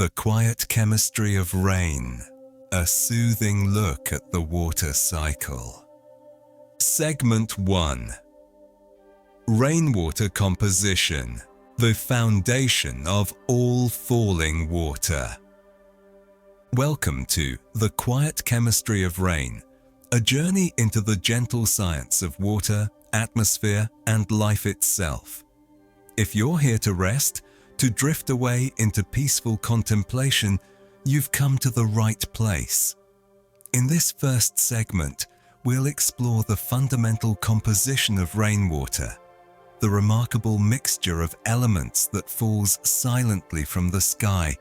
The quiet chemistry of rain, a soothing look at the water cycle. Segment 1. Rainwater composition, the foundation of all falling water. Welcome to The Quiet Chemistry of Rain, a journey into the gentle science of water, atmosphere, and life itself. If you're here to rest, to drift away into peaceful contemplation, you've come to the right place. In this first segment, we'll explore the fundamental composition of rainwater, the remarkable mixture of elements that falls silently from the sky,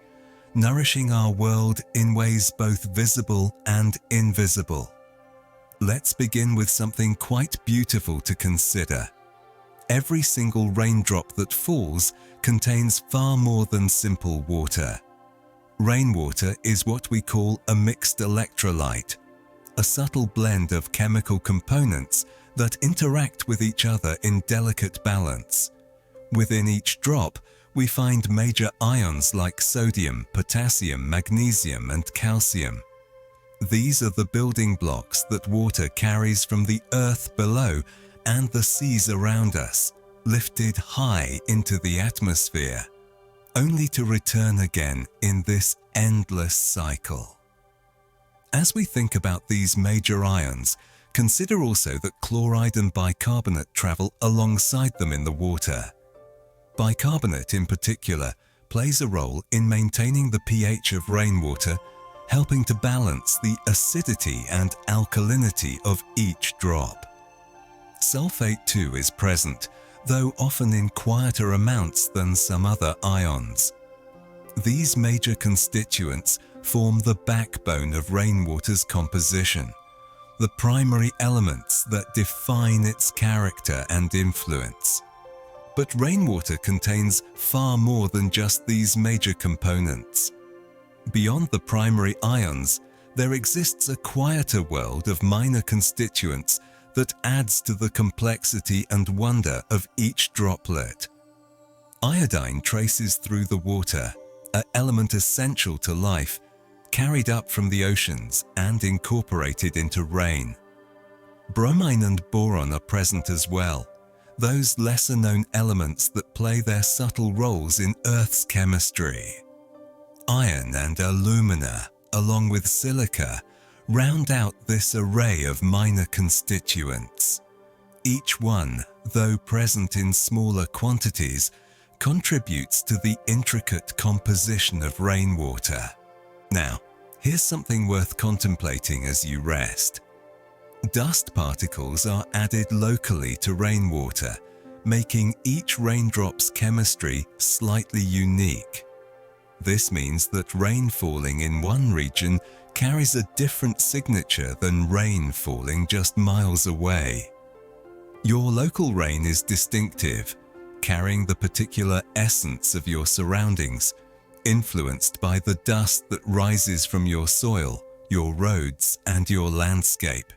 nourishing our world in ways both visible and invisible. Let's begin with something quite beautiful to consider. Every single raindrop that falls contains far more than simple water. Rainwater is what we call a mixed electrolyte, a subtle blend of chemical components that interact with each other in delicate balance. Within each drop, we find major ions like sodium, potassium, magnesium, and calcium. These are the building blocks that water carries from the earth below and the seas around us, lifted high into the atmosphere, only to return again in this endless cycle. As we think about these major ions, consider also that chloride and bicarbonate travel alongside them in the water. Bicarbonate in particular plays a role in maintaining the pH of rainwater, helping to balance the acidity and alkalinity of each drop. Sulfate too is present, though often in quieter amounts than some other ions. These major constituents form the backbone of rainwater's composition, the primary elements that define its character and influence. But rainwater contains far more than just these major components. Beyond the primary ions, there exists a quieter world of minor constituents that adds to the complexity and wonder of each droplet. Iodine traces through the water, an element essential to life, carried up from the oceans and incorporated into rain. Bromine and boron are present as well, those lesser-known elements that play their subtle roles in Earth's chemistry. Iron and alumina, along with silica, round out this array of minor constituents. Each one, though present in smaller quantities, contributes to the intricate composition of rainwater. Now, here's something worth contemplating as you rest. Dust particles are added locally to rainwater, making each raindrop's chemistry slightly unique. This means that rain falling in one region carries a different signature than rain falling just miles away. Your local rain is distinctive, carrying the particular essence of your surroundings, influenced by the dust that rises from your soil, your roads, and your landscape.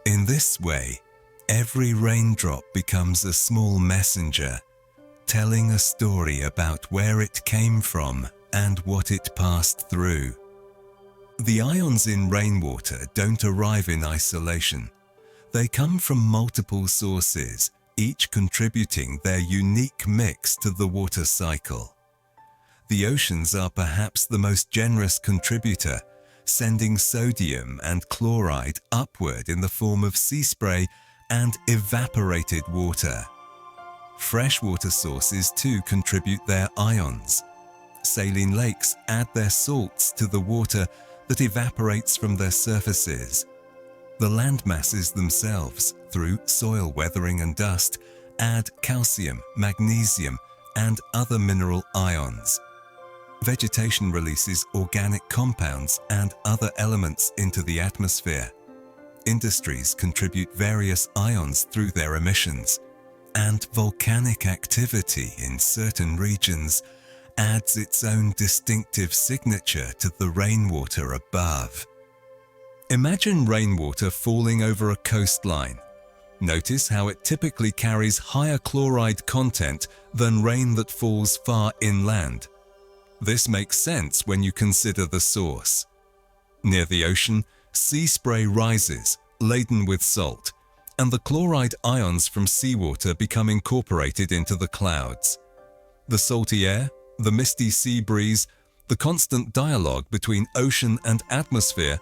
In this way, every raindrop becomes a small messenger, telling a story about where it came from and what it passed through. The ions in rainwater don't arrive in isolation. They come from multiple sources, each contributing their unique mix to the water cycle. The oceans are perhaps the most generous contributor, sending sodium and chloride upward in the form of sea spray and evaporated water. Freshwater sources too contribute their ions. Saline lakes add their salts to the water that evaporates from their surfaces. The land masses themselves, through soil weathering and dust, add calcium, magnesium, and other mineral ions. Vegetation releases organic compounds and other elements into the atmosphere. Industries contribute various ions through their emissions, and volcanic activity in certain regions adds its own distinctive signature to the rainwater above. Imagine rainwater falling over a coastline. Notice how it typically carries higher chloride content than rain that falls far inland. This makes sense when you consider the source. Near the ocean, sea spray rises, laden with salt, and the chloride ions from seawater become incorporated into the clouds. The salty air, the misty sea breeze, the constant dialogue between ocean and atmosphere,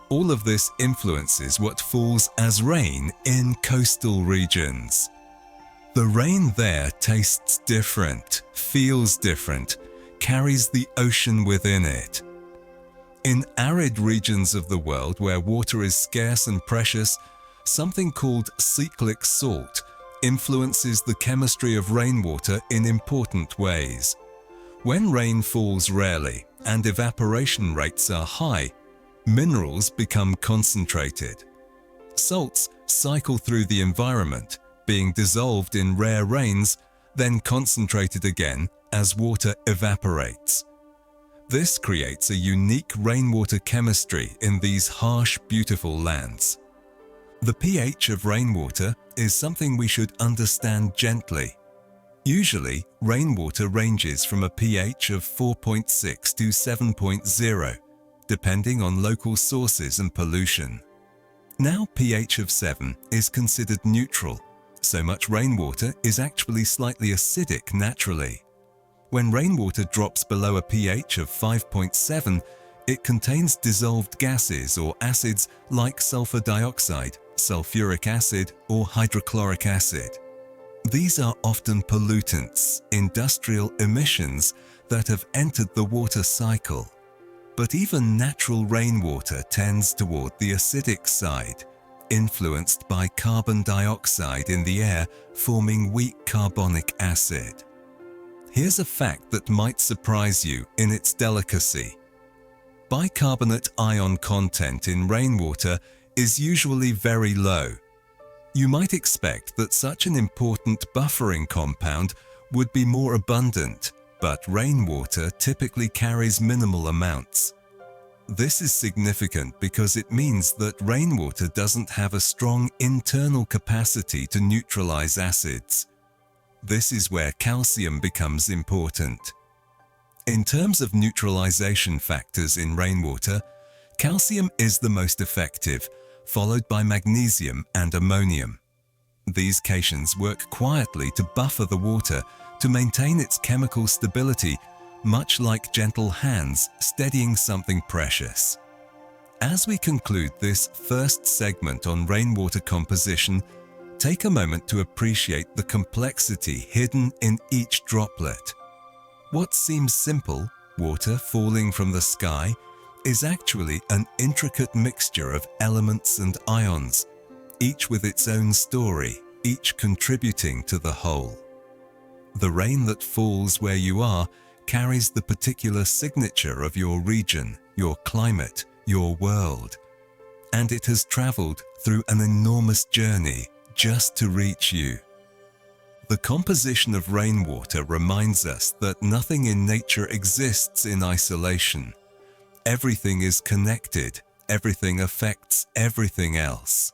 all of this influences what falls as rain in coastal regions. The rain there tastes different, feels different, carries the ocean within it. In arid regions of the world where water is scarce and precious, something called cyclic salt influences the chemistry of rainwater in important ways. When rain falls rarely and evaporation rates are high, minerals become concentrated. Salts cycle through the environment, being dissolved in rare rains, then concentrated again as water evaporates. This creates a unique rainwater chemistry in these harsh, beautiful lands. The pH of rainwater is something we should understand gently. Usually, rainwater ranges from a pH of 4.6 to 7.0, depending on local sources and pollution. Now pH of 7 is considered neutral, so much rainwater is actually slightly acidic naturally. When rainwater drops below a pH of 5.7, it contains dissolved gases or acids like sulfur dioxide, sulfuric acid, or hydrochloric acid. These are often pollutants, industrial emissions that have entered the water cycle. But even natural rainwater tends toward the acidic side, influenced by carbon dioxide in the air forming weak carbonic acid. Here's a fact that might surprise you in its delicacy. Bicarbonate ion content in rainwater is usually very low. You might expect that such an important buffering compound would be more abundant, but rainwater typically carries minimal amounts. This is significant because it means that rainwater doesn't have a strong internal capacity to neutralize acids. This is where calcium becomes important. In terms of neutralization factors in rainwater, calcium is the most effective, followed by magnesium and ammonium. These cations work quietly to buffer the water to maintain its chemical stability, much like gentle hands steadying something precious. As we conclude this first segment on rainwater composition, take a moment to appreciate the complexity hidden in each droplet. What seems simple, water falling from the sky, is actually an intricate mixture of elements and ions, each with its own story, each contributing to the whole. The rain that falls where you are carries the particular signature of your region, your climate, your world, and it has traveled through an enormous journey just to reach you. The composition of rainwater reminds us that nothing in nature exists in isolation. Everything is connected, everything affects everything else.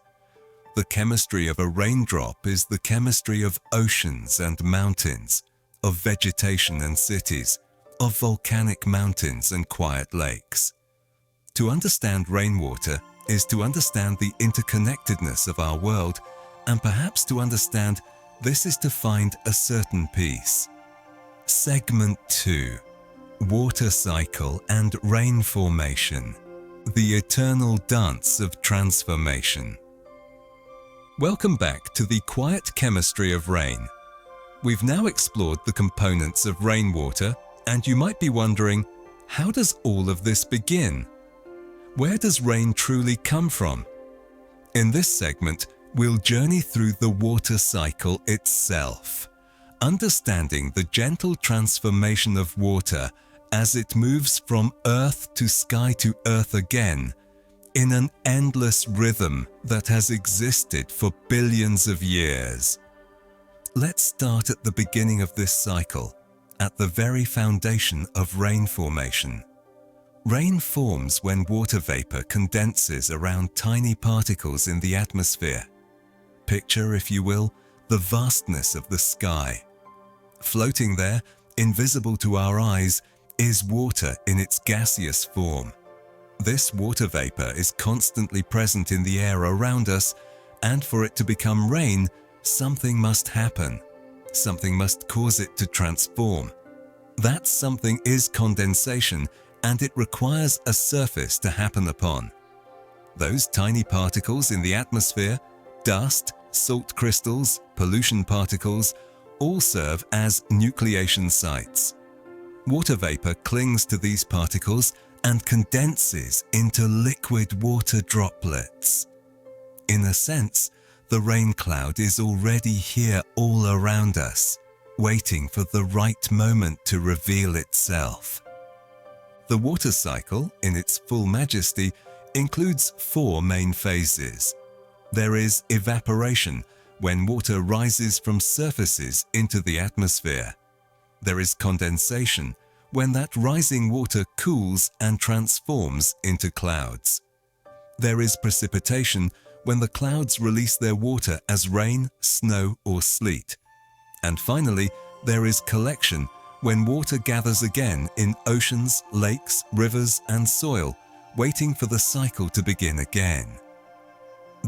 The chemistry of a raindrop is the chemistry of oceans and mountains, of vegetation and cities, of volcanic mountains and quiet lakes. To understand rainwater is to understand the interconnectedness of our world, and perhaps to understand this is to find a certain peace. Segment 2. Water cycle and rain formation. The eternal dance of transformation. Welcome back to the quiet chemistry of rain. We've now explored the components of rainwater, and you might be wondering, how does all of this begin? Where does rain truly come from? In this segment, we'll journey through the water cycle itself, understanding the gentle transformation of water as it moves from earth to sky to earth again, in an endless rhythm that has existed for billions of years. Let's start at the beginning of this cycle, at the very foundation of rain formation. Rain forms when water vapor condenses around tiny particles in the atmosphere. Picture, if you will, the vastness of the sky. Floating there, invisible to our eyes, is water in its gaseous form. This water vapor is constantly present in the air around us, and for it to become rain, something must happen. Something must cause it to transform. That something is condensation, and it requires a surface to happen upon. Those tiny particles in the atmosphere, dust, salt crystals, pollution particles, all serve as nucleation sites. Water vapor clings to these particles and condenses into liquid water droplets. In a sense, the rain cloud is already here all around us, waiting for the right moment to reveal itself. The water cycle, in its full majesty, includes 4 main phases. There is evaporation, when water rises from surfaces into the atmosphere. There is condensation, when that rising water cools and transforms into clouds. There is precipitation, when the clouds release their water as rain, snow, or sleet. And finally, there is collection, when water gathers again in oceans, lakes, rivers, and soil, waiting for the cycle to begin again.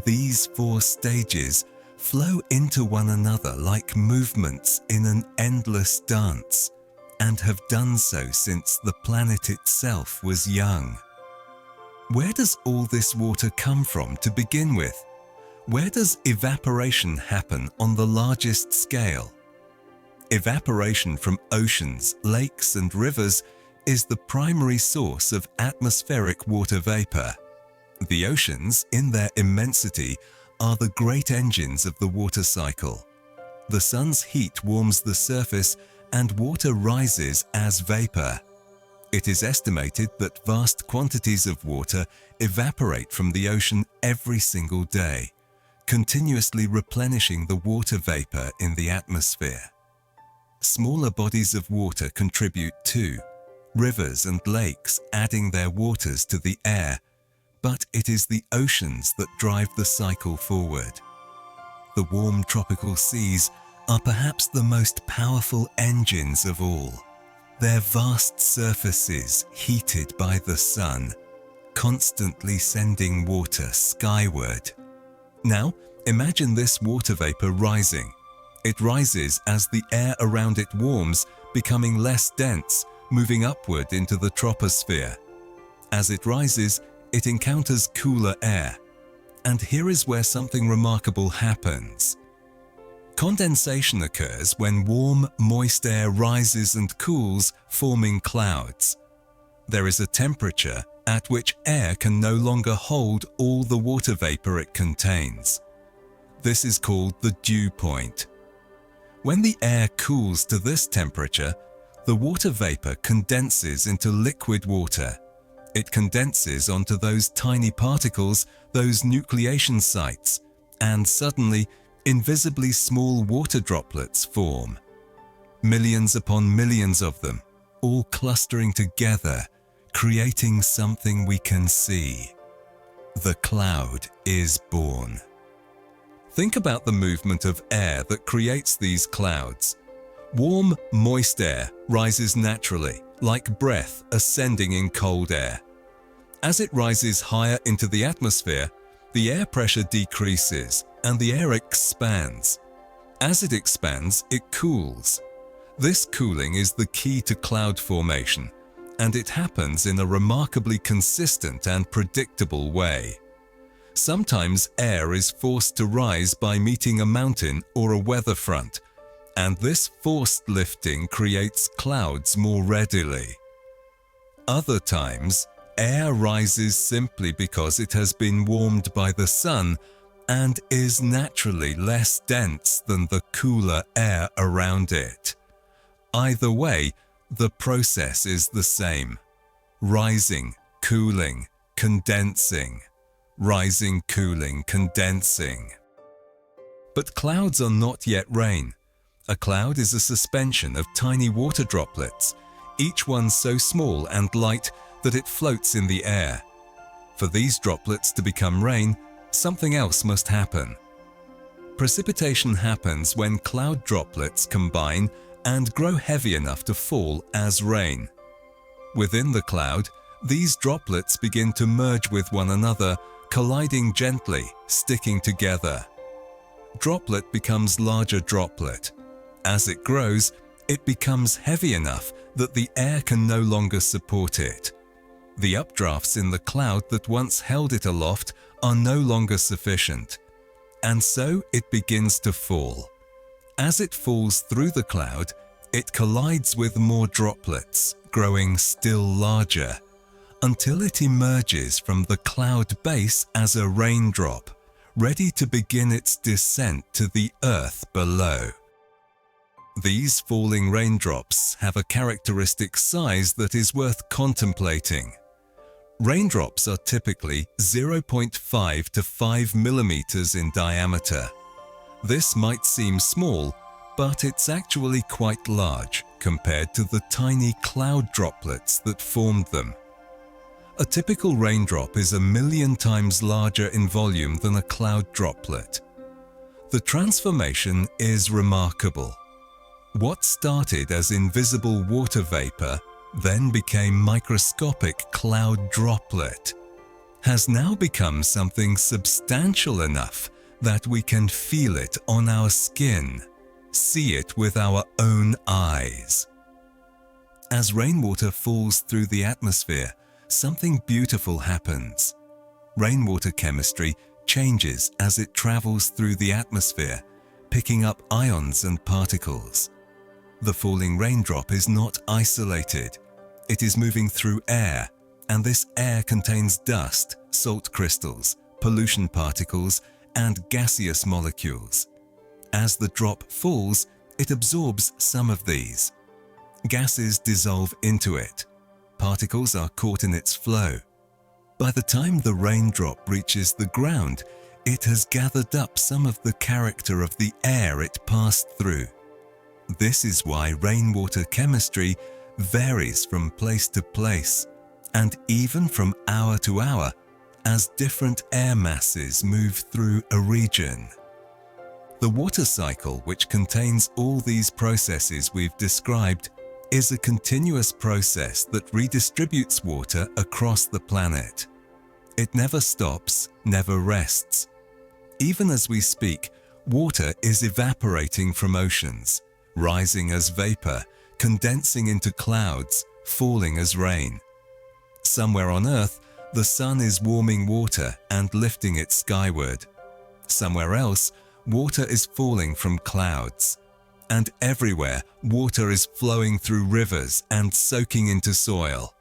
These 4 stages flow into one another like movements in an endless dance, and have done so since the planet itself was young. Where does all this water come from to begin with? Where does evaporation happen on the largest scale? Evaporation from oceans, lakes, and rivers is the primary source of atmospheric water vapor. The oceans, in their immensity, are the great engines of the water cycle. The sun's heat warms the surface and water rises as vapor. It is estimated that vast quantities of water evaporate from the ocean every single day, continuously replenishing the water vapor in the atmosphere. Smaller bodies of water contribute too, rivers and lakes adding their waters to the air, but it is the oceans that drive the cycle forward. The warm tropical seas are perhaps the most powerful engines of all. Their vast surfaces heated by the sun, constantly sending water skyward. Now, imagine this water vapor rising. It rises as the air around it warms, becoming less dense, moving upward into the troposphere. As it rises, it encounters cooler air. And here is where something remarkable happens. Condensation occurs when warm, moist air rises and cools, forming clouds. There is a temperature at which air can no longer hold all the water vapor it contains. This is called the dew point. When the air cools to this temperature, the water vapor condenses into liquid water. It condenses onto those tiny particles, those nucleation sites, and suddenly, invisibly small water droplets form. Millions upon millions of them, all clustering together, creating something we can see. The cloud is born. Think about the movement of air that creates these clouds. Warm, moist air rises naturally, like breath ascending in cold air. As it rises higher into the atmosphere, the air pressure decreases and the air expands. As it expands, it cools. This cooling is the key to cloud formation, and it happens in a remarkably consistent and predictable way. Sometimes air is forced to rise by meeting a mountain or a weather front, and this forced lifting creates clouds more readily. Other times, air rises simply because it has been warmed by the sun and is naturally less dense than the cooler air around it. Either way, the process is the same: rising, cooling, condensing, rising, cooling, condensing. But clouds are not yet rain. A cloud is a suspension of tiny water droplets, each one so small and light that it floats in the air. For these droplets to become rain, something else must happen. Precipitation happens when cloud droplets combine and grow heavy enough to fall as rain. Within the cloud, these droplets begin to merge with one another, colliding gently, sticking together. Droplet becomes larger droplet. As it grows, it becomes heavy enough that the air can no longer support it. The updrafts in the cloud that once held it aloft are no longer sufficient, and so it begins to fall. As it falls through the cloud, it collides with more droplets, growing still larger, until it emerges from the cloud base as a raindrop, ready to begin its descent to the earth below. These falling raindrops have a characteristic size that is worth contemplating. Raindrops are typically 0.5 to 5 millimeters in diameter. This might seem small, but it's actually quite large compared to the tiny cloud droplets that formed them. A typical raindrop is 1,000,000 times larger in volume than a cloud droplet. The transformation is remarkable. What started as invisible water vapor, then became microscopic cloud droplet, has now become something substantial enough that we can feel it on our skin, see it with our own eyes. As rainwater falls through the atmosphere, something beautiful happens. Rainwater chemistry changes as it travels through the atmosphere, picking up ions and particles. The falling raindrop is not isolated. It is moving through air, and this air contains dust, salt crystals, pollution particles, and gaseous molecules. As the drop falls, it absorbs some of these. Gases dissolve into it. Particles are caught in its flow. By the time the raindrop reaches the ground, it has gathered up some of the character of the air it passed through. This is why rainwater chemistry varies from place to place, and even from hour to hour, as different air masses move through a region. The water cycle, which contains all these processes we've described, is a continuous process that redistributes water across the planet. It never stops, never rests. Even as we speak, water is evaporating from oceans, rising as vapor, condensing into clouds, falling as rain. Somewhere on Earth, the sun is warming water and lifting it skyward. Somewhere else, water is falling from clouds. And everywhere, water is flowing through rivers and soaking into soil.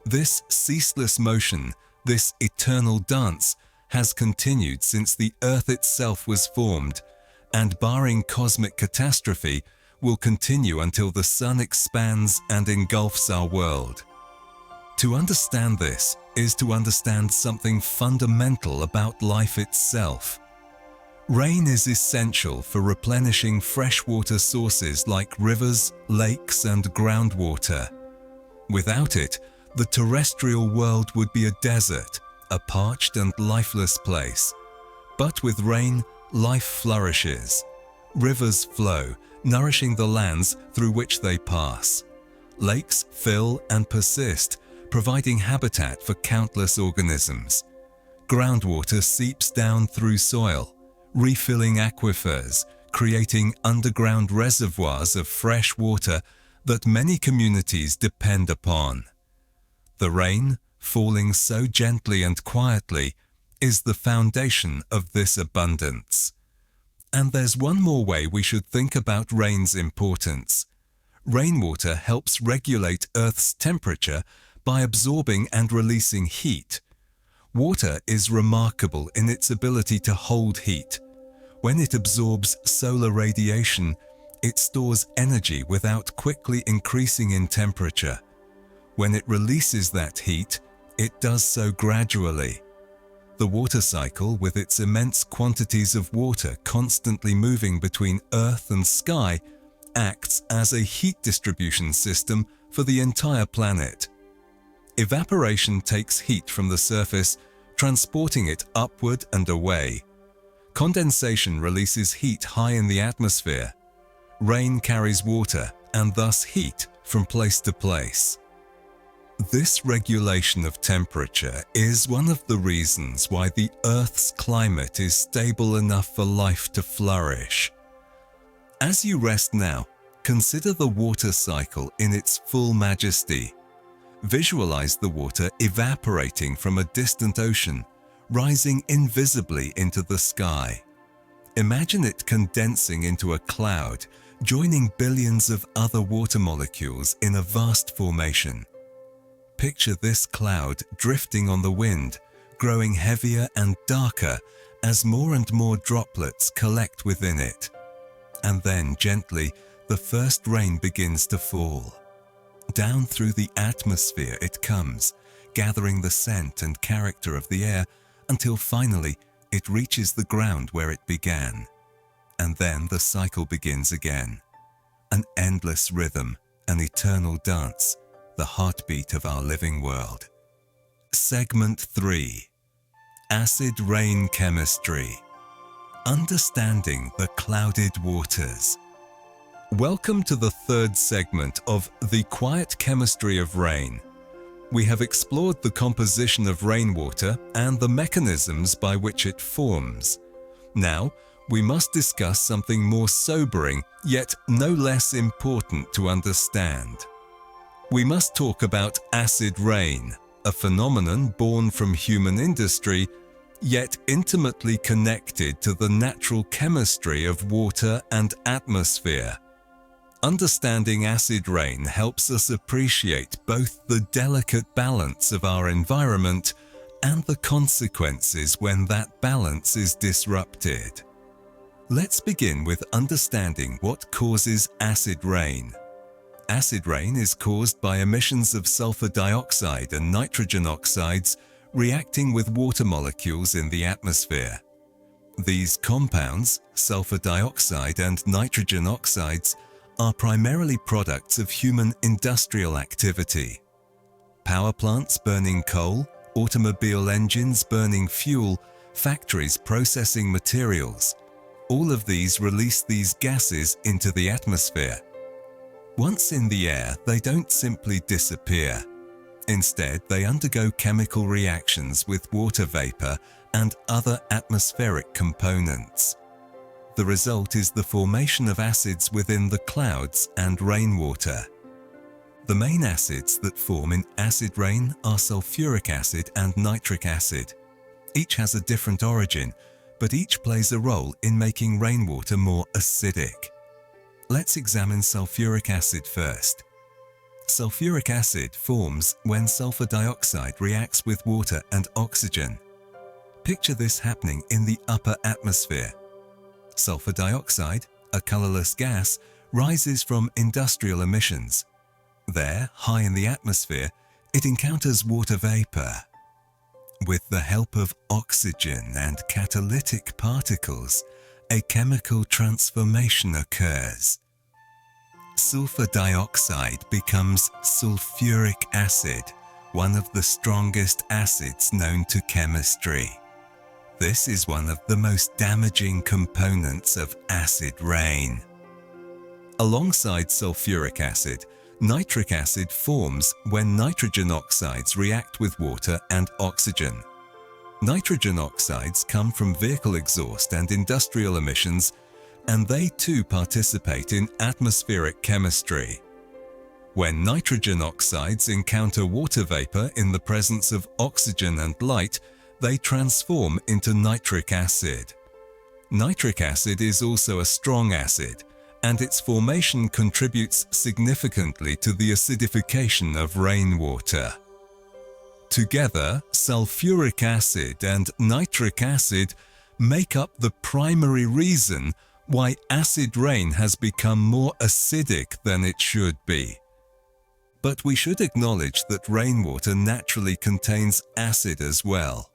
This ceaseless motion, this eternal dance, has continued since the Earth itself was formed, and barring cosmic catastrophe, will continue until the sun expands and engulfs our world. To understand this is to understand something fundamental about life itself. Rain is essential for replenishing freshwater sources like rivers, lakes, and groundwater. Without it, the terrestrial world would be a desert, a parched and lifeless place. But with rain, life flourishes. Rivers flow, nourishing the lands through which they pass. Lakes fill and persist, providing habitat for countless organisms. Groundwater seeps down through soil, refilling aquifers, creating underground reservoirs of fresh water that many communities depend upon. The rain, falling so gently and quietly, is the foundation of this abundance. And there's one more way we should think about rain's importance. Rainwater helps regulate Earth's temperature by absorbing and releasing heat. Water is remarkable in its ability to hold heat. When it absorbs solar radiation, it stores energy without quickly increasing in temperature. When it releases that heat, it does so gradually. The water cycle, with its immense quantities of water constantly moving between Earth and sky, acts as a heat distribution system for the entire planet. Evaporation takes heat from the surface, transporting it upward and away. Condensation releases heat high in the atmosphere. Rain carries water and thus heat from place to place. This regulation of temperature is one of the reasons why the Earth's climate is stable enough for life to flourish. As you rest now, consider the water cycle in its full majesty. Visualize the water evaporating from a distant ocean, rising invisibly into the sky. Imagine it condensing into a cloud, joining billions of other water molecules in a vast formation. Picture this cloud drifting on the wind, growing heavier and darker as more and more droplets collect within it. And then, gently, the first rain begins to fall. Down through the atmosphere it comes, gathering the scent and character of the air until finally it reaches the ground where it began. And then the cycle begins again. An endless rhythm, an eternal dance, the heartbeat of our living world. Segment 3. Acid Rain Chemistry. Understanding the Clouded Waters. Welcome to the third segment of The Quiet Chemistry of Rain. We have explored the composition of rainwater and the mechanisms by which it forms. Now, we must discuss something more sobering, yet no less important to understand. We must talk about acid rain, a phenomenon born from human industry, yet intimately connected to the natural chemistry of water and atmosphere. Understanding acid rain helps us appreciate both the delicate balance of our environment and the consequences when that balance is disrupted. Let's begin with understanding what causes acid rain. Acid rain is caused by emissions of sulfur dioxide and nitrogen oxides reacting with water molecules in the atmosphere. These compounds, sulfur dioxide and nitrogen oxides, are primarily products of human industrial activity. Power plants burning coal, automobile engines burning fuel, factories processing materials. All of these release these gases into the atmosphere. Once in the air, they don't simply disappear. Instead, they undergo chemical reactions with water vapor and other atmospheric components. The result is the formation of acids within the clouds and rainwater. The main acids that form in acid rain are sulfuric acid and nitric acid. Each has a different origin, but each plays a role in making rainwater more acidic. Let's examine sulfuric acid first. Sulfuric acid forms when sulfur dioxide reacts with water and oxygen. Picture this happening in the upper atmosphere. Sulfur dioxide, a colorless gas, rises from industrial emissions. There, high in the atmosphere, it encounters water vapor. With the help of oxygen and catalytic particles, a chemical transformation occurs. Sulfur dioxide becomes sulfuric acid, one of the strongest acids known to chemistry. This is one of the most damaging components of acid rain. Alongside sulfuric acid, nitric acid forms when nitrogen oxides react with water and oxygen. Nitrogen oxides come from vehicle exhaust and industrial emissions, and they too participate in atmospheric chemistry. When nitrogen oxides encounter water vapor in the presence of oxygen and light, they transform into nitric acid. Nitric acid is also a strong acid, and its formation contributes significantly to the acidification of rainwater. Together, sulfuric acid and nitric acid make up the primary reason why acid rain has become more acidic than it should be. But we should acknowledge that rainwater naturally contains acid as well.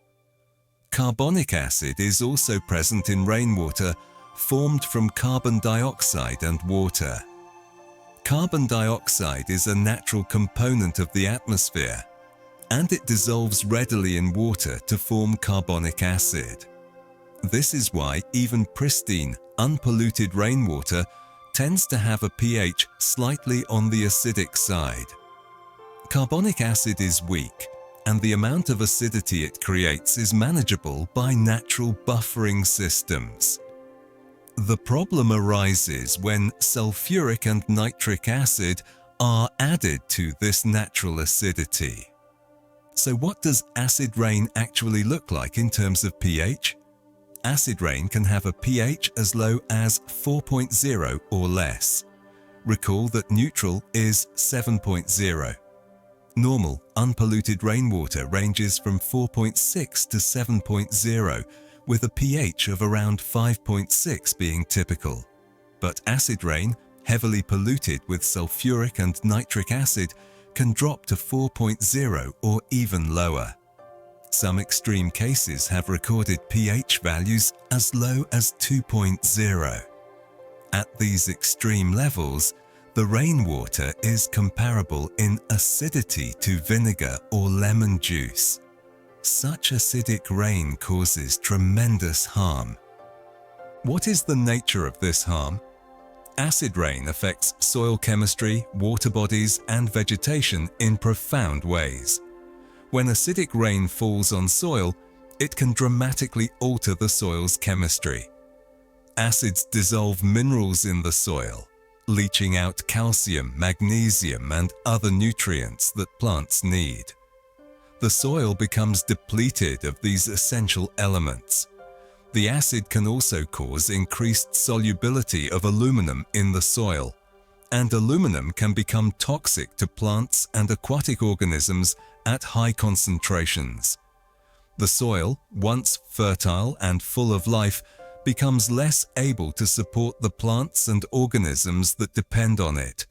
Carbonic acid is also present in rainwater, formed from carbon dioxide and water. Carbon dioxide is a natural component of the atmosphere, and it dissolves readily in water to form carbonic acid. This is why even pristine, unpolluted rainwater tends to have a pH slightly on the acidic side. Carbonic acid is weak, and the amount of acidity it creates is manageable by natural buffering systems. The problem arises when sulfuric and nitric acid are added to this natural acidity. So what does acid rain actually look like in terms of pH? Acid rain can have a pH as low as 4.0 or less. Recall that neutral is 7.0. Normal, unpolluted rainwater ranges from 4.6 to 7.0, with a pH of around 5.6 being typical. But acid rain, heavily polluted with sulfuric and nitric acid, can drop to 4.0 or even lower. Some extreme cases have recorded pH values as low as 2.0. At these extreme levels, the rainwater is comparable in acidity to vinegar or lemon juice. Such acidic rain causes tremendous harm. What is the nature of this harm? Acid rain affects soil chemistry, water bodies, and vegetation in profound ways. When acidic rain falls on soil, it can dramatically alter the soil's chemistry. Acids dissolve minerals in the soil, leaching out calcium, magnesium, and other nutrients that plants need. The soil becomes depleted of these essential elements. The acid can also cause increased solubility of aluminum in the soil, and aluminum can become toxic to plants and aquatic organisms at high concentrations. The soil, once fertile and full of life, becomes less able to support the plants and organisms that depend on it.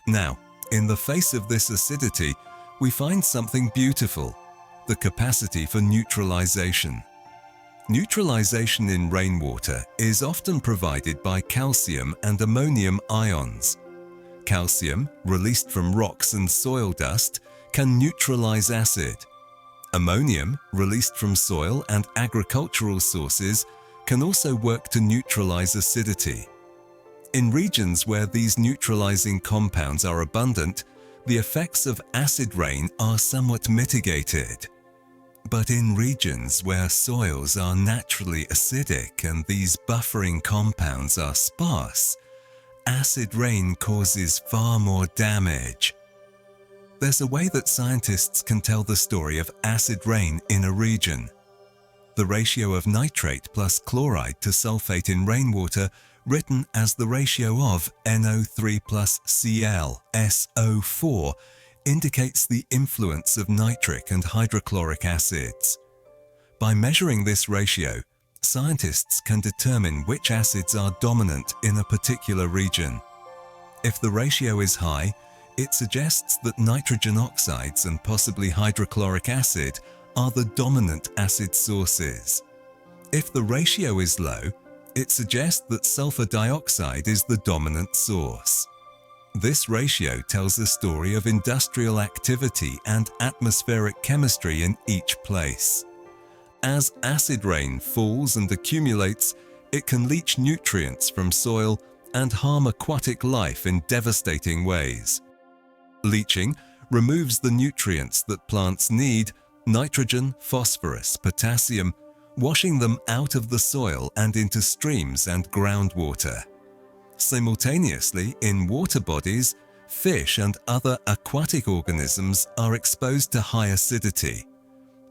Now, in the face of this acidity, we find something beautiful: the capacity for neutralization. Neutralization in rainwater is often provided by calcium and ammonium ions. Calcium, released from rocks and soil dust, can neutralize acid. Ammonium, released from soil and agricultural sources, can also work to neutralize acidity. In regions where these neutralizing compounds are abundant, the effects of acid rain are somewhat mitigated. But in regions where soils are naturally acidic and these buffering compounds are sparse, acid rain causes far more damage. There's a way that scientists can tell the story of acid rain in a region. The ratio of nitrate plus chloride to sulfate in rainwater, written as the ratio of NO3 plus Cl, SO4, indicates the influence of nitric and hydrochloric acids. By measuring this ratio, scientists can determine which acids are dominant in a particular region. If the ratio is high, it suggests that nitrogen oxides and possibly hydrochloric acid are the dominant acid sources. If the ratio is low, it suggests that sulfur dioxide is the dominant source. This ratio tells a story of industrial activity and atmospheric chemistry in each place. As acid rain falls and accumulates, it can leach nutrients from soil and harm aquatic life in devastating ways. Leaching removes the nutrients that plants need: nitrogen, phosphorus, potassium, washing them out of the soil and into streams and groundwater. Simultaneously, in water bodies, fish and other aquatic organisms are exposed to high acidity.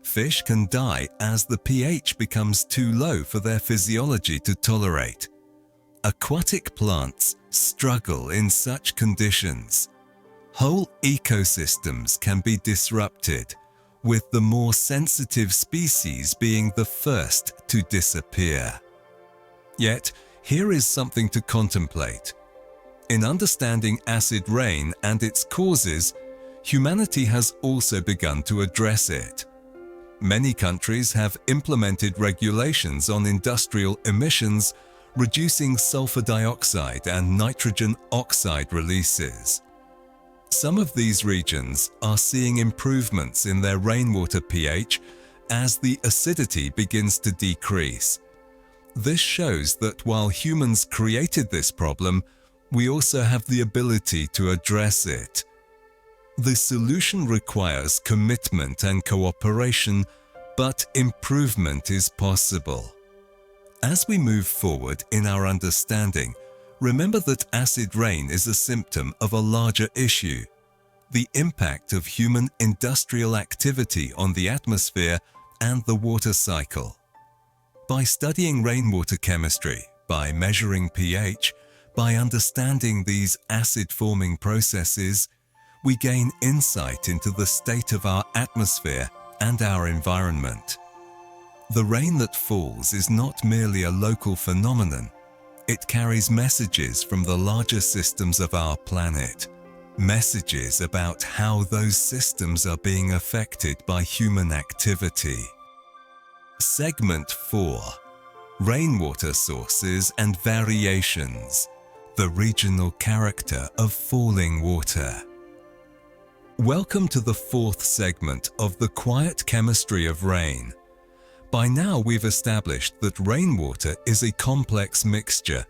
Fish can die as the pH becomes too low for their physiology to tolerate. Aquatic plants struggle in such conditions. Whole ecosystems can be disrupted, with the more sensitive species being the first to disappear. Yet, here is something to contemplate. In understanding acid rain and its causes, humanity has also begun to address it. Many countries have implemented regulations on industrial emissions, reducing sulfur dioxide and nitrogen oxide releases. Some of these regions are seeing improvements in their rainwater pH as the acidity begins to decrease. This shows that while humans created this problem, we also have the ability to address it. The solution requires commitment and cooperation, but improvement is possible. As we move forward in our understanding, remember that acid rain is a symptom of a larger issue: the impact of human industrial activity on the atmosphere and the water cycle. By studying rainwater chemistry, by measuring pH, by understanding these acid-forming processes, we gain insight into the state of our atmosphere and our environment. The rain that falls is not merely a local phenomenon. It carries messages from the larger systems of our planet, messages about how those systems are being affected by human activity. Segment 4: Rainwater Sources and Variations, the regional character of falling water. Welcome to the fourth segment of the quiet chemistry of rain. By now we've established that rainwater is a complex mixture,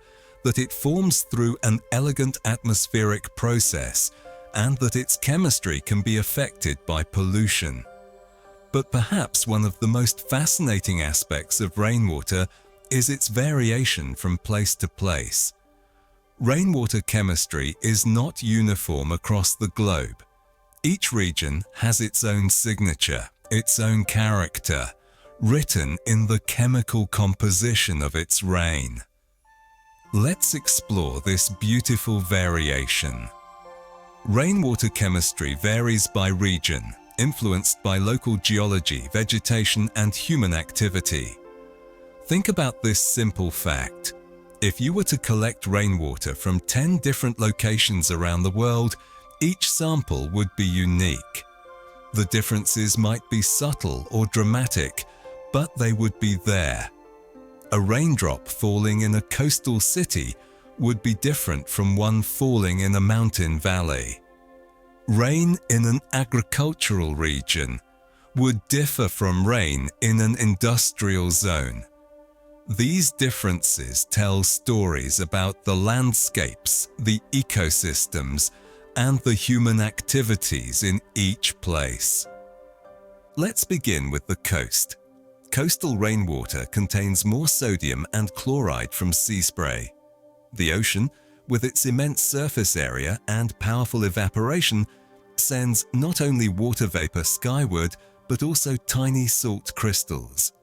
that it forms through an elegant atmospheric process, and that its chemistry can be affected by pollution. But perhaps one of the most fascinating aspects of rainwater is its variation from place to place. Rainwater chemistry is not uniform across the globe. Each region has its own signature, its own character, written in the chemical composition of its rain. Let's explore this beautiful variation. Rainwater chemistry varies by region, influenced by local geology, vegetation, and human activity. Think about this simple fact. If you were to collect rainwater from 10 different locations around the world, each sample would be unique. The differences might be subtle or dramatic, but they would be there. A raindrop falling in a coastal city would be different from one falling in a mountain valley. Rain in an agricultural region would differ from rain in an industrial zone. These differences tell stories about the landscapes, the ecosystems, and the human activities in each place. Let's begin with the coast. Coastal rainwater contains more sodium and chloride from sea spray. The ocean, with its immense surface area and powerful evaporation, sends not only water vapor skyward, but also tiny salt crystals.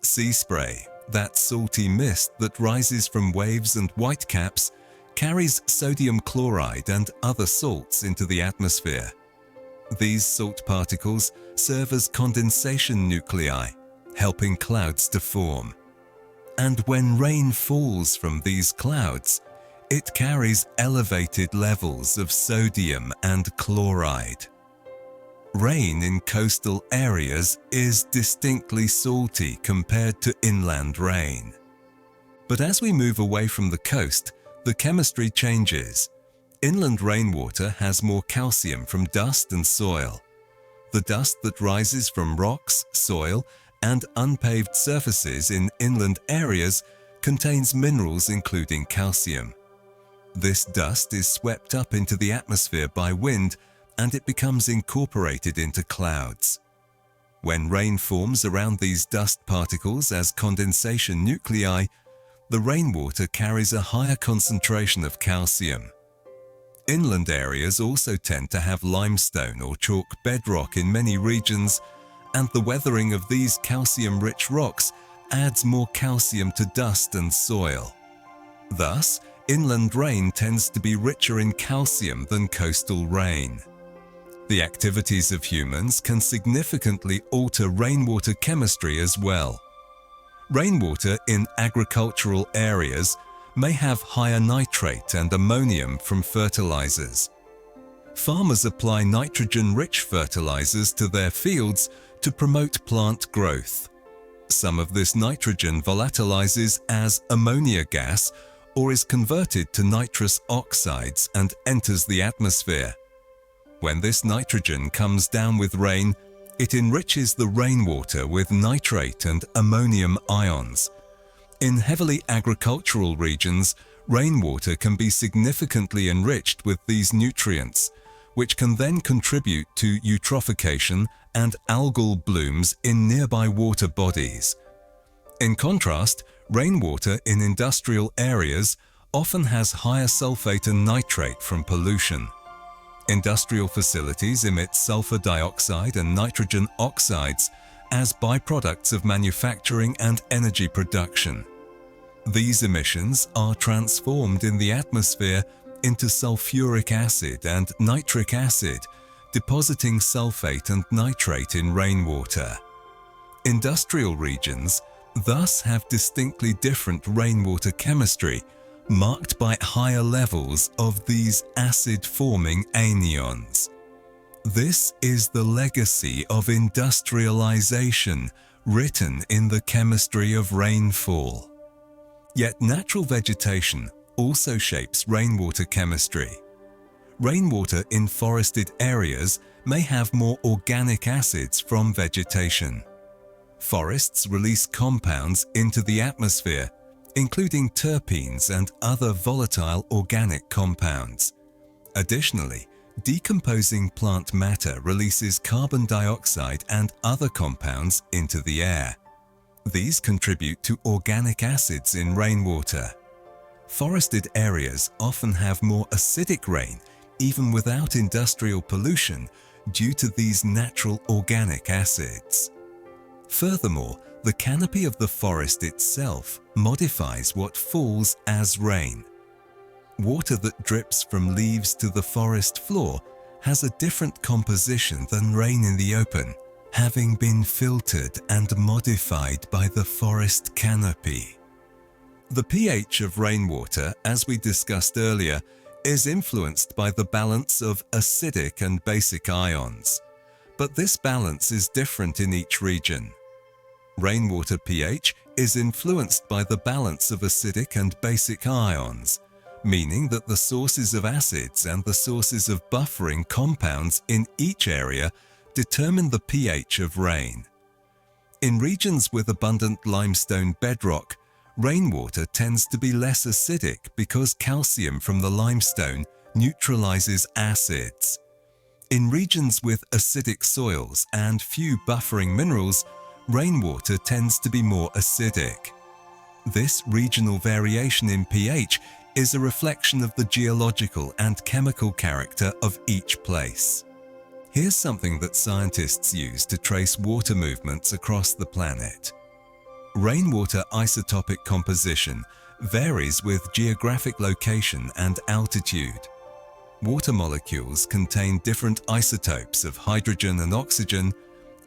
Sea spray, that salty mist that rises from waves and whitecaps, carries sodium chloride and other salts into the atmosphere. These salt particles serve as condensation nuclei, helping clouds to form. And when rain falls from these clouds, it carries elevated levels of sodium and chloride. Rain in coastal areas is distinctly salty compared to inland rain. But as we move away from the coast, the chemistry changes. Inland rainwater has more calcium from dust and soil. The dust that rises from rocks, soil, and unpaved surfaces in inland areas contains minerals including calcium. This dust is swept up into the atmosphere by wind, and it becomes incorporated into clouds. When rain forms around these dust particles as condensation nuclei, the rainwater carries a higher concentration of calcium. Inland areas also tend to have limestone or chalk bedrock in many regions, and the weathering of these calcium-rich rocks adds more calcium to dust and soil. Thus, inland rain tends to be richer in calcium than coastal rain. The activities of humans can significantly alter rainwater chemistry as well. Rainwater in agricultural areas may have higher nitrate and ammonium from fertilizers. Farmers apply nitrogen-rich fertilizers to their fields to promote plant growth. Some of this nitrogen volatilizes as ammonia gas or is converted to nitrous oxides and enters the atmosphere. When this nitrogen comes down with rain, it enriches the rainwater with nitrate and ammonium ions. In heavily agricultural regions, rainwater can be significantly enriched with these nutrients, which can then contribute to eutrophication and algal blooms in nearby water bodies. In contrast, rainwater in industrial areas often has higher sulfate and nitrate from pollution. Industrial facilities emit sulfur dioxide and nitrogen oxides as byproducts of manufacturing and energy production. These emissions are transformed in the atmosphere into sulfuric acid and nitric acid, depositing sulfate and nitrate in rainwater. Industrial regions thus have distinctly different rainwater chemistry, marked by higher levels of these acid-forming anions. This is the legacy of industrialization written in the chemistry of rainfall. Yet natural vegetation also shapes rainwater chemistry. Rainwater in forested areas may have more organic acids from vegetation. Forests release compounds into the atmosphere, including terpenes and other volatile organic compounds. Additionally, decomposing plant matter releases carbon dioxide and other compounds into the air. These contribute to organic acids in rainwater. Forested areas often have more acidic rain, even without industrial pollution, due to these natural organic acids. Furthermore, the canopy of the forest itself modifies what falls as rain. Water that drips from leaves to the forest floor has a different composition than rain in the open, having been filtered and modified by the forest canopy. The pH of rainwater, as we discussed earlier, is influenced by the balance of acidic and basic ions, but this balance is different in each region. Rainwater pH is influenced by the balance of acidic and basic ions, meaning that the sources of acids and the sources of buffering compounds in each area determine the pH of rain. In regions with abundant limestone bedrock, rainwater tends to be less acidic because calcium from the limestone neutralizes acids. In regions with acidic soils and few buffering minerals, rainwater tends to be more acidic. This regional variation in pH is a reflection of the geological and chemical character of each place. Here's something that scientists use to trace water movements across the planet. Rainwater isotopic composition varies with geographic location and altitude. Water molecules contain different isotopes of hydrogen and oxygen,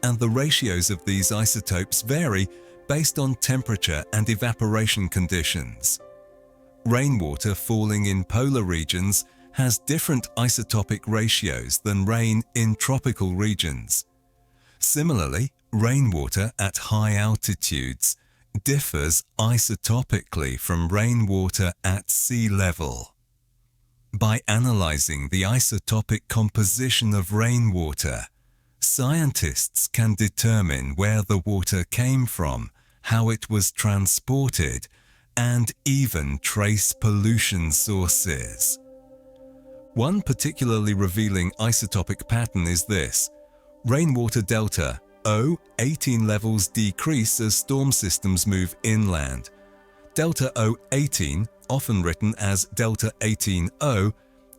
and the ratios of these isotopes vary based on temperature and evaporation conditions. Rainwater falling in polar regions has different isotopic ratios than rain in tropical regions. Similarly, rainwater at high altitudes differs isotopically from rainwater at sea level. By analyzing the isotopic composition of rainwater, scientists can determine where the water came from, how it was transported, and even trace pollution sources. One particularly revealing isotopic pattern is this. Rainwater delta O18 levels decrease as storm systems move inland. Delta O18, often written as delta 18O,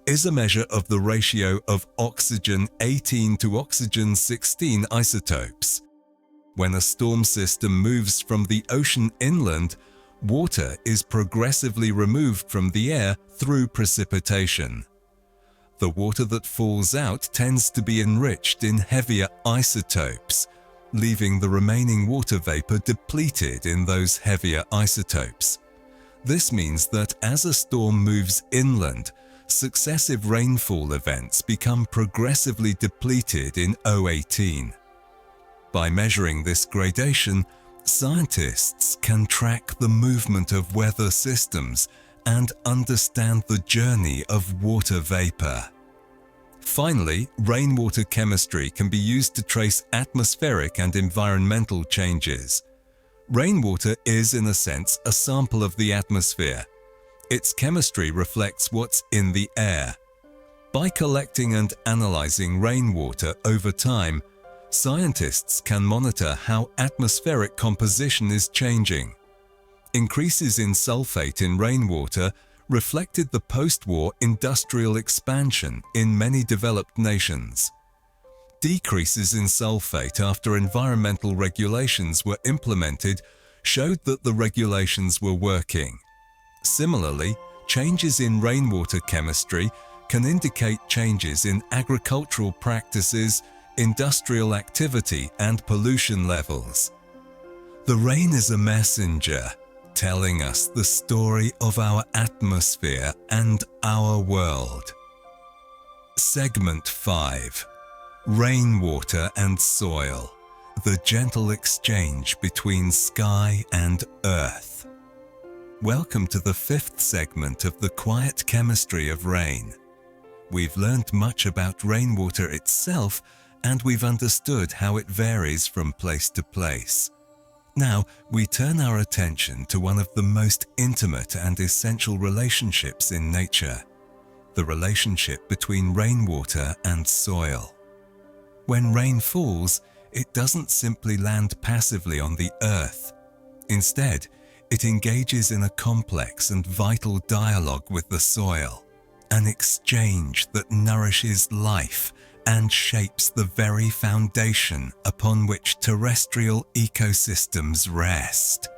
is a measure of the ratio of oxygen 18 to oxygen 16 isotopes. When a storm system moves from the ocean inland, water is progressively removed from the air through precipitation. The water that falls out tends to be enriched in heavier isotopes, leaving the remaining water vapor depleted in those heavier isotopes. This means that as a storm moves inland, successive rainfall events become progressively depleted in O18. By measuring this gradation, scientists can track the movement of weather systems and understand the journey of water vapor. Finally, rainwater chemistry can be used to trace atmospheric and environmental changes. Rainwater is, in a sense, a sample of the atmosphere. Its chemistry reflects what's in the air. By collecting and analyzing rainwater over time, scientists can monitor how atmospheric composition is changing. Increases in sulfate in rainwater reflected the post-war industrial expansion in many developed nations. Decreases in sulfate after environmental regulations were implemented showed that the regulations were working. Similarly, changes in rainwater chemistry can indicate changes in agricultural practices, industrial activity, and pollution levels. The rain is a messenger, telling us the story of our atmosphere and our world. Segment 5. Rainwater and soil, the gentle exchange between sky and earth. Welcome to the 5th segment of the quiet chemistry of rain. We've learned much about rainwater itself, and we've understood how it varies from place to place. Now, we turn our attention to one of the most intimate and essential relationships in nature, the relationship between rainwater and soil. When rain falls, it doesn't simply land passively on the earth. Instead, it engages in a complex and vital dialogue with the soil, an exchange that nourishes life and shapes the very foundation upon which terrestrial ecosystems rest.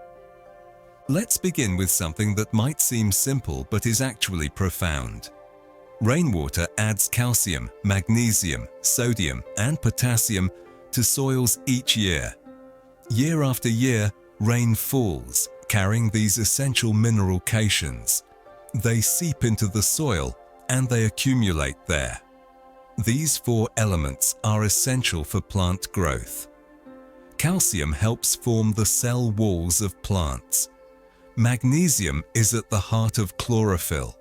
Let's begin with something that might seem simple but is actually profound. Rainwater adds calcium, magnesium, sodium, and potassium to soils each year. Year after year, rain falls, carrying these essential mineral cations. They seep into the soil and they accumulate there. These 4 elements are essential for plant growth. Calcium helps form the cell walls of plants. Magnesium is at the heart of chlorophyll,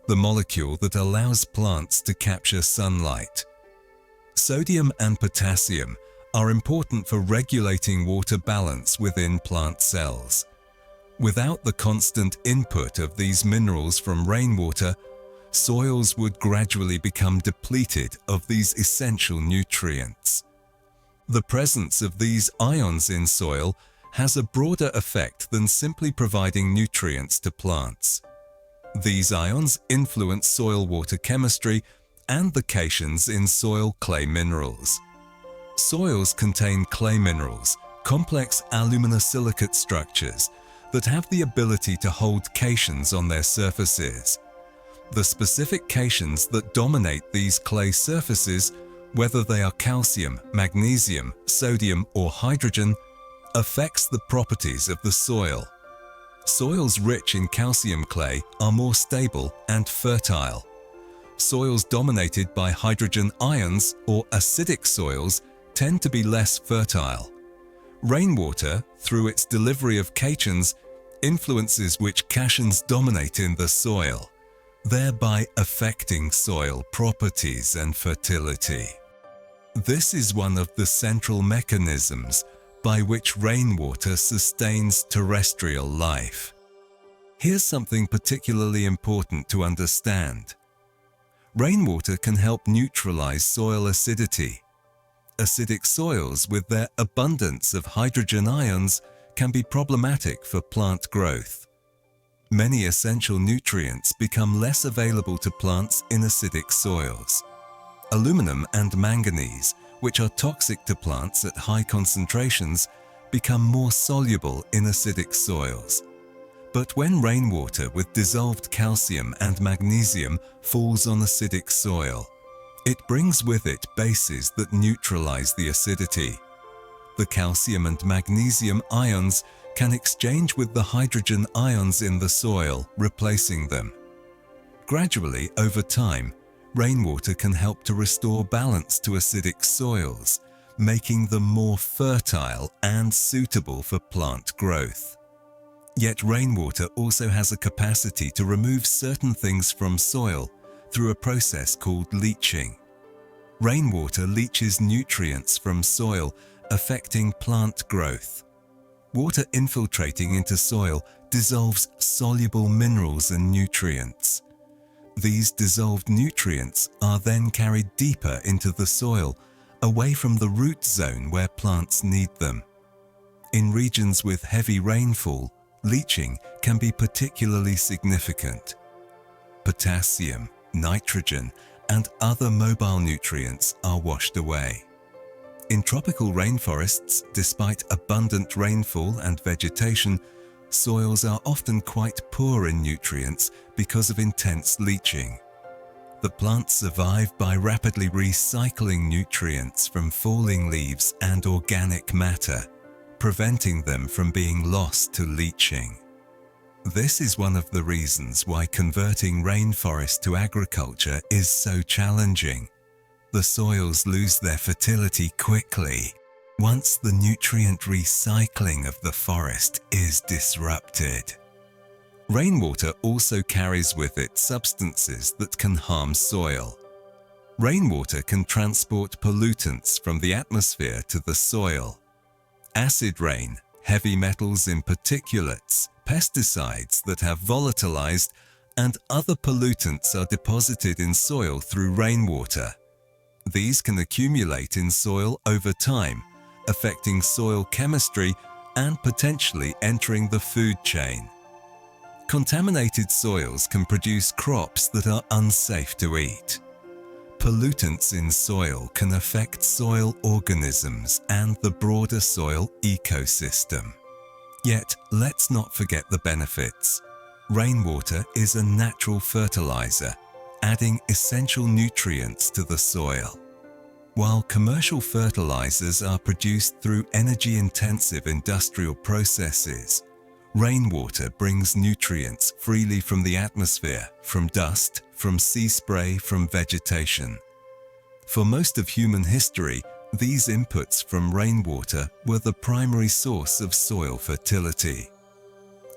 the molecule that allows plants to capture sunlight. Sodium and potassium are important for regulating water balance within plant cells. Without the constant input of these minerals from rainwater, soils would gradually become depleted of these essential nutrients. The presence of these ions in soil has a broader effect than simply providing nutrients to plants. These ions influence soil water chemistry and the cations in soil clay minerals. Soils contain clay minerals, complex aluminosilicate structures that have the ability to hold cations on their surfaces. The specific cations that dominate these clay surfaces, whether they are calcium, magnesium, sodium, or hydrogen, affects the properties of the soil. Soils rich in calcium clay are more stable and fertile. Soils dominated by hydrogen ions or acidic soils tend to be less fertile. Rainwater, through its delivery of cations, influences which cations dominate in the soil, thereby affecting soil properties and fertility. This is one of the central mechanisms by which rainwater sustains terrestrial life. Here's something particularly important to understand. Rainwater can help neutralize soil acidity. Acidic soils with their abundance of hydrogen ions can be problematic for plant growth. Many essential nutrients become less available to plants in acidic soils. Aluminum and manganese, which are toxic to plants at high concentrations, become more soluble in acidic soils. But when rainwater with dissolved calcium and magnesium falls on acidic soil, it brings with it bases that neutralize the acidity. The calcium and magnesium ions can exchange with the hydrogen ions in the soil, replacing them. Gradually, over time, rainwater can help to restore balance to acidic soils, making them more fertile and suitable for plant growth. Yet rainwater also has a capacity to remove certain things from soil through a process called leaching. Rainwater leaches nutrients from soil, affecting plant growth. Water infiltrating into soil dissolves soluble minerals and nutrients. These dissolved nutrients are then carried deeper into the soil, away from the root zone where plants need them. In regions with heavy rainfall, leaching can be particularly significant. Potassium, nitrogen, and other mobile nutrients are washed away. In tropical rainforests, despite abundant rainfall and vegetation, soils are often quite poor in nutrients because of intense leaching. The plants survive by rapidly recycling nutrients from falling leaves and organic matter, preventing them from being lost to leaching. This is one of the reasons why converting rainforest to agriculture is so challenging. The soils lose their fertility quickly once the nutrient recycling of the forest is disrupted. Rainwater also carries with it substances that can harm soil. Rainwater can transport pollutants from the atmosphere to the soil. Acid rain, heavy metals in particulates, pesticides that have volatilized, and other pollutants are deposited in soil through rainwater. These can accumulate in soil over time, affecting soil chemistry and potentially entering the food chain. Contaminated soils can produce crops that are unsafe to eat. Pollutants in soil can affect soil organisms and the broader soil ecosystem. Yet, let's not forget the benefits. Rainwater is a natural fertilizer, adding essential nutrients to the soil. While commercial fertilizers are produced through energy-intensive industrial processes, rainwater brings nutrients freely from the atmosphere, from dust, from sea spray, from vegetation. For most of human history, these inputs from rainwater were the primary source of soil fertility.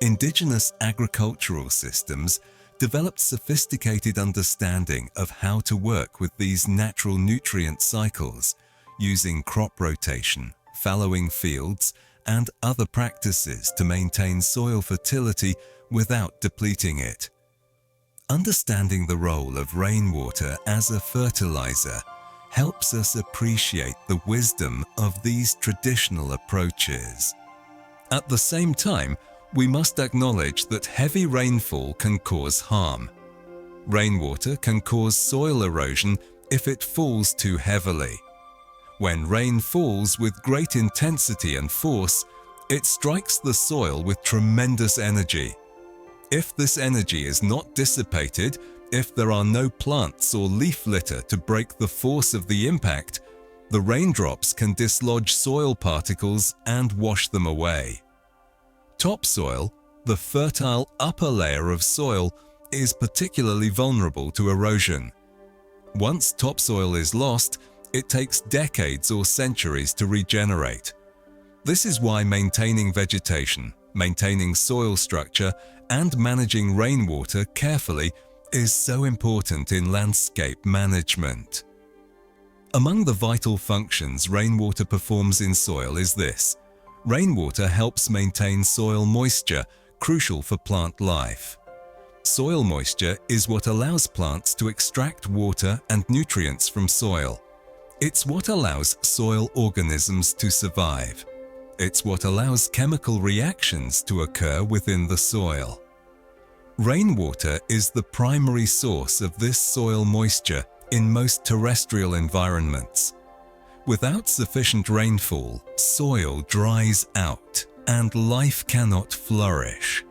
Indigenous agricultural systems developed sophisticated understanding of how to work with these natural nutrient cycles, using crop rotation, fallowing fields, and other practices to maintain soil fertility without depleting it. Understanding the role of rainwater as a fertilizer helps us appreciate the wisdom of these traditional approaches. At the same time, we must acknowledge that heavy rainfall can cause harm. Rainwater can cause soil erosion if it falls too heavily. When rain falls with great intensity and force, it strikes the soil with tremendous energy. If this energy is not dissipated, if there are no plants or leaf litter to break the force of the impact, the raindrops can dislodge soil particles and wash them away. Topsoil, the fertile upper layer of soil, is particularly vulnerable to erosion. Once topsoil is lost, it takes decades or centuries to regenerate. This is why maintaining vegetation, maintaining soil structure, and managing rainwater carefully is so important in landscape management. Among the vital functions rainwater performs in soil is this: rainwater helps maintain soil moisture, crucial for plant life. Soil moisture is what allows plants to extract water and nutrients from soil. It's what allows soil organisms to survive. It's what allows chemical reactions to occur within the soil. Rainwater is the primary source of this soil moisture in most terrestrial environments. Without sufficient rainfall, soil dries out and life cannot flourish.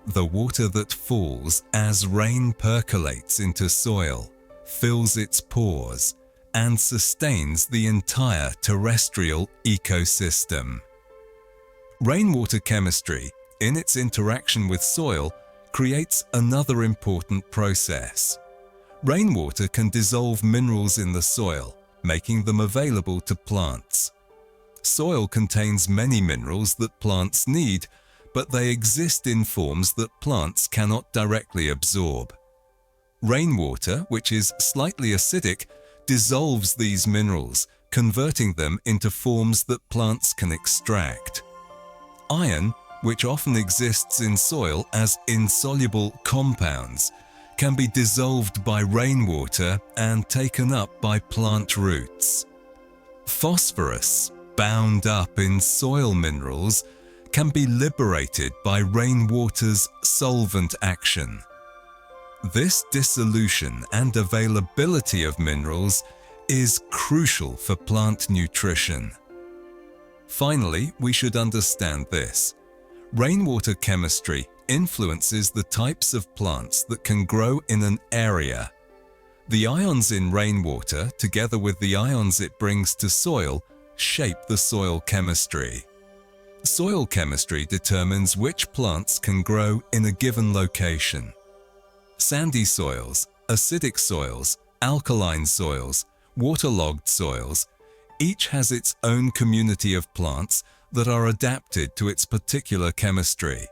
The water that falls as rain percolates into soil, fills its pores, and sustains the entire terrestrial ecosystem. Rainwater chemistry, in its interaction with soil, creates another important process. Rainwater can dissolve minerals in the soil, making them available to plants. Soil contains many minerals that plants need, but they exist in forms that plants cannot directly absorb. Rainwater, which is slightly acidic, dissolves these minerals, converting them into forms that plants can extract. Iron, which often exists in soil as insoluble compounds, can be dissolved by rainwater and taken up by plant roots. Phosphorus, bound up in soil minerals, can be liberated by rainwater's solvent action. This dissolution and availability of minerals is crucial for plant nutrition. Finally, we should understand this. Rainwater chemistry influences the types of plants that can grow in an area. The ions in rainwater, together with the ions it brings to soil, shape the soil chemistry. Soil chemistry determines which plants can grow in a given location. Sandy soils, acidic soils, alkaline soils, waterlogged soils, each has its own community of plants that are adapted to its particular chemistry.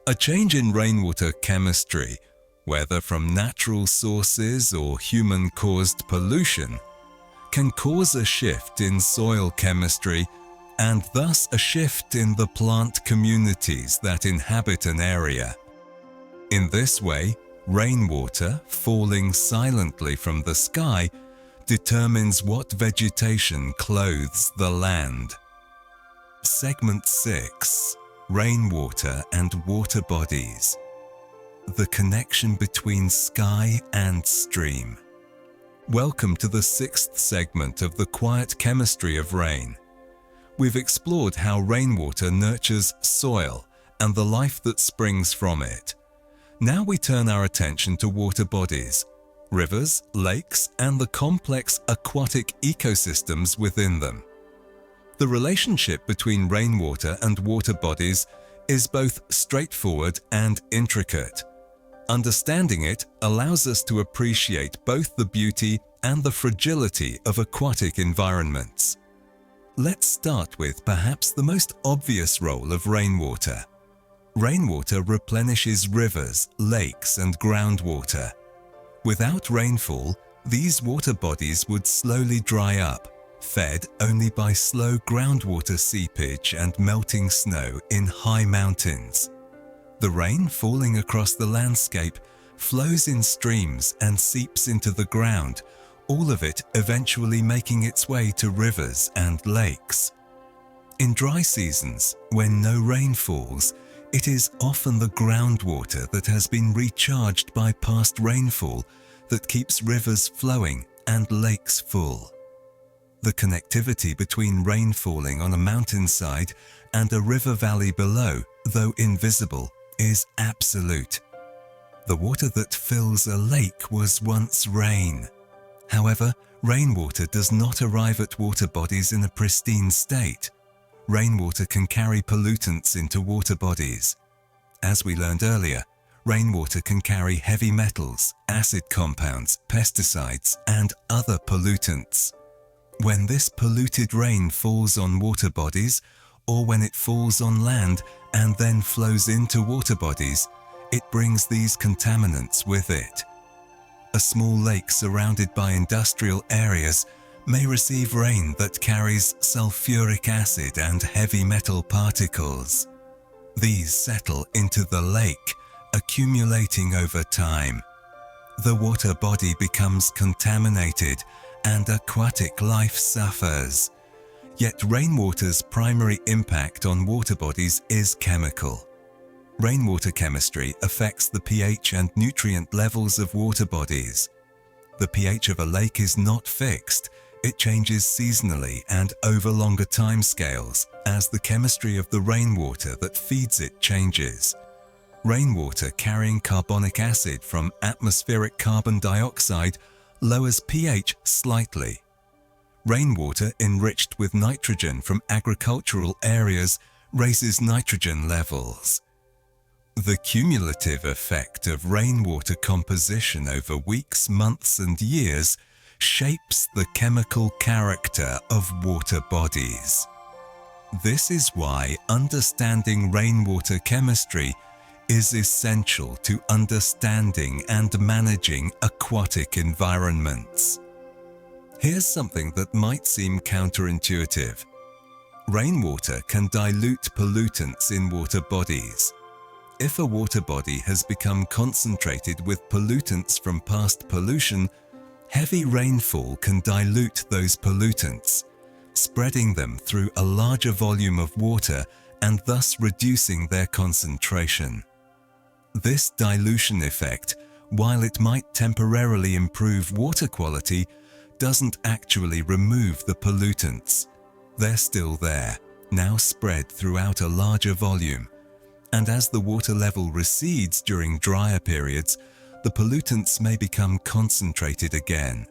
A change in rainwater chemistry, whether from natural sources or human-caused pollution, can cause a shift in soil chemistry and thus a shift in the plant communities that inhabit an area. In this way, rainwater falling silently from the sky determines what vegetation clothes the land. Segment 6. Rainwater and water bodies. The connection between sky and stream. Welcome to the 6th segment of the quiet chemistry of rain. We've explored how rainwater nurtures soil and the life that springs from it. Now we turn our attention to water bodies, rivers, lakes, and the complex aquatic ecosystems within them. The relationship between rainwater and water bodies is both straightforward and intricate. Understanding it allows us to appreciate both the beauty and the fragility of aquatic environments. Let's start with perhaps the most obvious role of rainwater. Rainwater replenishes rivers, lakes, and groundwater. Without rainfall, these water bodies would slowly dry up, fed only by slow groundwater seepage and melting snow in high mountains. The rain falling across the landscape flows in streams and seeps into the ground, all of it eventually making its way to rivers and lakes. In dry seasons, when no rain falls, it is often the groundwater that has been recharged by past rainfall that keeps rivers flowing and lakes full. The connectivity between rain falling on a mountainside and a river valley below, though invisible, is absolute. The water that fills a lake was once rain. However, rainwater does not arrive at water bodies in a pristine state. Rainwater can carry pollutants into water bodies. As we learned earlier, rainwater can carry heavy metals, acid compounds, pesticides, and other pollutants. When this polluted rain falls on water bodies, or when it falls on land and then flows into water bodies, it brings these contaminants with it. A small lake surrounded by industrial areas may receive rain that carries sulfuric acid and heavy metal particles. These settle into the lake, accumulating over time. The water body becomes contaminated and aquatic life suffers. Yet rainwater's primary impact on water bodies is chemical. Rainwater chemistry affects the pH and nutrient levels of water bodies. The pH of a lake is not fixed. It changes seasonally and over longer timescales as the chemistry of the rainwater that feeds it changes. Rainwater carrying carbonic acid from atmospheric carbon dioxide lowers pH slightly. Rainwater enriched with nitrogen from agricultural areas raises nitrogen levels. The cumulative effect of rainwater composition over weeks, months, and years shapes the chemical character of water bodies. This is why understanding rainwater chemistry is essential to understanding and managing aquatic environments. Here's something that might seem counterintuitive. Rainwater can dilute pollutants in water bodies. if a water body has become concentrated with pollutants from past pollution, heavy rainfall can dilute those pollutants, spreading them through a larger volume of water and thus reducing their concentration. This dilution effect, while it might temporarily improve water quality, doesn't actually remove the pollutants. They're still there, now spread throughout a larger volume, and as the water level recedes during drier periods, the pollutants may become concentrated again.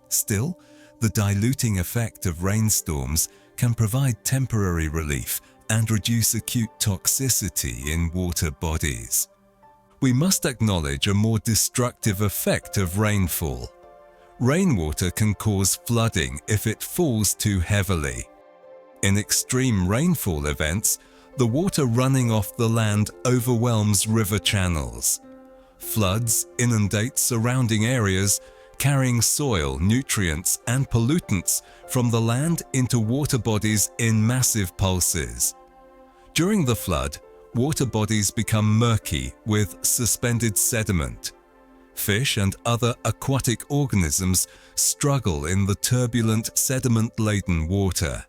Still, the diluting effect of rainstorms can provide temporary relief and reduce acute toxicity in water bodies. We must acknowledge a more destructive effect of rainfall. Rainwater can cause flooding if it falls too heavily. In extreme rainfall events, the water running off the land overwhelms river channels. Floods inundate surrounding areas, carrying soil, nutrients, and pollutants from the land into water bodies in massive pulses. During the flood, water bodies become murky with suspended sediment. Fish and other aquatic organisms struggle in the turbulent, sediment-laden water.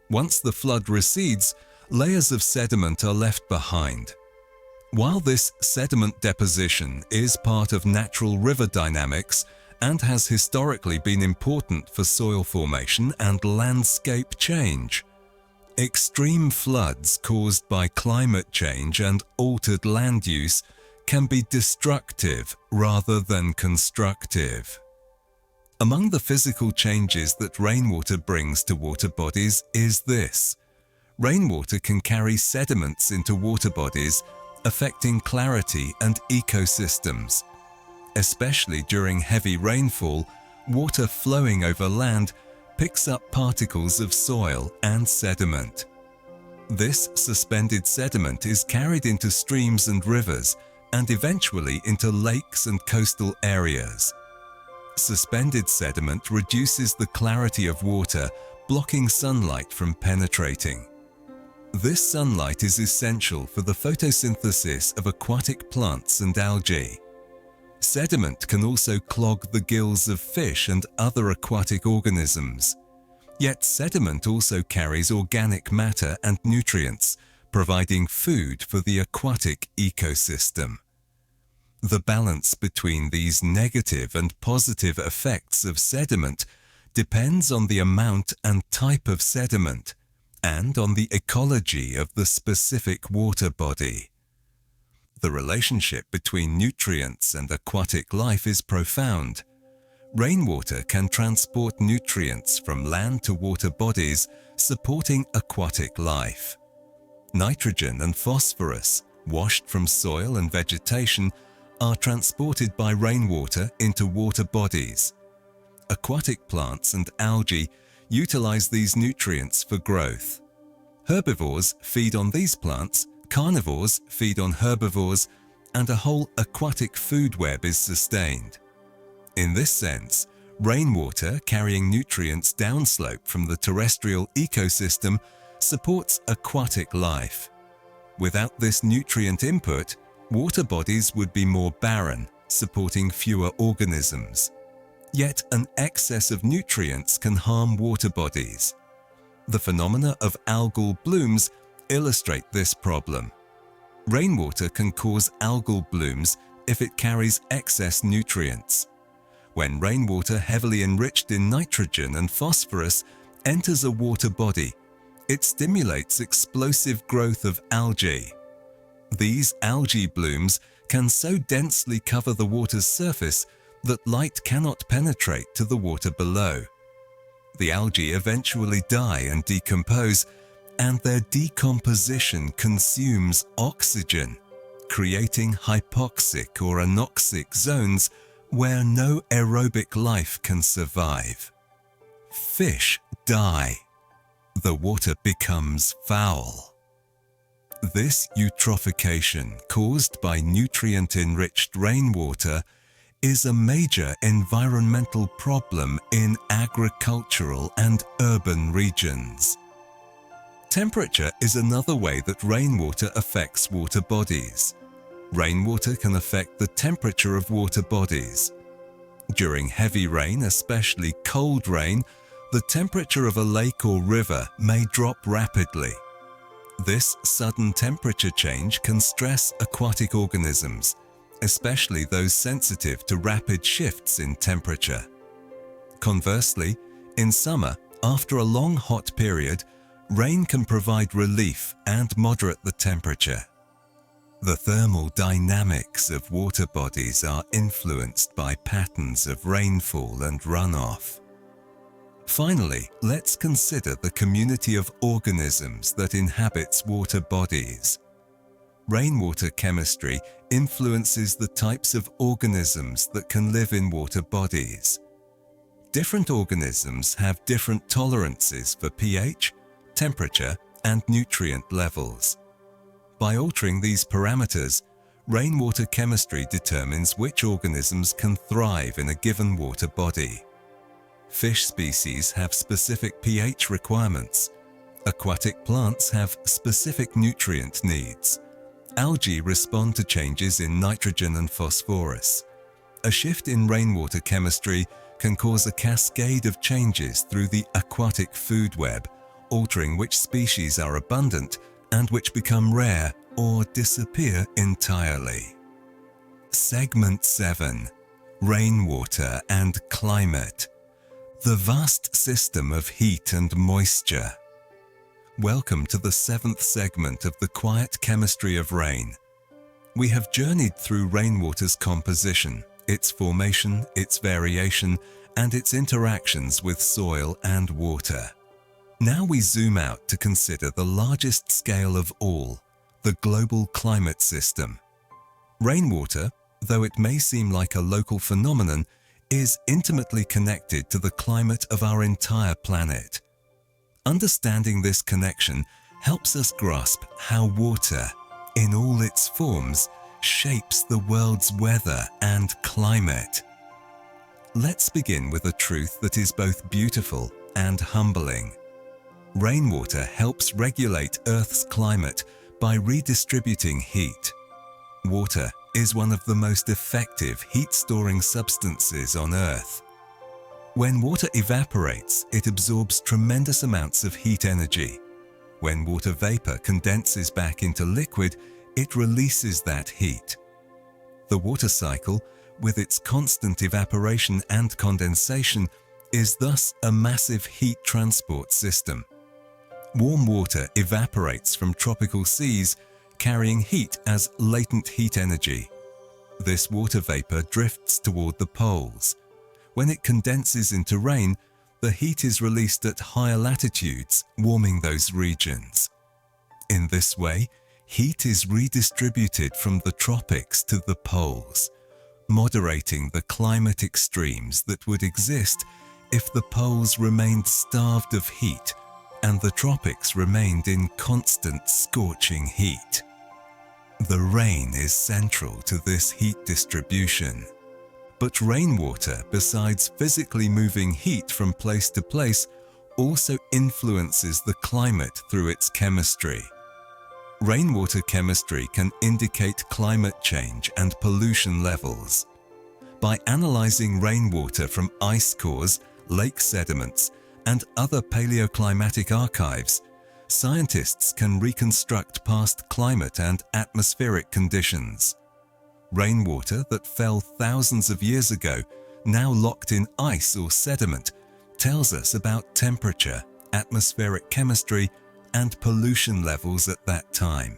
Once the flood recedes, layers of sediment are left behind. While this sediment deposition is part of natural river dynamics and has historically been important for soil formation and landscape change, extreme floods caused by climate change and altered land use can be destructive rather than constructive. Among the physical changes that rainwater brings to water bodies is this: rainwater can carry sediments into water bodies, affecting clarity and ecosystems. Especially during heavy rainfall, water flowing over land picks up particles of soil and sediment. This suspended sediment is carried into streams and rivers and eventually into lakes and coastal areas. Suspended sediment reduces the clarity of water, blocking sunlight from penetrating. This sunlight is essential for the photosynthesis of aquatic plants and algae. Sediment can also clog the gills of fish and other aquatic organisms. Yet sediment also carries organic matter and nutrients, providing food for the aquatic ecosystem. The balance between these negative and positive effects of sediment depends on the amount and type of sediment, and on the ecology of the specific water body. The relationship between nutrients and aquatic life is profound. Rainwater can transport nutrients from land to water bodies, supporting aquatic life. Nitrogen and phosphorus, washed from soil and vegetation, are transported by rainwater into water bodies. Aquatic plants and algae utilize these nutrients for growth. Herbivores feed on these plants, carnivores feed on herbivores, and a whole aquatic food web is sustained. In this sense, rainwater carrying nutrients downslope from the terrestrial ecosystem supports aquatic life. Without this nutrient input, water bodies would be more barren, supporting fewer organisms. Yet an excess of nutrients can harm water bodies. The phenomena of algal blooms illustrate this problem. Rainwater can cause algal blooms if it carries excess nutrients. When rainwater heavily enriched in nitrogen and phosphorus enters a water body, it stimulates explosive growth of algae. These algae blooms can so densely cover the water's surface that light cannot penetrate to the water below. The algae eventually die and decompose, and their decomposition consumes oxygen, creating hypoxic or anoxic zones where no aerobic life can survive. Fish die. The water becomes foul. This eutrophication caused by nutrient-enriched rainwater is a major environmental problem in agricultural and urban regions. Temperature is another way that rainwater affects water bodies. Rainwater can affect the temperature of water bodies. During heavy rain, especially cold rain, the temperature of a lake or river may drop rapidly. This sudden temperature change can stress aquatic organisms, especially those sensitive to rapid shifts in temperature. Conversely, in summer, after a long hot period, rain can provide relief and moderate the temperature. The thermal dynamics of water bodies are influenced by patterns of rainfall and runoff. Finally, let's consider the community of organisms that inhabits water bodies. Rainwater chemistry influences the types of organisms that can live in water bodies. Different organisms have different tolerances for pH, temperature, and nutrient levels. By altering these parameters, rainwater chemistry determines which organisms can thrive in a given water body. Fish species have specific pH requirements. Aquatic plants have specific nutrient needs. Algae respond to changes in nitrogen and phosphorus. A shift in rainwater chemistry can cause a cascade of changes through the aquatic food web, altering which species are abundant and which become rare or disappear entirely. Segment 7. Rainwater and Climate. The vast system of heat and moisture. Welcome to the 7th segment of the quiet chemistry of rain. We have journeyed through rainwater's composition, its formation, its variation, and its interactions with soil and water. Now we zoom out to consider the largest scale of all, the global climate system. Rainwater, though it may seem like a local phenomenon, is intimately connected to the climate of our entire planet. Understanding this connection helps us grasp how water, in all its forms, shapes the world's weather and climate. Let's begin with a truth that is both beautiful and humbling. Rainwater helps regulate Earth's climate by redistributing heat. Water is one of the most effective heat-storing substances on Earth. When water evaporates, it absorbs tremendous amounts of heat energy. When water vapor condenses back into liquid, it releases that heat. The water cycle, with its constant evaporation and condensation, is thus a massive heat transport system. Warm water evaporates from tropical seas, carrying heat as latent heat energy. This water vapor drifts toward the poles. When it condenses into rain, the heat is released at higher latitudes, warming those regions. In this way, heat is redistributed from the tropics to the poles, moderating the climate extremes that would exist if the poles remained starved of heat and the tropics remained in constant scorching heat. The rain is central to this heat distribution. But rainwater, besides physically moving heat from place to place, also influences the climate through its chemistry. Rainwater chemistry can indicate climate change and pollution levels. By analyzing rainwater from ice cores, lake sediments, and other paleoclimatic archives, scientists can reconstruct past climate and atmospheric conditions. Rainwater that fell thousands of years ago, now locked in ice or sediment, tells us about temperature, atmospheric chemistry, and pollution levels at that time.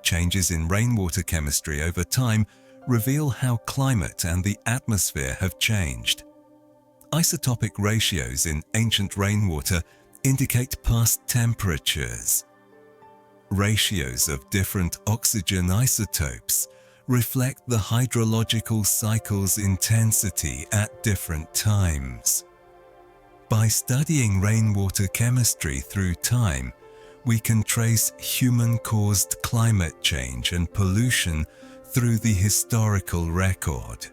Changes in rainwater chemistry over time reveal how climate and the atmosphere have changed. Isotopic ratios in ancient rainwater indicate past temperatures. Ratios of different oxygen isotopes reflect the hydrological cycle's intensity at different times. By studying rainwater chemistry through time, we can trace human-caused climate change and pollution through the historical record.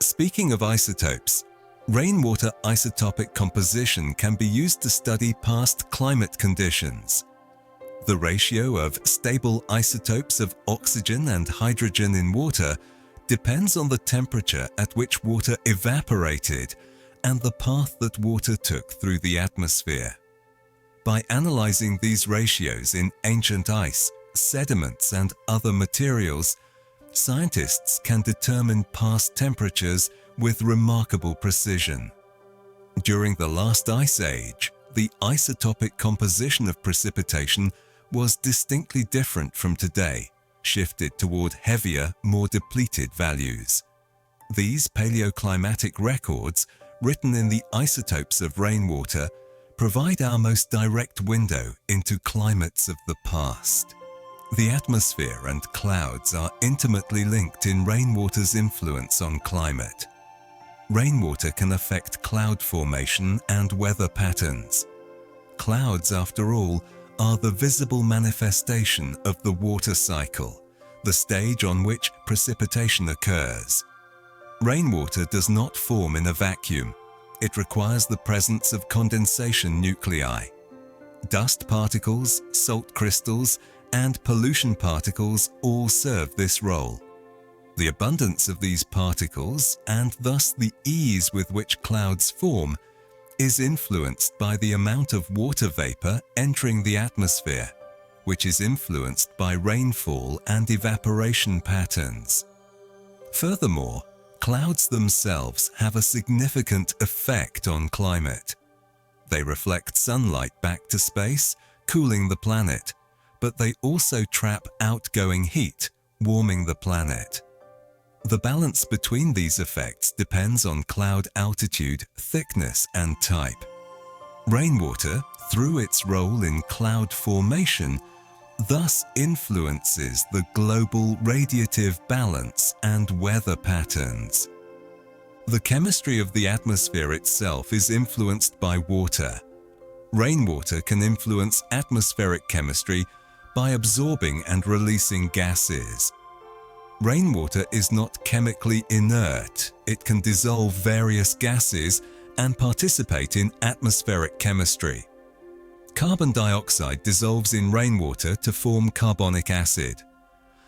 Speaking of isotopes, Rainwater isotopic composition can be used to study past climate conditions. The ratio of stable isotopes of oxygen and hydrogen in water depends on the temperature at which water evaporated and the path that water took through the atmosphere. By analyzing these ratios in ancient ice, sediments, and other materials, scientists can determine past temperatures with remarkable precision. During the last ice age, the isotopic composition of precipitation was distinctly different from today, shifted toward heavier, more depleted values. These paleoclimatic records, written in the isotopes of rainwater, provide our most direct window into climates of the past. The atmosphere and clouds are intimately linked in rainwater's influence on climate. Rainwater can affect cloud formation and weather patterns. Clouds, after all, are the visible manifestation of the water cycle, the stage on which precipitation occurs. Rainwater does not form in a vacuum. It requires the presence of condensation nuclei. Dust particles, salt crystals, and pollution particles all serve this role. The abundance of these particles, and thus the ease with which clouds form, is influenced by the amount of water vapor entering the atmosphere, which is influenced by rainfall and evaporation patterns. Furthermore, clouds themselves have a significant effect on climate. They reflect sunlight back to space, cooling the planet, but they also trap outgoing heat, warming the planet. The balance between these effects depends on cloud altitude, thickness, and type. Rainwater, through its role in cloud formation, thus influences the global radiative balance and weather patterns. The chemistry of the atmosphere itself is influenced by water. Rainwater can influence atmospheric chemistry by absorbing and releasing gases. Rainwater is not chemically inert. It can dissolve various gases and participate in atmospheric chemistry. Carbon dioxide dissolves in rainwater to form carbonic acid.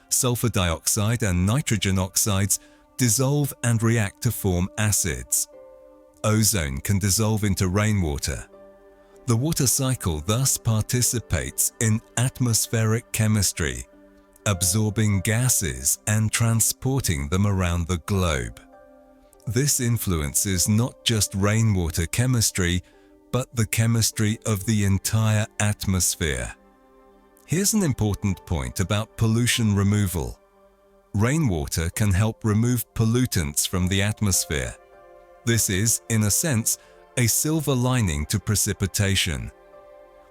Sulfur dioxide and nitrogen oxides dissolve and react to form acids. Ozone can dissolve into rainwater. The water cycle thus participates in atmospheric chemistry, absorbing gases and transporting them around the globe. This influences not just rainwater chemistry, but the chemistry of the entire atmosphere. Here's an important point about pollution removal. Rainwater can help remove pollutants from the atmosphere. This is, in a sense, a silver lining to precipitation.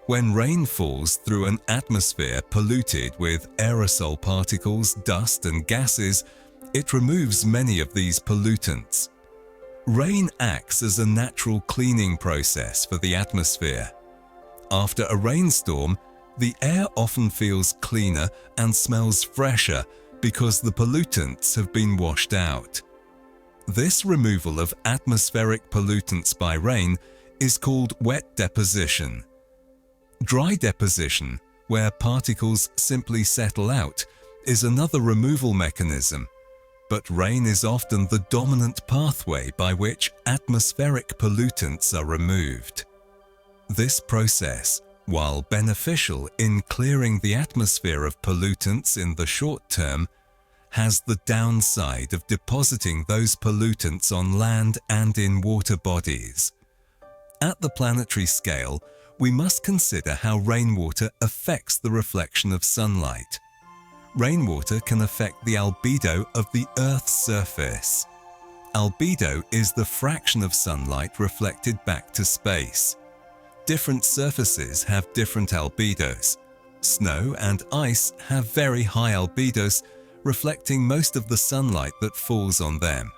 When rain falls through an atmosphere polluted with aerosol particles, dust, and gases, it removes many of these pollutants. Rain acts as a natural cleaning process for the atmosphere. After a rainstorm, the air often feels cleaner and smells fresher because the pollutants have been washed out. This removal of atmospheric pollutants by rain is called wet deposition. Dry deposition, where particles simply settle out, is another removal mechanism, but rain is often the dominant pathway by which atmospheric pollutants are removed. This process, while beneficial in clearing the atmosphere of pollutants in the short term, has the downside of depositing those pollutants on land and in water bodies. At the planetary scale, we must consider how rainwater affects the reflection of sunlight. Rainwater can affect the albedo of the Earth's surface. Albedo is the fraction of sunlight reflected back to space. Different surfaces have different albedos. Snow and ice have very high albedos, reflecting most of the sunlight that falls on them.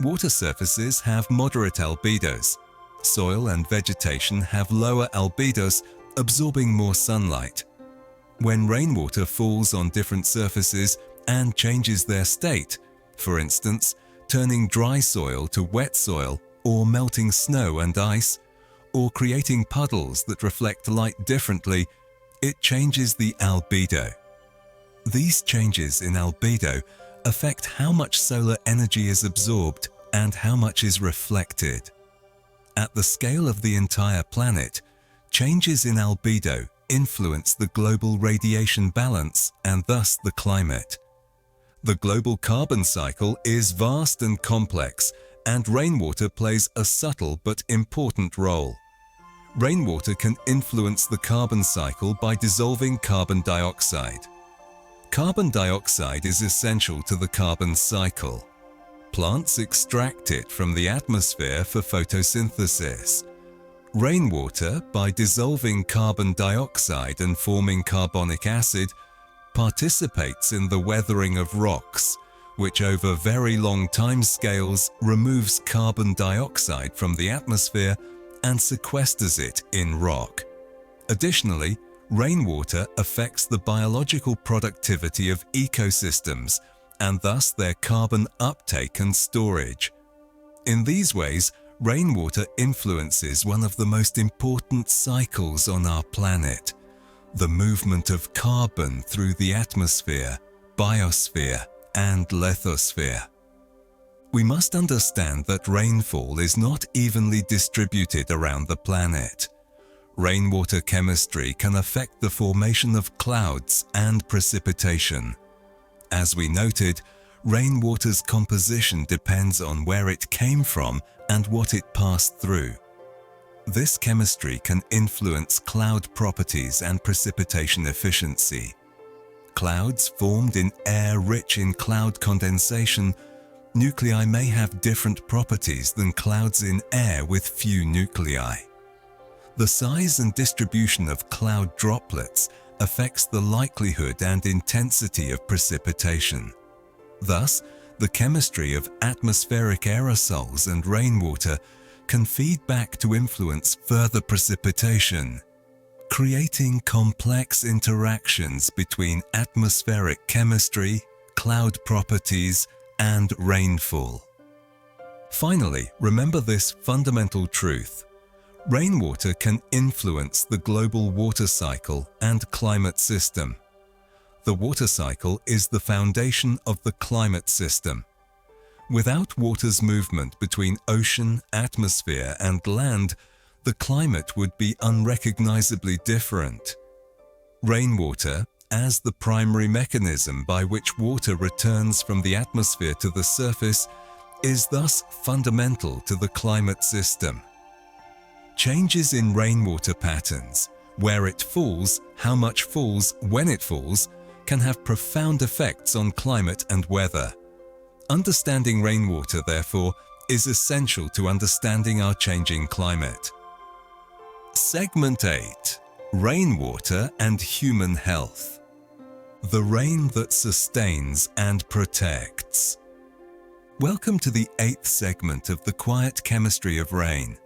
Water surfaces have moderate albedos. Soil and vegetation have lower albedos, absorbing more sunlight. When rainwater falls on different surfaces and changes their state, for instance, turning dry soil to wet soil or melting snow and ice, or creating puddles that reflect light differently, it changes the albedo. These changes in albedo affect how much solar energy is absorbed and how much is reflected. At the scale of the entire planet, changes in albedo influence the global radiation balance and thus the climate. The global carbon cycle is vast and complex, and rainwater plays a subtle but important role. Rainwater can influence the carbon cycle by dissolving carbon dioxide. Carbon dioxide is essential to the carbon cycle. Plants extract it from the atmosphere for photosynthesis. Rainwater, by dissolving carbon dioxide and forming carbonic acid, participates in the weathering of rocks, which over very long timescales removes carbon dioxide from the atmosphere and sequesters it in rock. Additionally, rainwater affects the biological productivity of ecosystems and thus their carbon uptake and storage. In these ways, rainwater influences one of the most important cycles on our planet, the movement of carbon through the atmosphere, biosphere, and lithosphere. We must understand that rainfall is not evenly distributed around the planet. Rainwater chemistry can affect the formation of clouds and precipitation. As we noted, rainwater's composition depends on where it came from and what it passed through. This chemistry can influence cloud properties and precipitation efficiency. Clouds formed in air rich in cloud condensation nuclei may have different properties than clouds in air with few nuclei. The size and distribution of cloud droplets affects the likelihood and intensity of precipitation. Thus, the chemistry of atmospheric aerosols and rainwater can feed back to influence further precipitation, creating complex interactions between atmospheric chemistry, cloud properties, and rainfall. Finally, remember this fundamental truth. Rainwater can influence the global water cycle and climate system. The water cycle is the foundation of the climate system. Without water's movement between ocean, atmosphere, and land, the climate would be unrecognizably different. Rainwater, as the primary mechanism by which water returns from the atmosphere to the surface, is thus fundamental to the climate system. Changes in rainwater patterns, where it falls, how much falls, when it falls, can have profound effects on climate and weather. Understanding rainwater, therefore, is essential to understanding our changing climate. Segment 8. Rainwater and Human Health. The rain that sustains and protects. Welcome to the 8th segment of the Quiet Chemistry of Rain.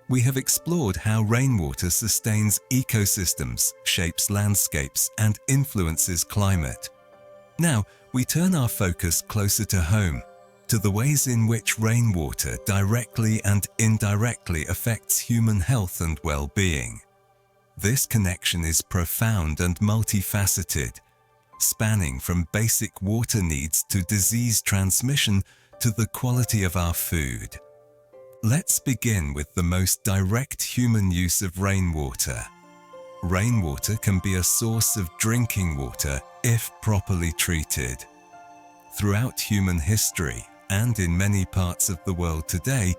We have explored how rainwater sustains ecosystems, shapes landscapes, and influences climate. Now, we turn our focus closer to home, to the ways in which rainwater directly and indirectly affects human health and well-being. This connection is profound and multifaceted, spanning from basic water needs to disease transmission to the quality of our food. Let's begin with the most direct human use of rainwater. Rainwater can be a source of drinking water if properly treated. Throughout human history, and in many parts of the world today,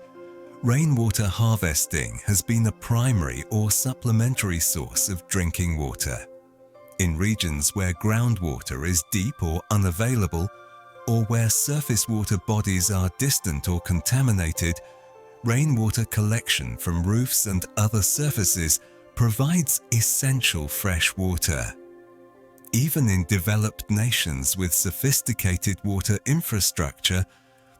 rainwater harvesting has been a primary or supplementary source of drinking water. In regions where groundwater is deep or unavailable, or where surface water bodies are distant or contaminated, rainwater collection from roofs and other surfaces provides essential fresh water. Even in developed nations with sophisticated water infrastructure,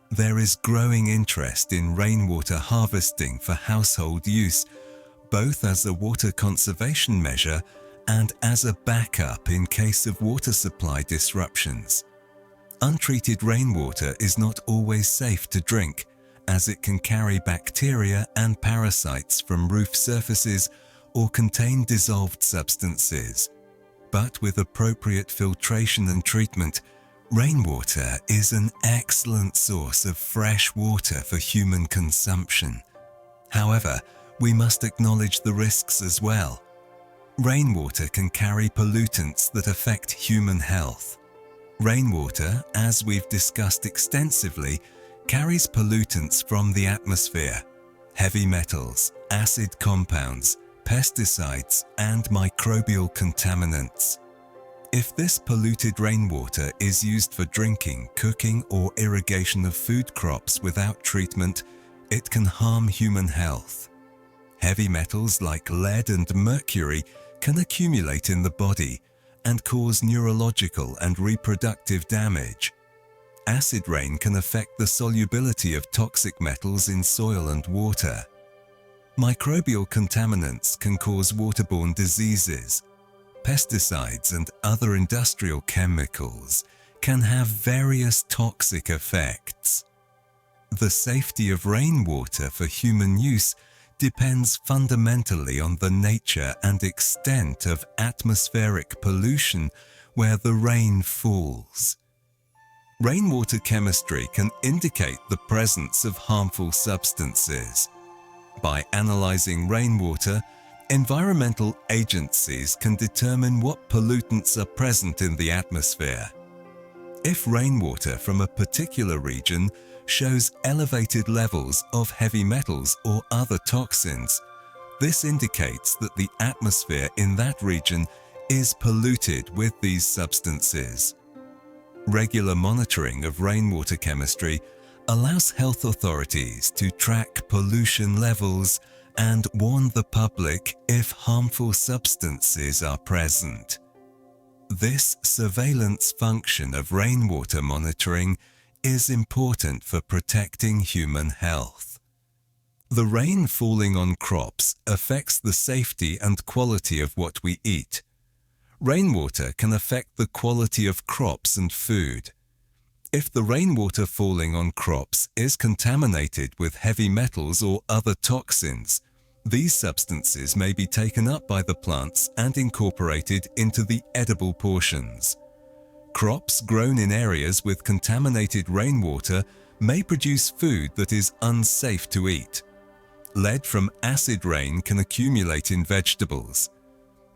there is growing interest in rainwater harvesting for household use, both as a water conservation measure and as a backup in case of water supply disruptions. Untreated rainwater is not always safe to drink, as it can carry bacteria and parasites from roof surfaces or contain dissolved substances. But with appropriate filtration and treatment, rainwater is an excellent source of fresh water for human consumption. However, we must acknowledge the risks as well. Rainwater can carry pollutants that affect human health. Rainwater, as we've discussed extensively, carries pollutants from the atmosphere, heavy metals, acid compounds, pesticides, and microbial contaminants. If this polluted rainwater is used for drinking, cooking, or irrigation of food crops without treatment, it can harm human health. Heavy metals like lead and mercury can accumulate in the body and cause neurological and reproductive damage. Acid rain can affect the solubility of toxic metals in soil and water. Microbial contaminants can cause waterborne diseases. Pesticides and other industrial chemicals can have various toxic effects. The safety of rainwater for human use depends fundamentally on the nature and extent of atmospheric pollution where the rain falls. Rainwater chemistry can indicate the presence of harmful substances. By analyzing rainwater, environmental agencies can determine what pollutants are present in the atmosphere. If rainwater from a particular region shows elevated levels of heavy metals or other toxins, this indicates that the atmosphere in that region is polluted with these substances. Regular monitoring of rainwater chemistry allows health authorities to track pollution levels and warn the public if harmful substances are present. This surveillance function of rainwater monitoring is important for protecting human health. The rain falling on crops affects the safety and quality of what we eat. Rainwater can affect the quality of crops and food. If the rainwater falling on crops is contaminated with heavy metals or other toxins, these substances may be taken up by the plants and incorporated into the edible portions. Crops grown in areas with contaminated rainwater may produce food that is unsafe to eat. Lead from acid rain can accumulate in vegetables.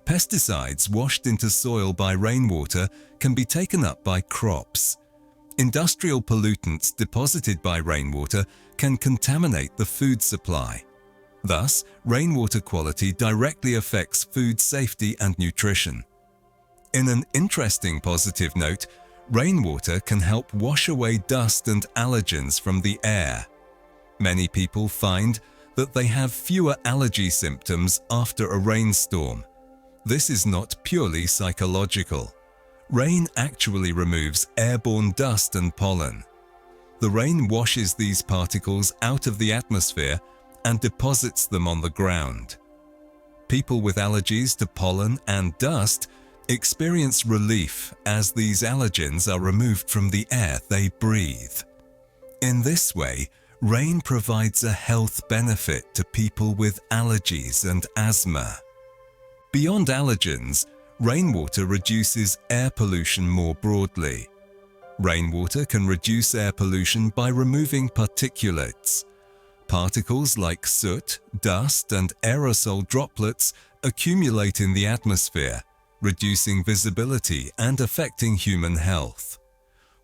Pesticides washed into soil by rainwater can be taken up by crops. Industrial pollutants deposited by rainwater can contaminate the food supply. Thus, rainwater quality directly affects food safety and nutrition. In an interesting positive note, rainwater can help wash away dust and allergens from the air. Many people find that they have fewer allergy symptoms after a rainstorm. This is not purely psychological. Rain actually removes airborne dust and pollen. The rain washes these particles out of the atmosphere and deposits them on the ground. People with allergies to pollen and dust experience relief as these allergens are removed from the air they breathe. In this way, rain provides a health benefit to people with allergies and asthma. Beyond allergens, rainwater reduces air pollution more broadly. Rainwater can reduce air pollution by removing particulates. Particles like soot, dust, and aerosol droplets accumulate in the atmosphere, reducing visibility and affecting human health.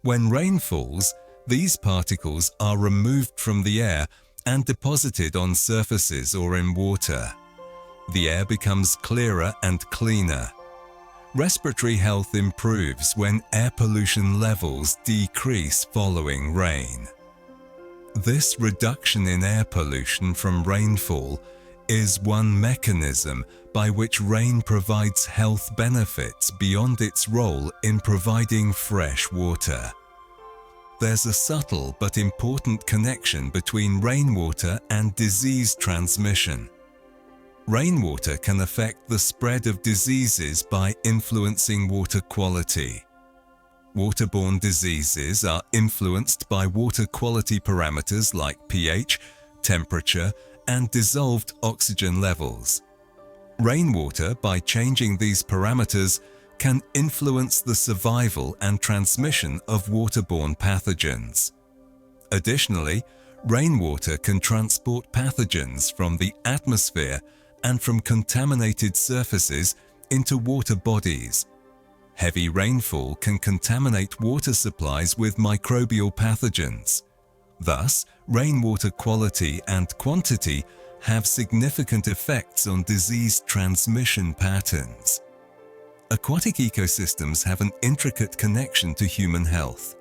When rain falls, these particles are removed from the air and deposited on surfaces or in water. The air becomes clearer and cleaner. Respiratory health improves when air pollution levels decrease following rain. This reduction in air pollution from rainfall is one mechanism by which rain provides health benefits beyond its role in providing fresh water. There's a subtle but important connection between rainwater and disease transmission. Rainwater can affect the spread of diseases by influencing water quality. Waterborne diseases are influenced by water quality parameters like pH, temperature, and dissolved oxygen levels. Rainwater, by changing these parameters, can influence the survival and transmission of waterborne pathogens. Additionally, rainwater can transport pathogens from the atmosphere and from contaminated surfaces into water bodies. Heavy rainfall can contaminate water supplies with microbial pathogens. Thus, rainwater quality and quantity have significant effects on disease transmission patterns. Aquatic ecosystems have an intricate connection to human health.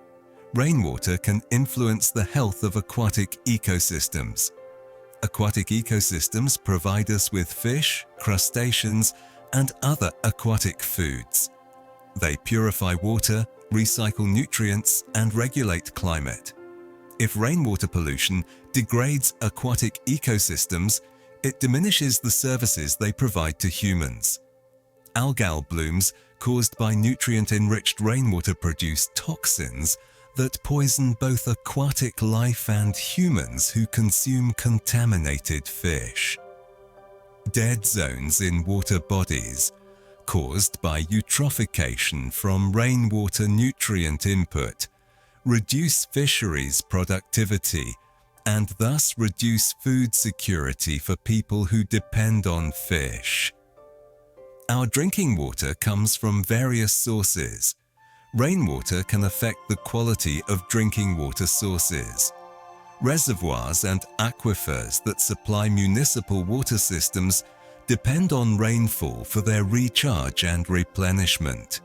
Rainwater can influence the health of aquatic ecosystems. Aquatic ecosystems provide us with fish, crustaceans, and other aquatic foods. They purify water, recycle nutrients, and regulate climate. If rainwater pollution degrades aquatic ecosystems, it diminishes the services they provide to humans. Algal blooms caused by nutrient-enriched rainwater produce toxins that poison both aquatic life and humans who consume contaminated fish. Dead zones in water bodies, caused by eutrophication from rainwater nutrient input, reduce fisheries productivity and thus reduce food security for people who depend on fish. Our drinking water comes from various sources. Rainwater can affect the quality of drinking water sources. Reservoirs and aquifers that supply municipal water systems depend on rainfall for their recharge and replenishment.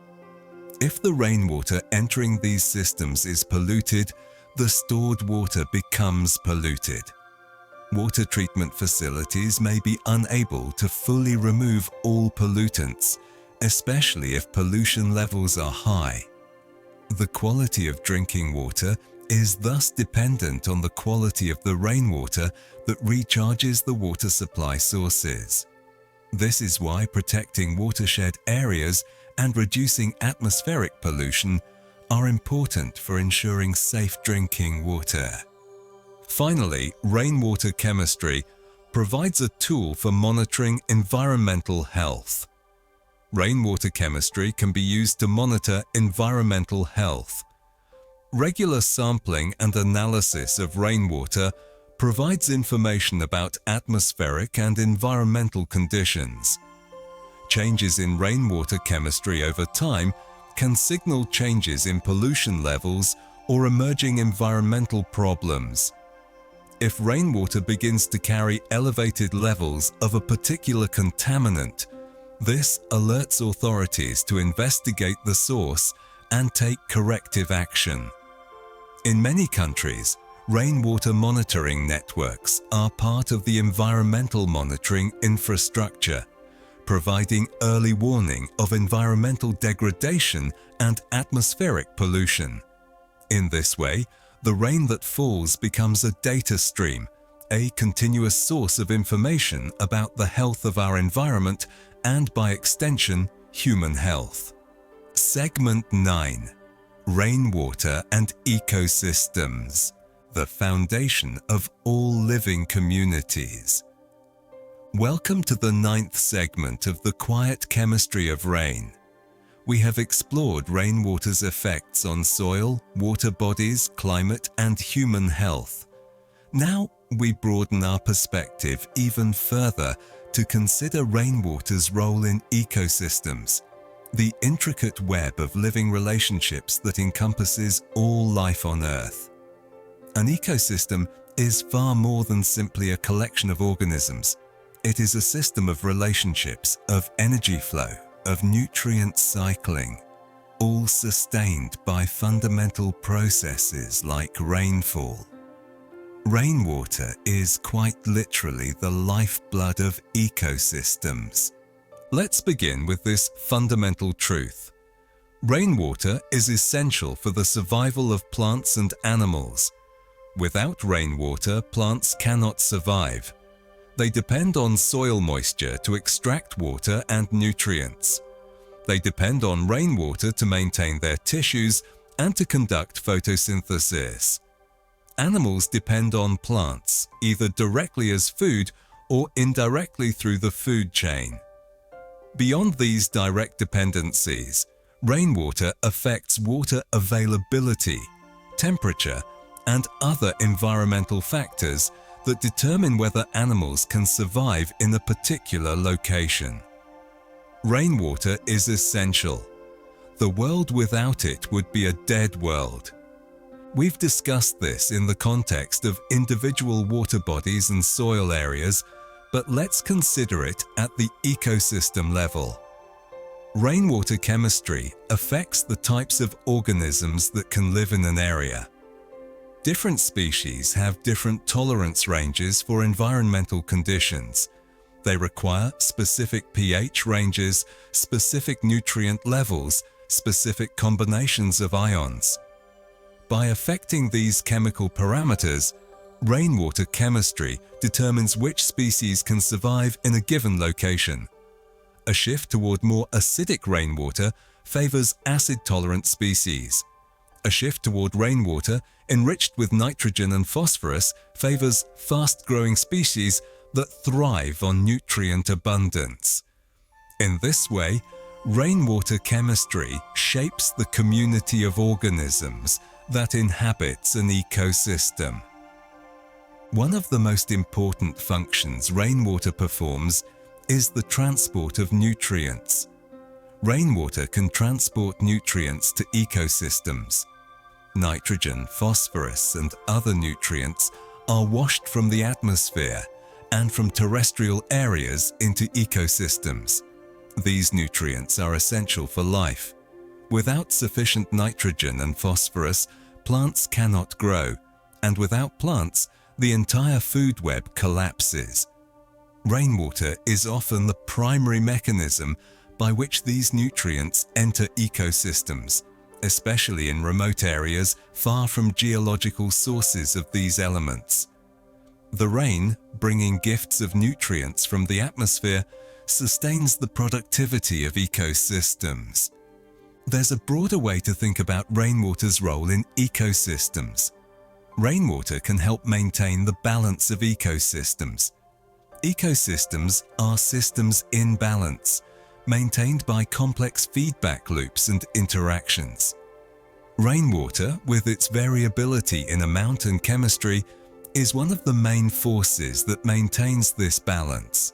If the rainwater entering these systems is polluted, the stored water becomes polluted. Water treatment facilities may be unable to fully remove all pollutants, especially if pollution levels are high. The quality of drinking water is thus dependent on the quality of the rainwater that recharges the water supply sources. This is why protecting watershed areas and reducing atmospheric pollution are important for ensuring safe drinking water. Finally, rainwater chemistry provides a tool for monitoring environmental health. Rainwater chemistry can be used to monitor environmental health. Regular sampling and analysis of rainwater provides information about atmospheric and environmental conditions. Changes in rainwater chemistry over time can signal changes in pollution levels or emerging environmental problems. If rainwater begins to carry elevated levels of a particular contaminant, this alerts authorities to investigate the source and take corrective action. In many countries, rainwater monitoring networks are part of the environmental monitoring infrastructure, providing early warning of environmental degradation and atmospheric pollution. In this way, the rain that falls becomes a data stream, a continuous source of information about the health of our environment and, by extension, human health. Segment 9. Rainwater and ecosystems, the foundation of all living communities. Welcome to the 9th segment of the quiet chemistry of rain. We have explored rainwater's effects on soil, water bodies, climate, and human health. Now we broaden our perspective even further to consider rainwater's role in ecosystems, the intricate web of living relationships that encompasses all life on Earth. An ecosystem is far more than simply a collection of organisms. It is a system of relationships, of energy flow, of nutrient cycling, all sustained by fundamental processes like rainfall. Rainwater is quite literally the lifeblood of ecosystems. Let's begin with this fundamental truth. Rainwater is essential for the survival of plants and animals. Without rainwater, plants cannot survive. They depend on soil moisture to extract water and nutrients. They depend on rainwater to maintain their tissues and to conduct photosynthesis. Animals depend on plants, either directly as food or indirectly through the food chain. Beyond these direct dependencies, rainwater affects water availability, temperature, and other environmental factors that determine whether animals can survive in a particular location. Rainwater is essential. The world without it would be a dead world. We've discussed this in the context of individual water bodies and soil areas, but let's consider it at the ecosystem level. Rainwater chemistry affects the types of organisms that can live in an area. Different species have different tolerance ranges for environmental conditions. They require specific pH ranges, specific nutrient levels, specific combinations of ions. By affecting these chemical parameters, rainwater chemistry determines which species can survive in a given location. A shift toward more acidic rainwater favors acid-tolerant species. A shift toward rainwater enriched with nitrogen and phosphorus favors fast-growing species that thrive on nutrient abundance. In this way, rainwater chemistry shapes the community of organisms that inhabits an ecosystem. One of the most important functions rainwater performs is the transport of nutrients. Rainwater can transport nutrients to ecosystems. Nitrogen, phosphorus, and other nutrients are washed from the atmosphere and from terrestrial areas into ecosystems. These nutrients are essential for life. Without sufficient nitrogen and phosphorus, plants cannot grow, and without plants, the entire food web collapses. Rainwater is often the primary mechanism by which these nutrients enter ecosystems, especially in remote areas far from geological sources of these elements. The rain, bringing gifts of nutrients from the atmosphere, sustains the productivity of ecosystems. There's a broader way to think about rainwater's role in ecosystems. Rainwater can help maintain the balance of ecosystems. Ecosystems are systems in balance, maintained by complex feedback loops and interactions. Rainwater, with its variability in amount and chemistry, is one of the main forces that maintains this balance.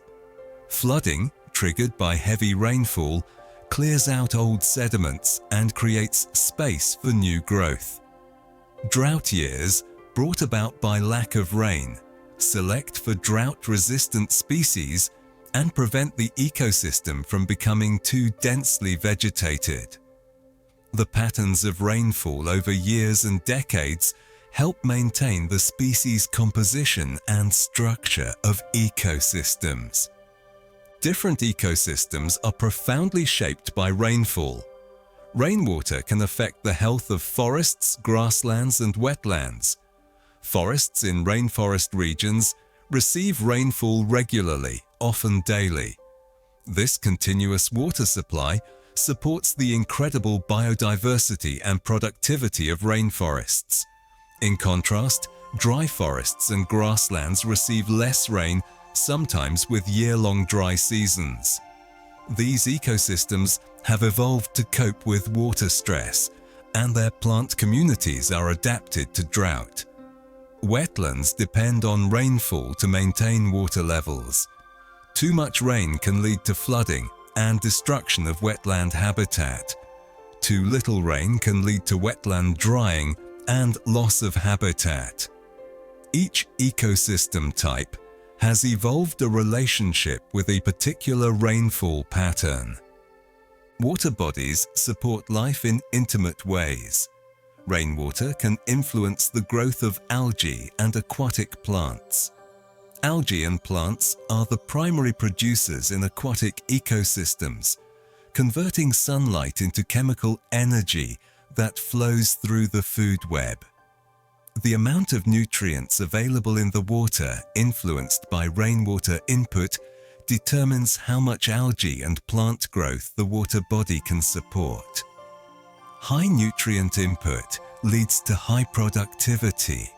Flooding, triggered by heavy rainfall, clears out old sediments and creates space for new growth. Drought years, brought about by lack of rain, select for drought-resistant species and prevent the ecosystem from becoming too densely vegetated. The patterns of rainfall over years and decades help maintain the species composition and structure of ecosystems. Different ecosystems are profoundly shaped by rainfall. Rainwater can affect the health of forests, grasslands, and wetlands. Forests in rainforest regions receive rainfall regularly, often daily. This continuous water supply supports the incredible biodiversity and productivity of rainforests. In contrast, dry forests and grasslands receive less rain, sometimes with year-long dry seasons. These ecosystems have evolved to cope with water stress, and their plant communities are adapted to drought. Wetlands depend on rainfall to maintain water levels. Too much rain can lead to flooding and destruction of wetland habitat. Too little rain can lead to wetland drying and loss of habitat. Each ecosystem type has evolved a relationship with a particular rainfall pattern. Water bodies support life in intimate ways. Rainwater can influence the growth of algae and aquatic plants. Algae and plants are the primary producers in aquatic ecosystems, converting sunlight into chemical energy that flows through the food web. The amount of nutrients available in the water influenced by rainwater input determines how much algae and plant growth the water body can support. High nutrient input leads to high productivity,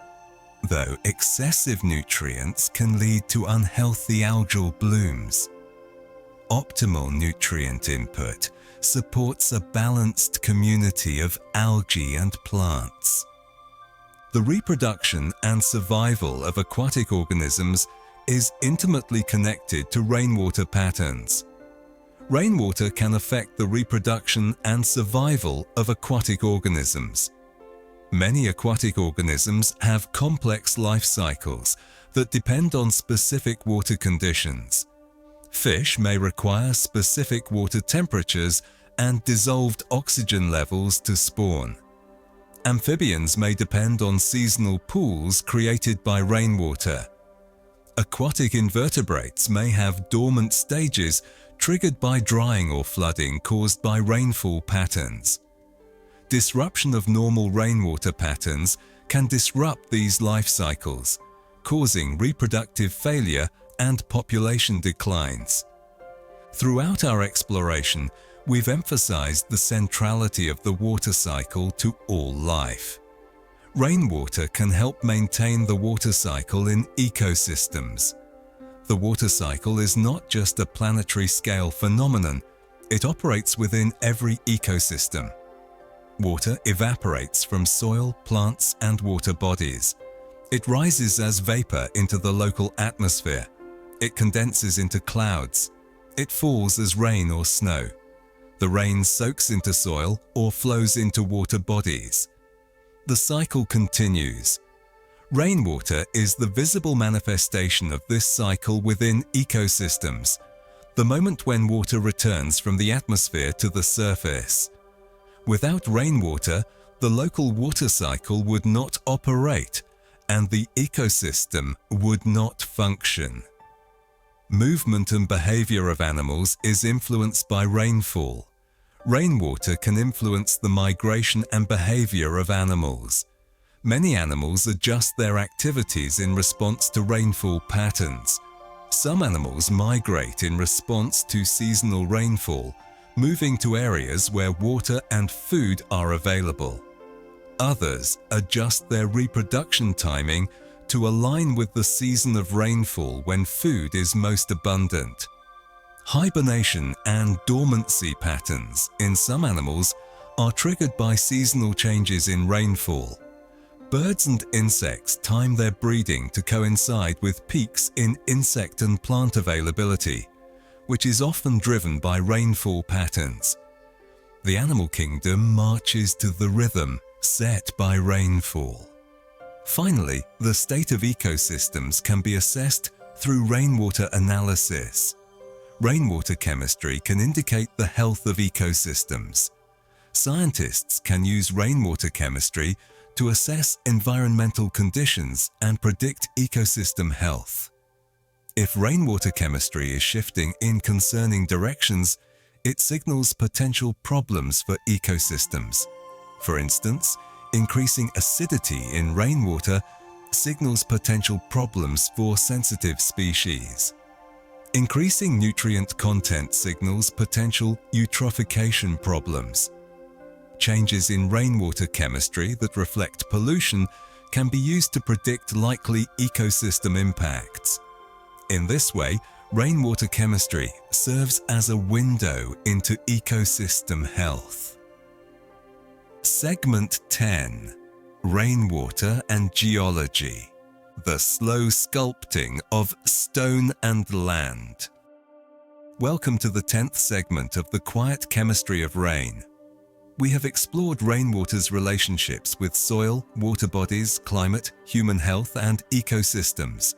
though excessive nutrients can lead to unhealthy algal blooms. Optimal nutrient input supports a balanced community of algae and plants. The reproduction and survival of aquatic organisms is intimately connected to rainwater patterns. Rainwater can affect the reproduction and survival of aquatic organisms. Many aquatic organisms have complex life cycles that depend on specific water conditions. Fish may require specific water temperatures and dissolved oxygen levels to spawn. Amphibians may depend on seasonal pools created by rainwater. Aquatic invertebrates may have dormant stages triggered by drying or flooding caused by rainfall patterns. Disruption of normal rainwater patterns can disrupt these life cycles, causing reproductive failure and population declines. Throughout our exploration, we've emphasized the centrality of the water cycle to all life. Rainwater can help maintain the water cycle in ecosystems. The water cycle is not just a planetary scale phenomenon, it operates within every ecosystem. Water evaporates from soil, plants, and water bodies. It rises as vapor into the local atmosphere. It condenses into clouds. It falls as rain or snow. The rain soaks into soil or flows into water bodies. The cycle continues. Rainwater is the visible manifestation of this cycle within ecosystems, the moment when water returns from the atmosphere to the surface. Without rainwater, the local water cycle would not operate, and the ecosystem would not function. Movement and behavior of animals is influenced by rainfall. Rainwater can influence the migration and behavior of animals. Many animals adjust their activities in response to rainfall patterns. Some animals migrate in response to seasonal rainfall, moving to areas where water and food are available. Others adjust their reproduction timing to align with the season of rainfall when food is most abundant. Hibernation and dormancy patterns in some animals are triggered by seasonal changes in rainfall. Birds and insects time their breeding to coincide with peaks in insect and plant availability, which is often driven by rainfall patterns. The animal kingdom marches to the rhythm set by rainfall. Finally, the state of ecosystems can be assessed through rainwater analysis. Rainwater chemistry can indicate the health of ecosystems. Scientists can use rainwater chemistry to assess environmental conditions and predict ecosystem health. If rainwater chemistry is shifting in concerning directions, it signals potential problems for ecosystems. For instance, increasing acidity in rainwater signals potential problems for sensitive species. Increasing nutrient content signals potential eutrophication problems. Changes in rainwater chemistry that reflect pollution can be used to predict likely ecosystem impacts. In this way, rainwater chemistry serves as a window into ecosystem health. Segment 10: Rainwater and Geology. The slow sculpting of stone and land. Welcome to the 10th segment of the Quiet Chemistry of Rain. We have explored rainwater's relationships with soil, water bodies, climate, human health, and ecosystems.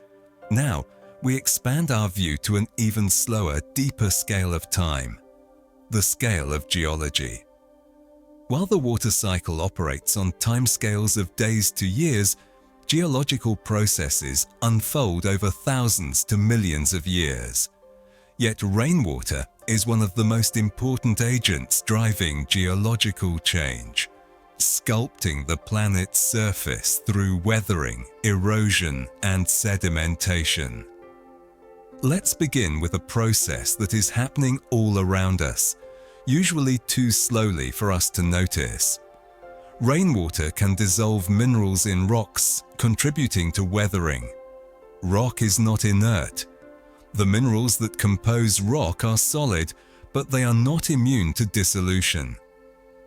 Now, we expand our view to an even slower, deeper scale of time, the scale of geology. While the water cycle operates on timescales of days to years, geological processes unfold over thousands to millions of years. Yet rainwater is one of the most important agents driving geological change, sculpting the planet's surface through weathering, erosion, and sedimentation. Let's begin with a process that is happening all around us, usually too slowly for us to notice. Rainwater can dissolve minerals in rocks, contributing to weathering. Rock is not inert. The minerals that compose rock are solid, but they are not immune to dissolution.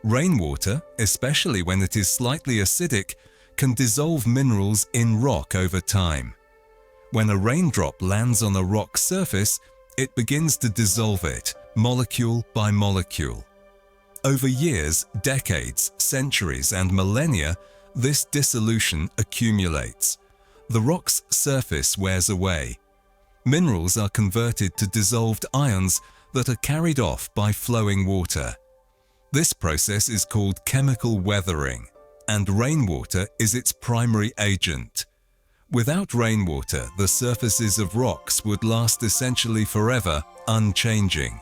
Rainwater, especially when it is slightly acidic, can dissolve minerals in rock over time. When a raindrop lands on a rock surface, it begins to dissolve it, molecule by molecule. Over years, decades, centuries, and millennia, this dissolution accumulates. The rock's surface wears away. Minerals are converted to dissolved ions that are carried off by flowing water. This process is called chemical weathering, and rainwater is its primary agent. Without rainwater, the surfaces of rocks would last essentially forever, unchanging.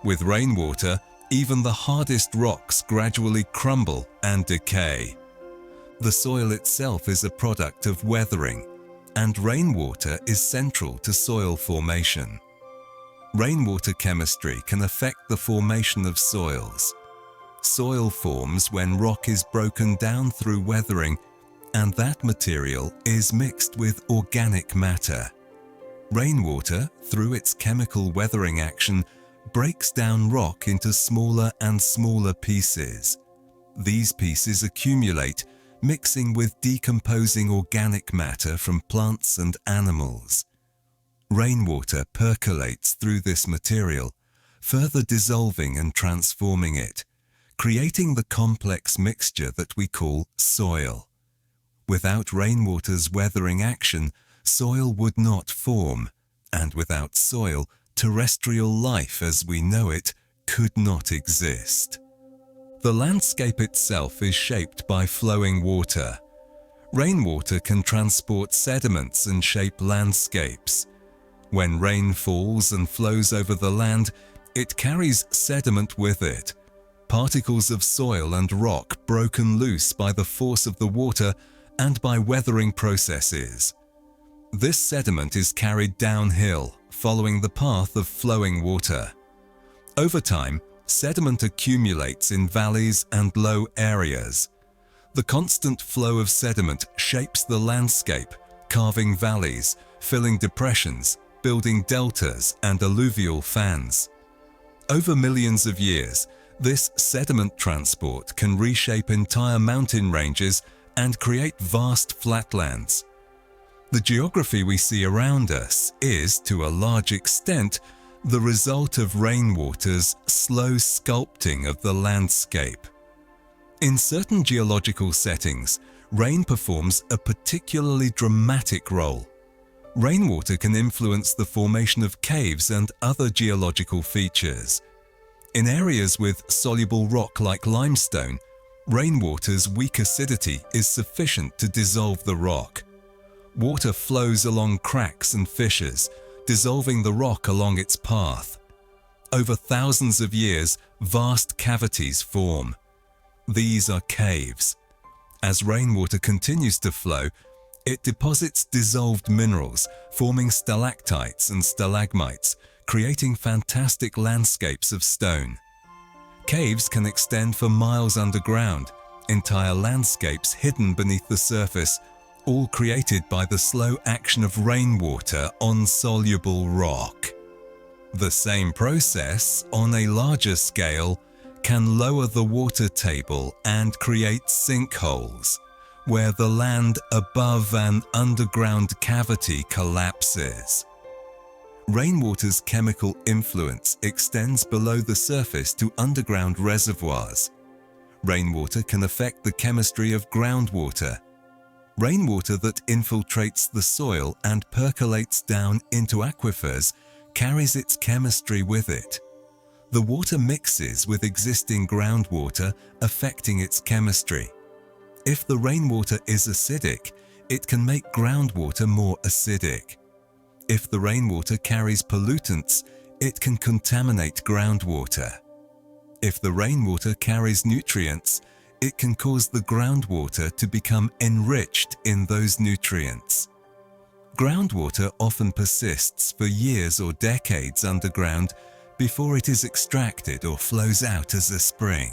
With rainwater, even the hardest rocks gradually crumble and decay. The soil itself is a product of weathering, and rainwater is central to soil formation. Rainwater chemistry can affect the formation of soils. Soil forms when rock is broken down through weathering, and that material is mixed with organic matter. Rainwater, through its chemical weathering action, breaks down rock into smaller and smaller pieces. These pieces accumulate, mixing with decomposing organic matter from plants and animals. Rainwater percolates through this material, further dissolving and transforming it, creating the complex mixture that we call soil. Without rainwater's weathering action, soil would not form, and without soil, terrestrial life as we know it could not exist. The landscape itself is shaped by flowing water. Rainwater can transport sediments and shape landscapes. When rain falls and flows over the land, it carries sediment with it. Particles of soil and rock broken loose by the force of the water and by weathering processes. This sediment is carried downhill, following the path of flowing water. Over time, sediment accumulates in valleys and low areas. The constant flow of sediment shapes the landscape, carving valleys, filling depressions, building deltas and alluvial fans. Over millions of years, this sediment transport can reshape entire mountain ranges and create vast flatlands. The geography we see around us is, to a large extent, the result of rainwater's slow sculpting of the landscape. In certain geological settings, rain performs a particularly dramatic role. Rainwater can influence the formation of caves and other geological features. In areas with soluble rock like limestone, rainwater's weak acidity is sufficient to dissolve the rock. Water flows along cracks and fissures, dissolving the rock along its path. Over thousands of years, vast cavities form. These are caves. As rainwater continues to flow, it deposits dissolved minerals, forming stalactites and stalagmites, creating fantastic landscapes of stone. Caves can extend for miles underground, entire landscapes hidden beneath the surface, all created by the slow action of rainwater on soluble rock. The same process, on a larger scale, can lower the water table and create sinkholes, where the land above an underground cavity collapses. Rainwater's chemical influence extends below the surface to underground reservoirs. Rainwater can affect the chemistry of groundwater. Rainwater that infiltrates the soil and percolates down into aquifers carries its chemistry with it. The water mixes with existing groundwater, affecting its chemistry. If the rainwater is acidic, it can make groundwater more acidic. If the rainwater carries pollutants, it can contaminate groundwater. If the rainwater carries nutrients, it can cause the groundwater to become enriched in those nutrients. Groundwater often persists for years or decades underground before it is extracted or flows out as a spring.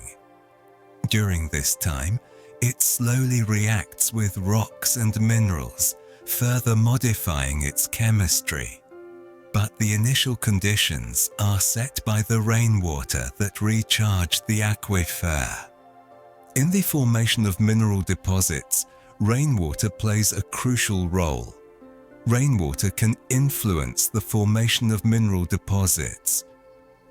During this time, it slowly reacts with rocks and minerals, further modifying its chemistry. But the initial conditions are set by the rainwater that recharge the aquifer. In the formation of mineral deposits, rainwater plays a crucial role. Rainwater can influence the formation of mineral deposits.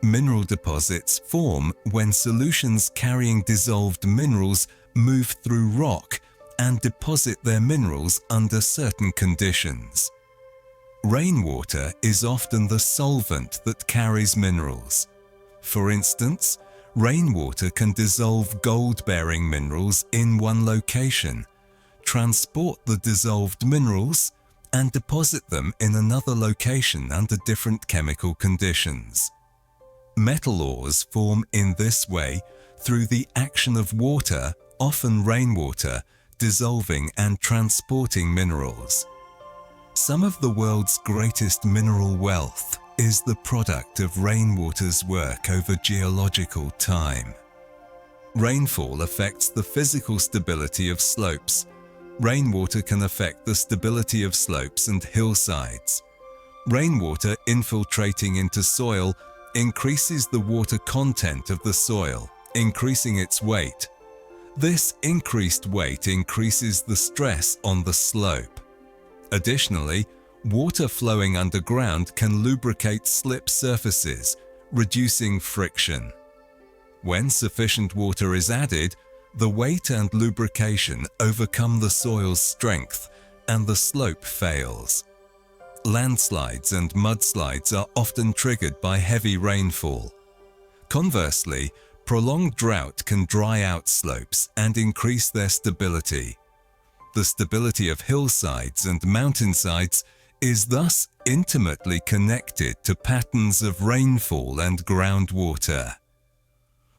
Mineral deposits form when solutions carrying dissolved minerals move through rock and deposit their minerals under certain conditions. Rainwater is often the solvent that carries minerals. For instance, rainwater can dissolve gold-bearing minerals in one location, transport the dissolved minerals, and deposit them in another location under different chemical conditions. Metal ores form in this way through the action of water, often rainwater, dissolving and transporting minerals. Some of the world's greatest mineral wealth is the product of rainwater's work over geological time. Rainfall affects the physical stability of slopes. Rainwater can affect the stability of slopes and hillsides. Rainwater infiltrating into soil increases the water content of the soil, increasing its weight. This increased weight increases the stress on the slope. Additionally, water flowing underground can lubricate slip surfaces, reducing friction. When sufficient water is added, the weight and lubrication overcome the soil's strength and the slope fails. Landslides and mudslides are often triggered by heavy rainfall. Conversely, prolonged drought can dry out slopes and increase their stability. The stability of hillsides and mountainsides is thus intimately connected to patterns of rainfall and groundwater.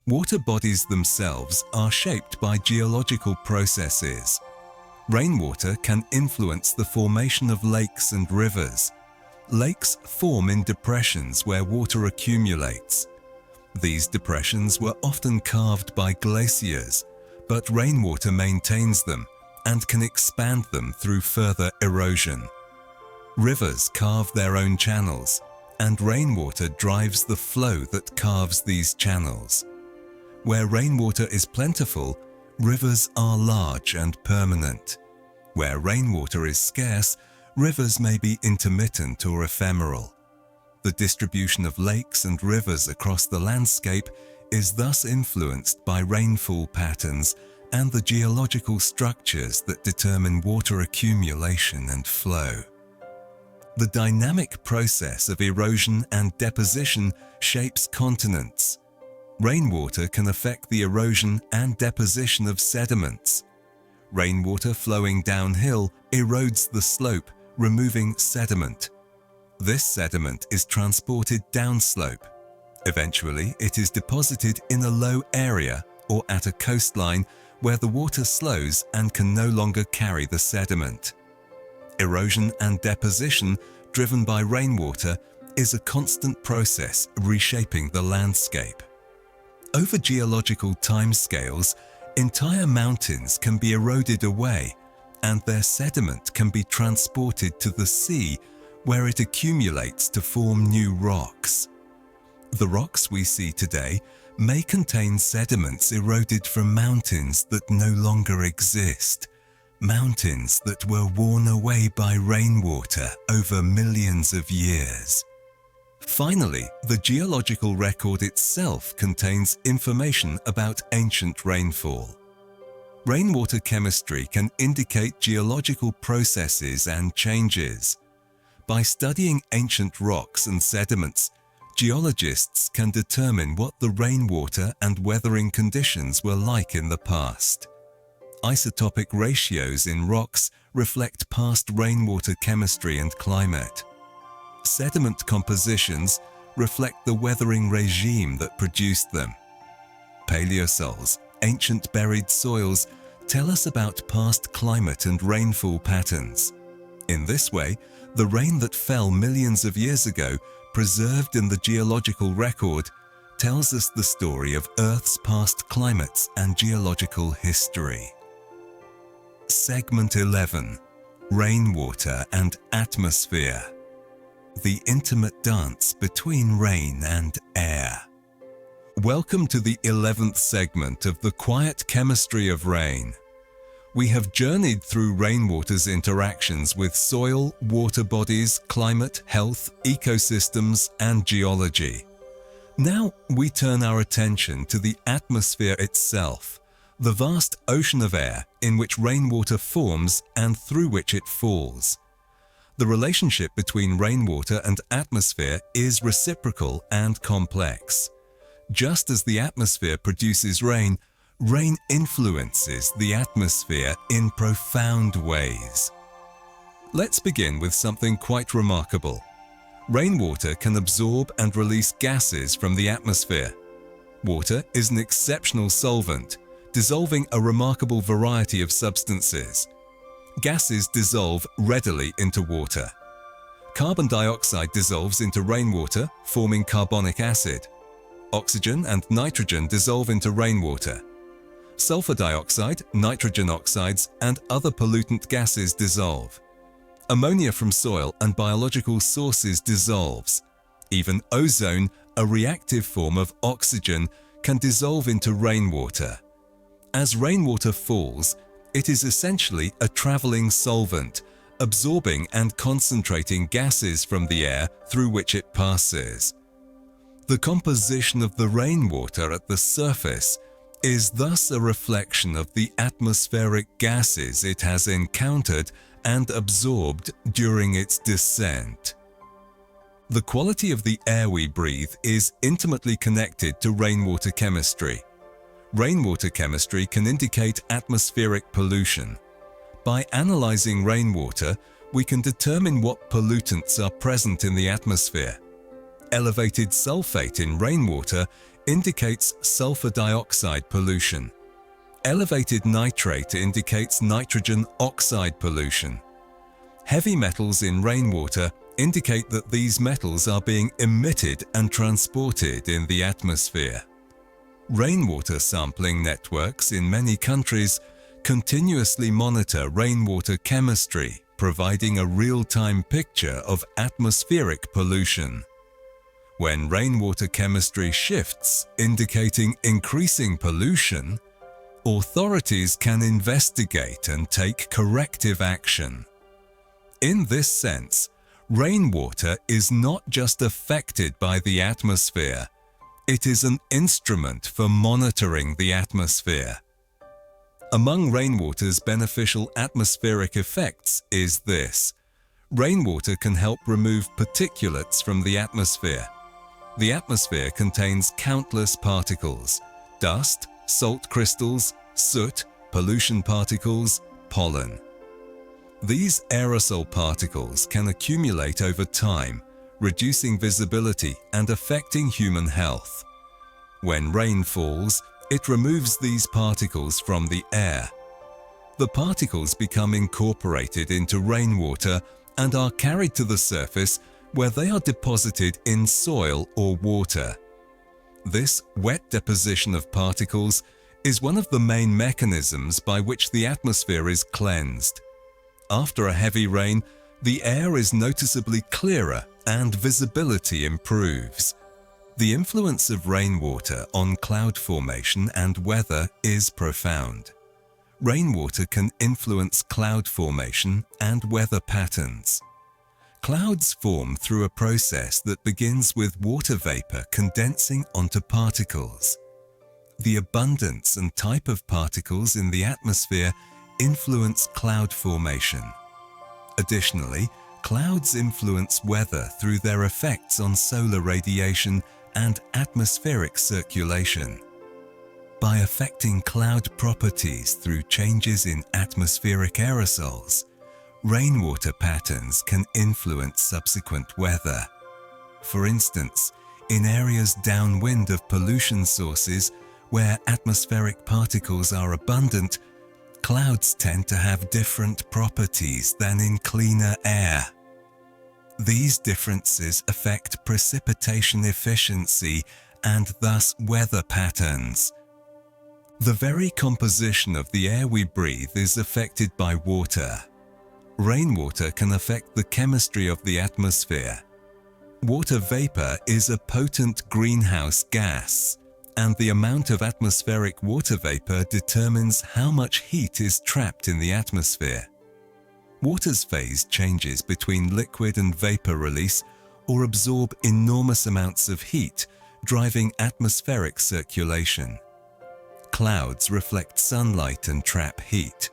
Water bodies themselves are shaped by geological processes. Rainwater can influence the formation of lakes and rivers. Lakes form in depressions where water accumulates. These depressions were often carved by glaciers, but rainwater maintains them and can expand them through further erosion. Rivers carve their own channels, and rainwater drives the flow that carves these channels. Where rainwater is plentiful, rivers are large and permanent. Where rainwater is scarce, rivers may be intermittent or ephemeral. The distribution of lakes and rivers across the landscape is thus influenced by rainfall patterns and the geological structures that determine water accumulation and flow. The dynamic process of erosion and deposition shapes continents. Rainwater can affect the erosion and deposition of sediments. Rainwater flowing downhill erodes the slope, removing sediment. This sediment is transported downslope. Eventually, it is deposited in a low area or at a coastline where the water slows and can no longer carry the sediment. Erosion and deposition, driven by rainwater, is a constant process reshaping the landscape. Over geological timescales, entire mountains can be eroded away, and their sediment can be transported to the sea, where it accumulates to form new rocks. The rocks we see today may contain sediments eroded from mountains that no longer exist, mountains that were worn away by rainwater over millions of years. Finally, the geological record itself contains information about ancient rainfall. Rainwater chemistry can indicate geological processes and changes. By studying ancient rocks and sediments, geologists can determine what the rainwater and weathering conditions were like in the past. Isotopic ratios in rocks reflect past rainwater chemistry and climate. Sediment compositions reflect the weathering regime that produced them. Paleosols, ancient buried soils, tell us about past climate and rainfall patterns. In this way, the rain that fell millions of years ago, preserved in the geological record, tells us the story of Earth's past climates and geological history. Segment 11. Rainwater and Atmosphere. The intimate dance between rain and air. Welcome to the 11th segment of the quiet chemistry of rain. We have journeyed through rainwater's interactions with soil, water bodies, climate, health, ecosystems, and geology. Now we turn our attention to the atmosphere itself, the vast ocean of air in which rainwater forms and through which it falls. The relationship between rainwater and atmosphere is reciprocal and complex. Just as the atmosphere produces rain, rain influences the atmosphere in profound ways. Let's begin with something quite remarkable. Rainwater can absorb and release gases from the atmosphere. Water is an exceptional solvent, dissolving a remarkable variety of substances. Gases dissolve readily into water. Carbon dioxide dissolves into rainwater, forming carbonic acid. Oxygen and nitrogen dissolve into rainwater. Sulfur dioxide, nitrogen oxides, and other pollutant gases dissolve. Ammonia from soil and biological sources dissolves. Even ozone, a reactive form of oxygen, can dissolve into rainwater. As rainwater falls, it is essentially a traveling solvent, absorbing and concentrating gases from the air through which it passes. The composition of the rainwater at the surface is thus a reflection of the atmospheric gases it has encountered and absorbed during its descent. The quality of the air we breathe is intimately connected to rainwater chemistry. Rainwater chemistry can indicate atmospheric pollution. By analyzing rainwater, we can determine what pollutants are present in the atmosphere. Elevated sulfate in rainwater indicates sulfur dioxide pollution. Elevated nitrate indicates nitrogen oxide pollution. Heavy metals in rainwater indicate that these metals are being emitted and transported in the atmosphere. Rainwater sampling networks in many countries continuously monitor rainwater chemistry, providing a real-time picture of atmospheric pollution. When rainwater chemistry shifts, indicating increasing pollution, authorities can investigate and take corrective action. In this sense, rainwater is not just affected by the atmosphere, it is an instrument for monitoring the atmosphere. Among rainwater's beneficial atmospheric effects is this: rainwater can help remove particulates from the atmosphere. The atmosphere contains countless particles: dust, salt crystals, soot, pollution particles, pollen. These aerosol particles can accumulate over time, reducing visibility and affecting human health. When rain falls, it removes these particles from the air. The particles become incorporated into rainwater and are carried to the surface, where they are deposited in soil or water. This wet deposition of particles is one of the main mechanisms by which the atmosphere is cleansed. After a heavy rain, the air is noticeably clearer and visibility improves. The influence of rainwater on cloud formation and weather is profound. Rainwater can influence cloud formation and weather patterns. Clouds form through a process that begins with water vapor condensing onto particles. The abundance and type of particles in the atmosphere influence cloud formation. Additionally, clouds influence weather through their effects on solar radiation and atmospheric circulation. By affecting cloud properties through changes in atmospheric aerosols, rainwater patterns can influence subsequent weather. For instance, in areas downwind of pollution sources where atmospheric particles are abundant, clouds tend to have different properties than in cleaner air. These differences affect precipitation efficiency and thus weather patterns. The very composition of the air we breathe is affected by water. Rainwater can affect the chemistry of the atmosphere. Water vapor is a potent greenhouse gas, and the amount of atmospheric water vapor determines how much heat is trapped in the atmosphere. Water's phase changes between liquid and vapor release or absorb enormous amounts of heat, driving atmospheric circulation. Clouds reflect sunlight and trap heat.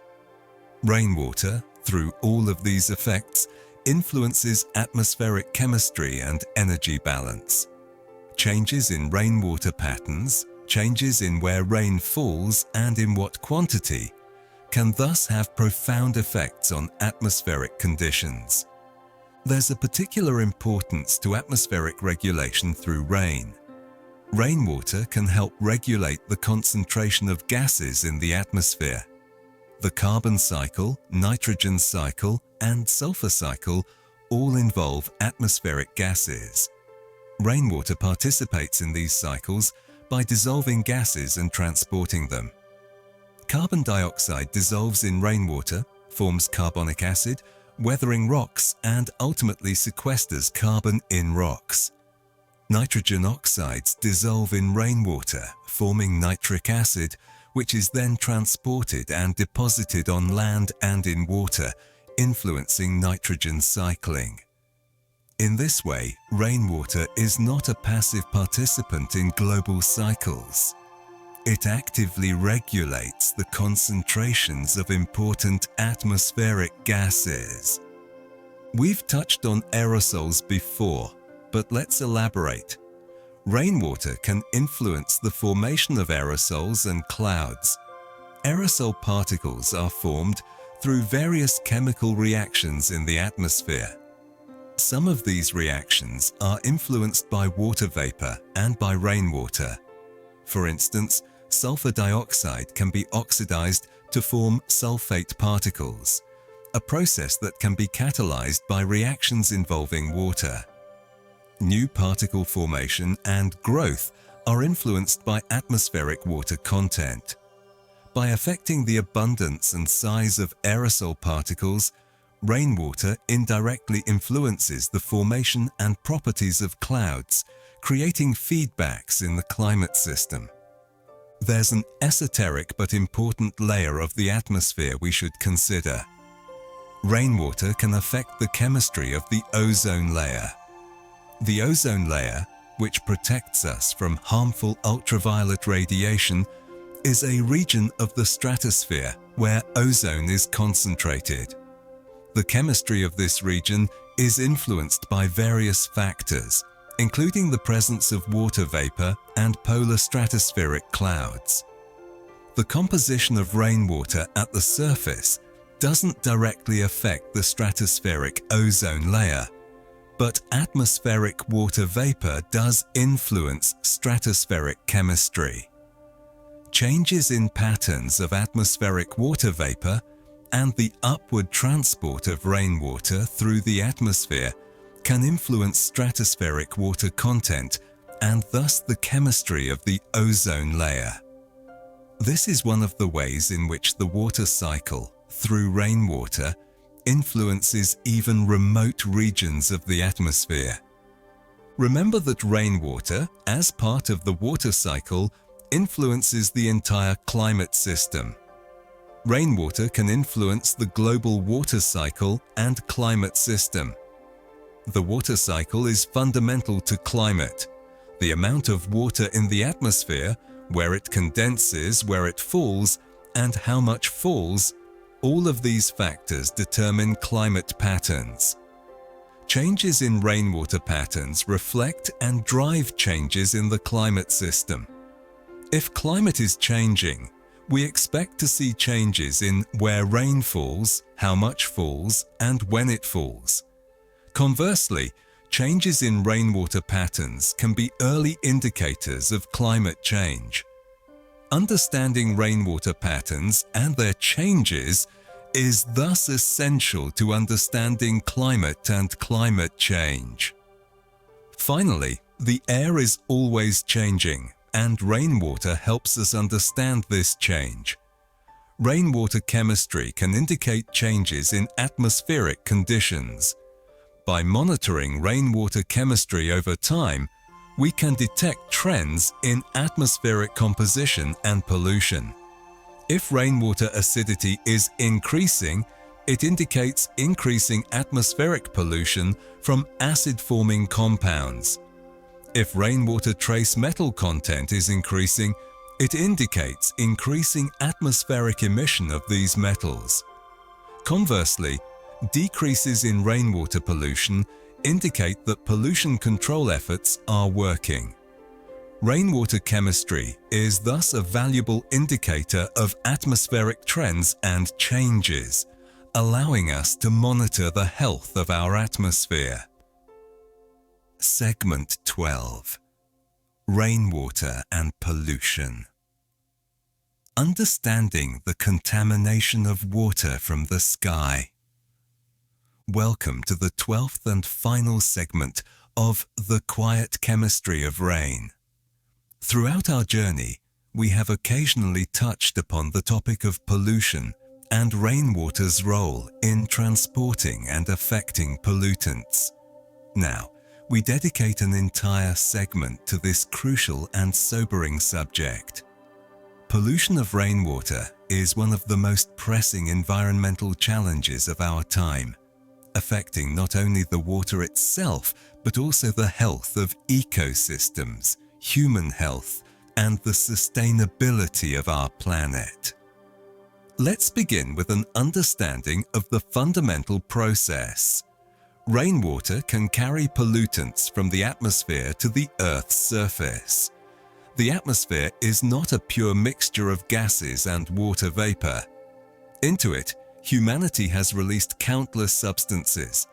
Rainwater, through all of these effects, influences atmospheric chemistry and energy balance. Changes in rainwater patterns, changes in where rain falls and in what quantity, can thus have profound effects on atmospheric conditions. There's a particular importance to atmospheric regulation through rain. Rainwater can help regulate the concentration of gases in the atmosphere. The carbon cycle, nitrogen cycle, and sulfur cycle all involve atmospheric gases. Rainwater participates in these cycles by dissolving gases and transporting them. Carbon dioxide dissolves in rainwater, forms carbonic acid, weathering rocks, and ultimately sequesters carbon in rocks. Nitrogen oxides dissolve in rainwater, forming nitric acid, which is then transported and deposited on land and in water, influencing nitrogen cycling. In this way, rainwater is not a passive participant in global cycles. It actively regulates the concentrations of important atmospheric gases. We've touched on aerosols before, but let's elaborate. Rainwater can influence the formation of aerosols and clouds. Aerosol particles are formed through various chemical reactions in the atmosphere. Some of these reactions are influenced by water vapor and by rainwater. For instance, sulfur dioxide can be oxidized to form sulfate particles, a process that can be catalyzed by reactions involving water. New particle formation and growth are influenced by atmospheric water content. By affecting the abundance and size of aerosol particles, rainwater indirectly influences the formation and properties of clouds, creating feedbacks in the climate system. There's an esoteric but important layer of the atmosphere we should consider. Rainwater can affect the chemistry of the ozone layer. The ozone layer, which protects us from harmful ultraviolet radiation, is a region of the stratosphere where ozone is concentrated. The chemistry of this region is influenced by various factors, including the presence of water vapor and polar stratospheric clouds. The composition of rainwater at the surface doesn't directly affect the stratospheric ozone layer, but atmospheric water vapor does influence stratospheric chemistry. Changes in patterns of atmospheric water vapor and the upward transport of rainwater through the atmosphere can influence stratospheric water content and thus the chemistry of the ozone layer. This is one of the ways in which the water cycle, through rainwater, influences even remote regions of the atmosphere. Remember that rainwater, as part of the water cycle, influences the entire climate system. Rainwater can influence the global water cycle and climate system. The water cycle is fundamental to climate. The amount of water in the atmosphere, where it condenses, where it falls, and how much falls, all of these factors determine climate patterns. Changes in rainwater patterns reflect and drive changes in the climate system. If climate is changing, we expect to see changes in where rain falls, how much falls, and when it falls. Conversely, changes in rainwater patterns can be early indicators of climate change. Understanding rainwater patterns and their changes is thus essential to understanding climate and climate change. Finally, the air is always changing, and rainwater helps us understand this change. Rainwater chemistry can indicate changes in atmospheric conditions. By monitoring rainwater chemistry over time, we can detect trends in atmospheric composition and pollution. If rainwater acidity is increasing, it indicates increasing atmospheric pollution from acid-forming compounds. If rainwater trace metal content is increasing, it indicates increasing atmospheric emission of these metals. Conversely, decreases in rainwater pollution indicate that pollution control efforts are working. Rainwater chemistry is thus a valuable indicator of atmospheric trends and changes, allowing us to monitor the health of our atmosphere. Segment 12. Rainwater and pollution. Understanding the contamination of water from the sky. Welcome to the 12th and final segment of The Quiet Chemistry of Rain. Throughout our journey, we have occasionally touched upon the topic of pollution and rainwater's role in transporting and affecting pollutants. Now, we dedicate an entire segment to this crucial and sobering subject. Pollution of rainwater is one of the most pressing environmental challenges of our time, affecting not only the water itself, but also the health of ecosystems, human health, and the sustainability of our planet. Let's begin with an understanding of the fundamental process. Rainwater can carry pollutants from the atmosphere to the Earth's surface. The atmosphere is not a pure mixture of gases and water vapor. Into it, humanity has released countless substances: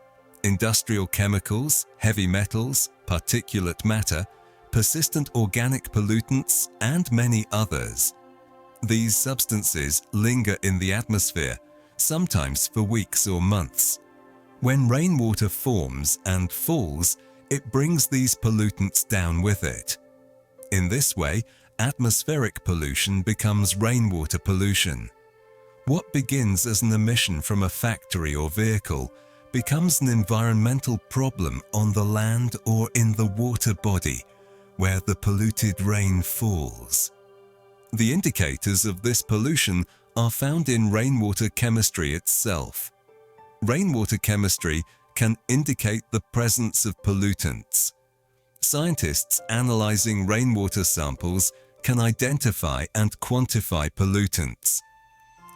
industrial chemicals, heavy metals, particulate matter, persistent organic pollutants, and many others. These substances linger in the atmosphere, sometimes for weeks or months. When rainwater forms and falls, it brings these pollutants down with it. In this way, atmospheric pollution becomes rainwater pollution. What begins as an emission from a factory or vehicle becomes an environmental problem on the land or in the water body where the polluted rain falls. The indicators of this pollution are found in rainwater chemistry itself. Rainwater chemistry can indicate the presence of pollutants. Scientists analyzing rainwater samples can identify and quantify pollutants.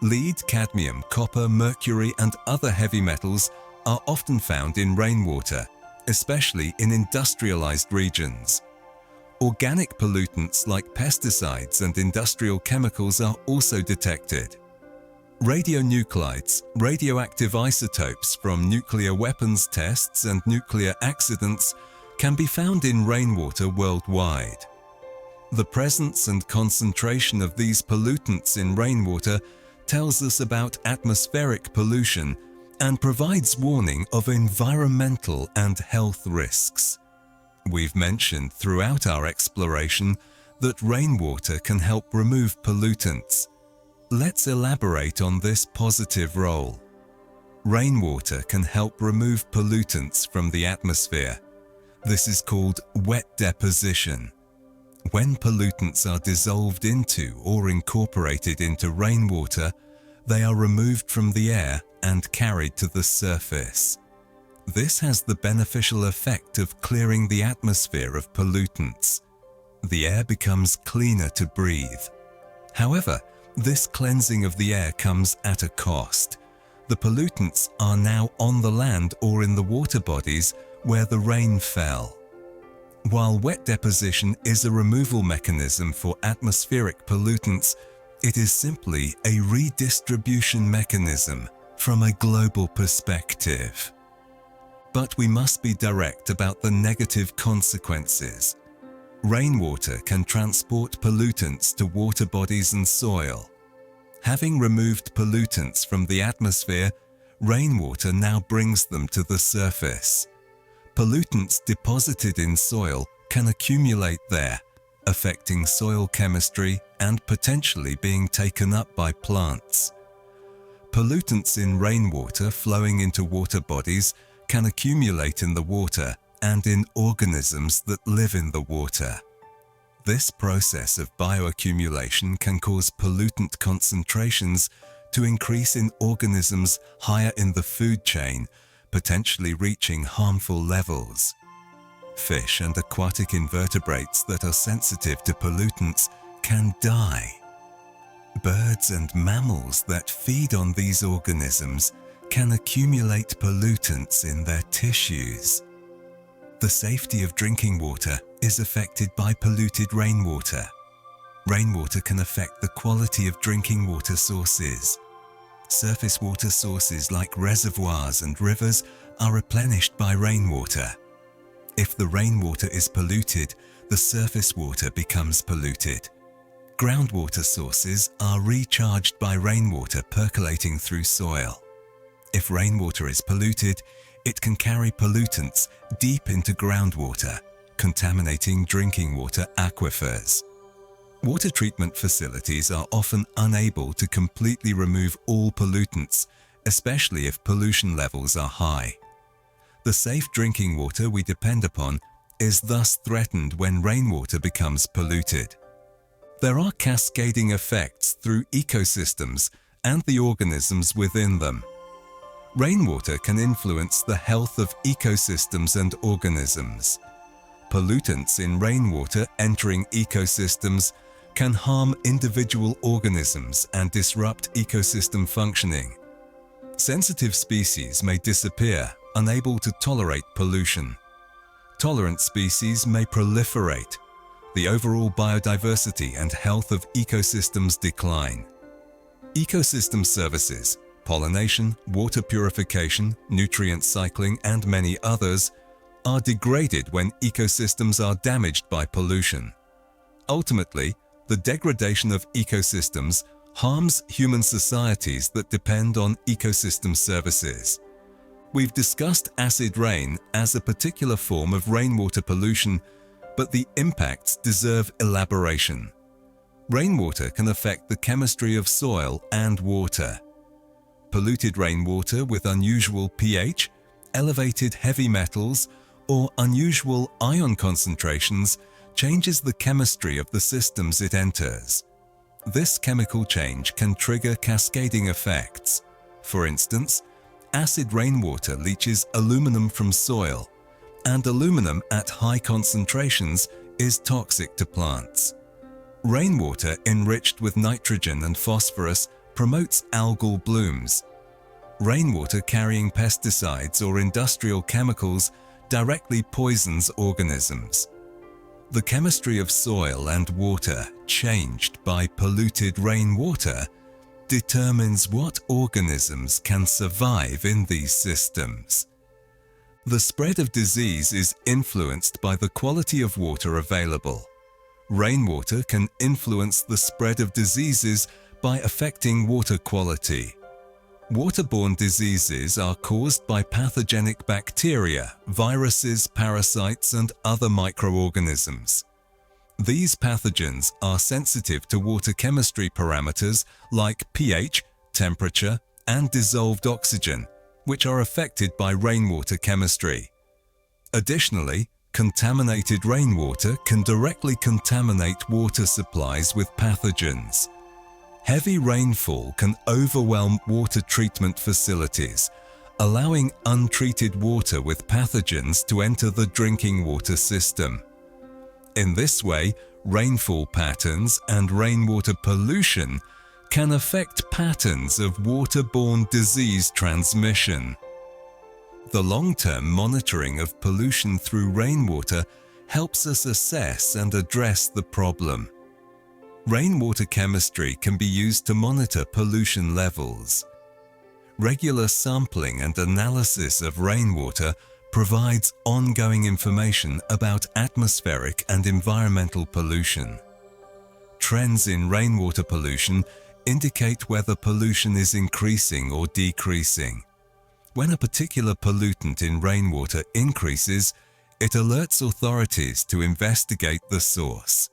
Lead, cadmium, copper, mercury, and other heavy metals are often found in rainwater, especially in industrialized regions. Organic pollutants like pesticides and industrial chemicals are also detected. Radionuclides, radioactive isotopes from nuclear weapons tests and nuclear accidents, can be found in rainwater worldwide. The presence and concentration of these pollutants in rainwater tells us about atmospheric pollution and provides warning of environmental and health risks. We've mentioned throughout our exploration that rainwater can help remove pollutants. Let's elaborate on this positive role. Rainwater can help remove pollutants from the atmosphere. This is called wet deposition. When pollutants are dissolved into or incorporated into rainwater, they are removed from the air and carried to the surface. This has the beneficial effect of clearing the atmosphere of pollutants. The air becomes cleaner to breathe. However, this cleansing of the air comes at a cost. The pollutants are now on the land or in the water bodies where the rain fell. While wet deposition is a removal mechanism for atmospheric pollutants, it is simply a redistribution mechanism from a global perspective. But we must be direct about the negative consequences. Rainwater can transport pollutants to water bodies and soil. Having removed pollutants from the atmosphere, rainwater now brings them to the surface. Pollutants deposited in soil can accumulate there, affecting soil chemistry and potentially being taken up by plants. Pollutants in rainwater flowing into water bodies can accumulate in the water and in organisms that live in the water. This process of bioaccumulation can cause pollutant concentrations to increase in organisms higher in the food chain, potentially reaching harmful levels. Fish and aquatic invertebrates that are sensitive to pollutants can die. Birds and mammals that feed on these organisms can accumulate pollutants in their tissues. The safety of drinking water is affected by polluted rainwater. Rainwater can affect the quality of drinking water sources. Surface water sources like reservoirs and rivers are replenished by rainwater. If the rainwater is polluted, the surface water becomes polluted. Groundwater sources are recharged by rainwater percolating through soil. If rainwater is polluted, it can carry pollutants deep into groundwater, contaminating drinking water aquifers. Water treatment facilities are often unable to completely remove all pollutants, especially if pollution levels are high. The safe drinking water we depend upon is thus threatened when rainwater becomes polluted. There are cascading effects through ecosystems and the organisms within them. Rainwater can influence the health of ecosystems and organisms. Pollutants in rainwater entering ecosystems can harm individual organisms and disrupt ecosystem functioning. Sensitive species may disappear, unable to tolerate pollution. Tolerant species may proliferate. The overall biodiversity and health of ecosystems decline. Ecosystem services, pollination, water purification, nutrient cycling, and many others are degraded when ecosystems are damaged by pollution. Ultimately, the degradation of ecosystems harms human societies that depend on ecosystem services. We've discussed acid rain as a particular form of rainwater pollution, but the impacts deserve elaboration. Rainwater can affect the chemistry of soil and water. Polluted rainwater with unusual pH, elevated heavy metals, or unusual ion concentrations changes the chemistry of the systems it enters. This chemical change can trigger cascading effects. For instance, acid rainwater leaches aluminum from soil, and aluminum at high concentrations is toxic to plants. Rainwater enriched with nitrogen and phosphorus promotes algal blooms. Rainwater carrying pesticides or industrial chemicals directly poisons organisms. The chemistry of soil and water changed by polluted rainwater determines what organisms can survive in these systems. The spread of disease is influenced by the quality of water available. Rainwater can influence the spread of diseases by affecting water quality. Waterborne diseases are caused by pathogenic bacteria, viruses, parasites, and other microorganisms. These pathogens are sensitive to water chemistry parameters like pH, temperature, and dissolved oxygen, which are affected by rainwater chemistry. Additionally, contaminated rainwater can directly contaminate water supplies with pathogens. Heavy rainfall can overwhelm water treatment facilities, allowing untreated water with pathogens to enter the drinking water system. In this way, rainfall patterns and rainwater pollution can affect patterns of waterborne disease transmission. The long-term monitoring of pollution through rainwater helps us assess and address the problem. Rainwater chemistry can be used to monitor pollution levels. Regular sampling and analysis of rainwater provides ongoing information about atmospheric and environmental pollution. Trends in rainwater pollution indicate whether pollution is increasing or decreasing. When a particular pollutant in rainwater increases, it alerts authorities to investigate the source.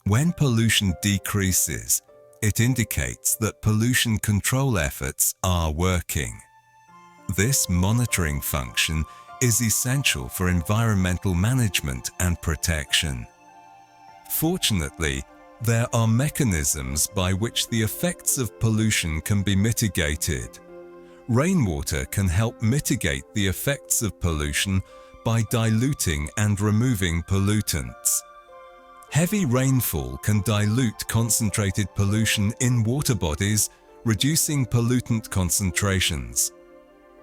When pollution decreases, it indicates that pollution control efforts are working. This monitoring function is essential for environmental management and protection. Fortunately, there are mechanisms by which the effects of pollution can be mitigated. Rainwater can help mitigate the effects of pollution by diluting and removing pollutants. Heavy rainfall can dilute concentrated pollution in water bodies, reducing pollutant concentrations.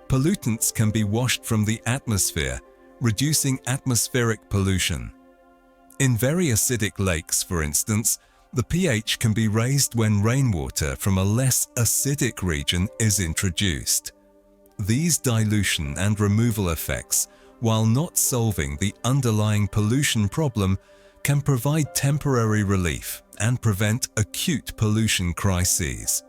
Pollutants can be washed from the atmosphere, reducing atmospheric pollution. In very acidic lakes, for instance, the pH can be raised when rainwater from a less acidic region is introduced. These dilution and removal effects, while not solving the underlying pollution problem, can provide temporary relief and prevent acute pollution crises.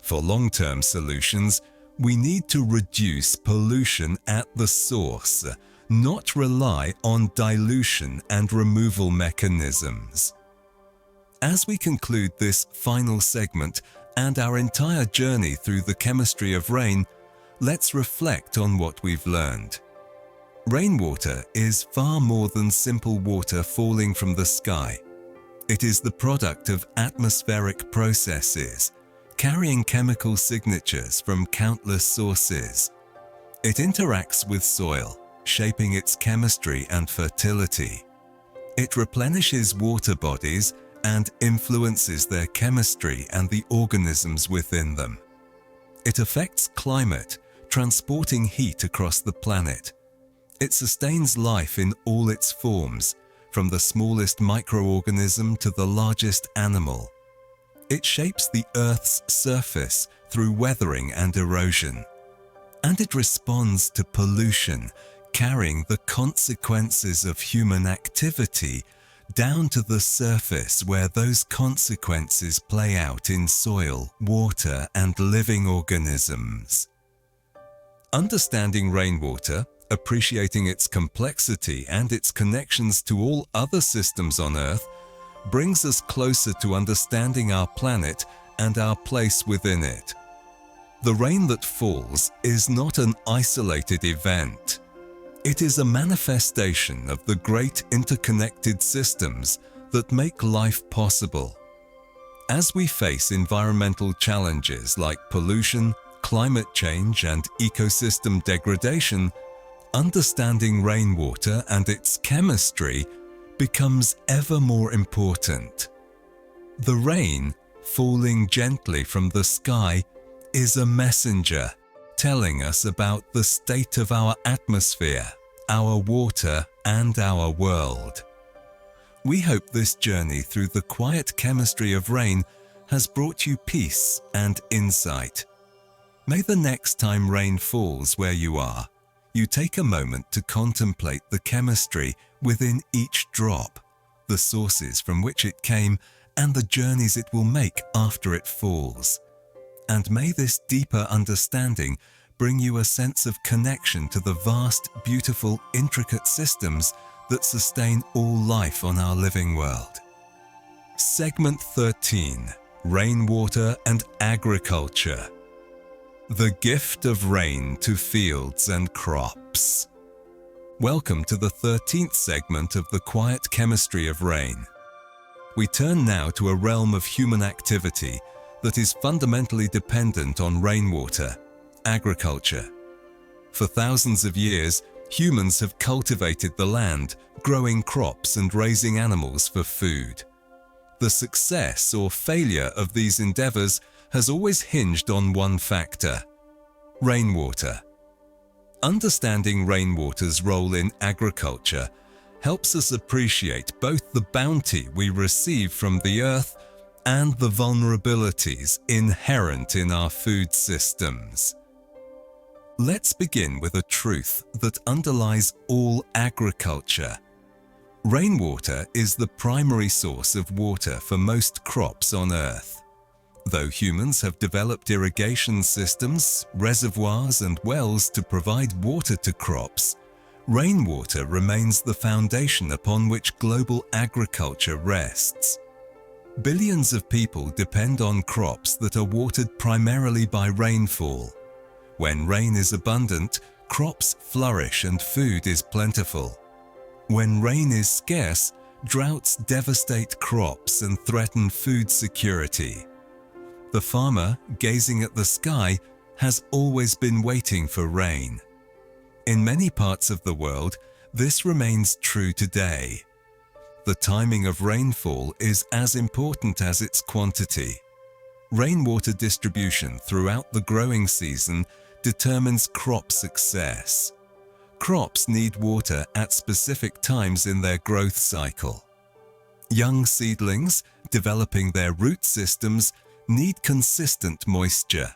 For long-term solutions, we need to reduce pollution at the source, not rely on dilution and removal mechanisms. As we conclude this final segment and our entire journey through the chemistry of rain, let's reflect on what we've learned. Rainwater is far more than simple water falling from the sky. It is the product of atmospheric processes, carrying chemical signatures from countless sources. It interacts with soil, shaping its chemistry and fertility. It replenishes water bodies and influences their chemistry and the organisms within them. It affects climate, transporting heat across the planet. It sustains life in all its forms, from the smallest microorganism to the largest animal. It shapes the Earth's surface through weathering and erosion. And it responds to pollution, carrying the consequences of human activity down to the surface where those consequences play out in soil, water, and living organisms. Understanding rainwater, appreciating its complexity and its connections to all other systems on Earth, brings us closer to understanding our planet and our place within it. The rain that falls is not an isolated event. It is a manifestation of the great interconnected systems that make life possible. As we face environmental challenges like pollution, climate change, and ecosystem degradation, understanding rainwater and its chemistry becomes ever more important. The rain, falling gently from the sky, is a messenger telling us about the state of our atmosphere, our water, and our world. We hope this journey through the quiet chemistry of rain has brought you peace and insight. May the next time rain falls where you are, you take a moment to contemplate the chemistry within each drop, the sources from which it came, and the journeys it will make after it falls. And may this deeper understanding bring you a sense of connection to the vast, beautiful, intricate systems that sustain all life on our living world. Segment 13: Rainwater and Agriculture. The gift of rain to fields and crops. Welcome to the 13th segment of the quiet chemistry of rain. We turn now to a realm of human activity that is fundamentally dependent on rainwater: agriculture. For thousands of years, humans have cultivated the land, growing crops and raising animals for food. The success or failure of these endeavors has always hinged on one factor: rainwater. Understanding rainwater's role in agriculture helps us appreciate both the bounty we receive from the earth and the vulnerabilities inherent in our food systems. Let's begin with a truth that underlies all agriculture. Rainwater is the primary source of water for most crops on Earth. Though humans have developed irrigation systems, reservoirs, and wells to provide water to crops, rainwater remains the foundation upon which global agriculture rests. Billions of people depend on crops that are watered primarily by rainfall. When rain is abundant, crops flourish and food is plentiful. When rain is scarce, droughts devastate crops and threaten food security. The farmer, gazing at the sky, has always been waiting for rain. In many parts of the world, this remains true today. The timing of rainfall is as important as its quantity. Rainwater distribution throughout the growing season determines crop success. Crops need water at specific times in their growth cycle. Young seedlings, developing their root systems, need consistent moisture.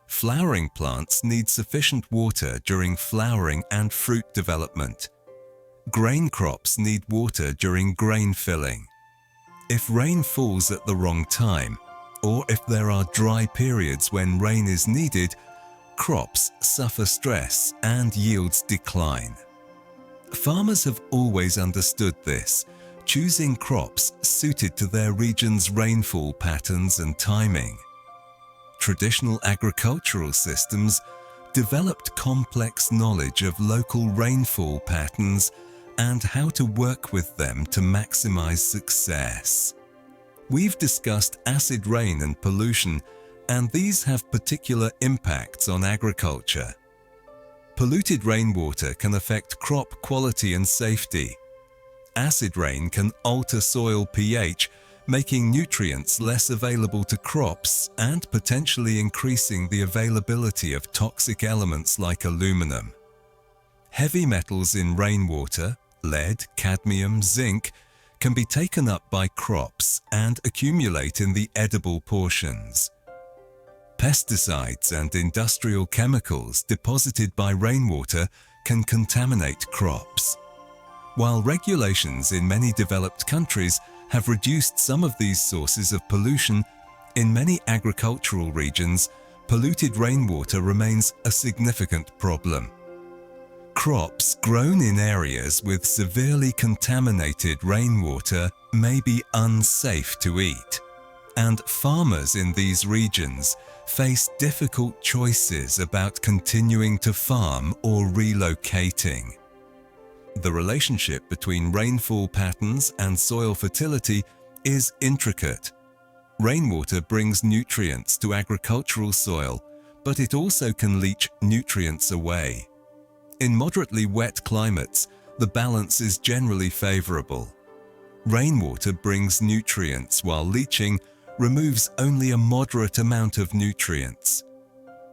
Flowering plants need sufficient water during flowering and fruit development. Grain crops need water during grain filling. If rain falls at the wrong time, or if there are dry periods when rain is needed, crops suffer stress and yields decline. Farmers have always understood this, choosing crops suited to their region's rainfall patterns and timing. Traditional agricultural systems developed complex knowledge of local rainfall patterns and how to work with them to maximize success. We've discussed acid rain and pollution, and these have particular impacts on agriculture. Polluted rainwater can affect crop quality and safety. Acid rain can alter soil pH, making nutrients less available to crops and potentially increasing the availability of toxic elements like aluminum. Heavy metals in rainwater, lead, cadmium, zinc, can be taken up by crops and accumulate in the edible portions. Pesticides and industrial chemicals deposited by rainwater can contaminate crops. While regulations in many developed countries have reduced some of these sources of pollution, in many agricultural regions, polluted rainwater remains a significant problem. Crops grown in areas with severely contaminated rainwater may be unsafe to eat, and farmers in these regions face difficult choices about continuing to farm or relocating. The relationship between rainfall patterns and soil fertility is intricate. Rainwater brings nutrients to agricultural soil, but it also can leach nutrients away. In moderately wet climates, the balance is generally favorable. Rainwater brings nutrients while leaching removes only a moderate amount of nutrients.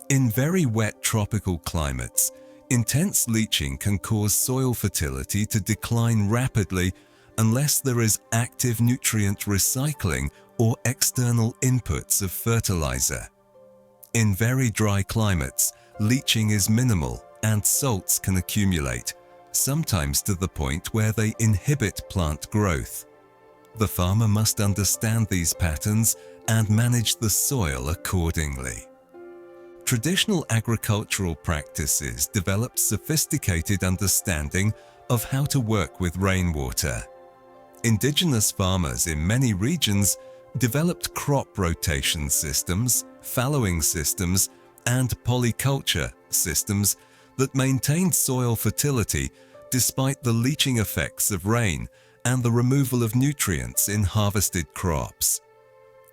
In very wet tropical climates, intense leaching can cause soil fertility to decline rapidly unless there is active nutrient recycling or external inputs of fertilizer. In very dry climates, leaching is minimal and salts can accumulate, sometimes to the point where they inhibit plant growth. The farmer must understand these patterns and manage the soil accordingly. Traditional agricultural practices developed sophisticated understanding of how to work with rainwater. Indigenous farmers in many regions developed crop rotation systems, fallowing systems, and polyculture systems that maintained soil fertility despite the leaching effects of rain and the removal of nutrients in harvested crops.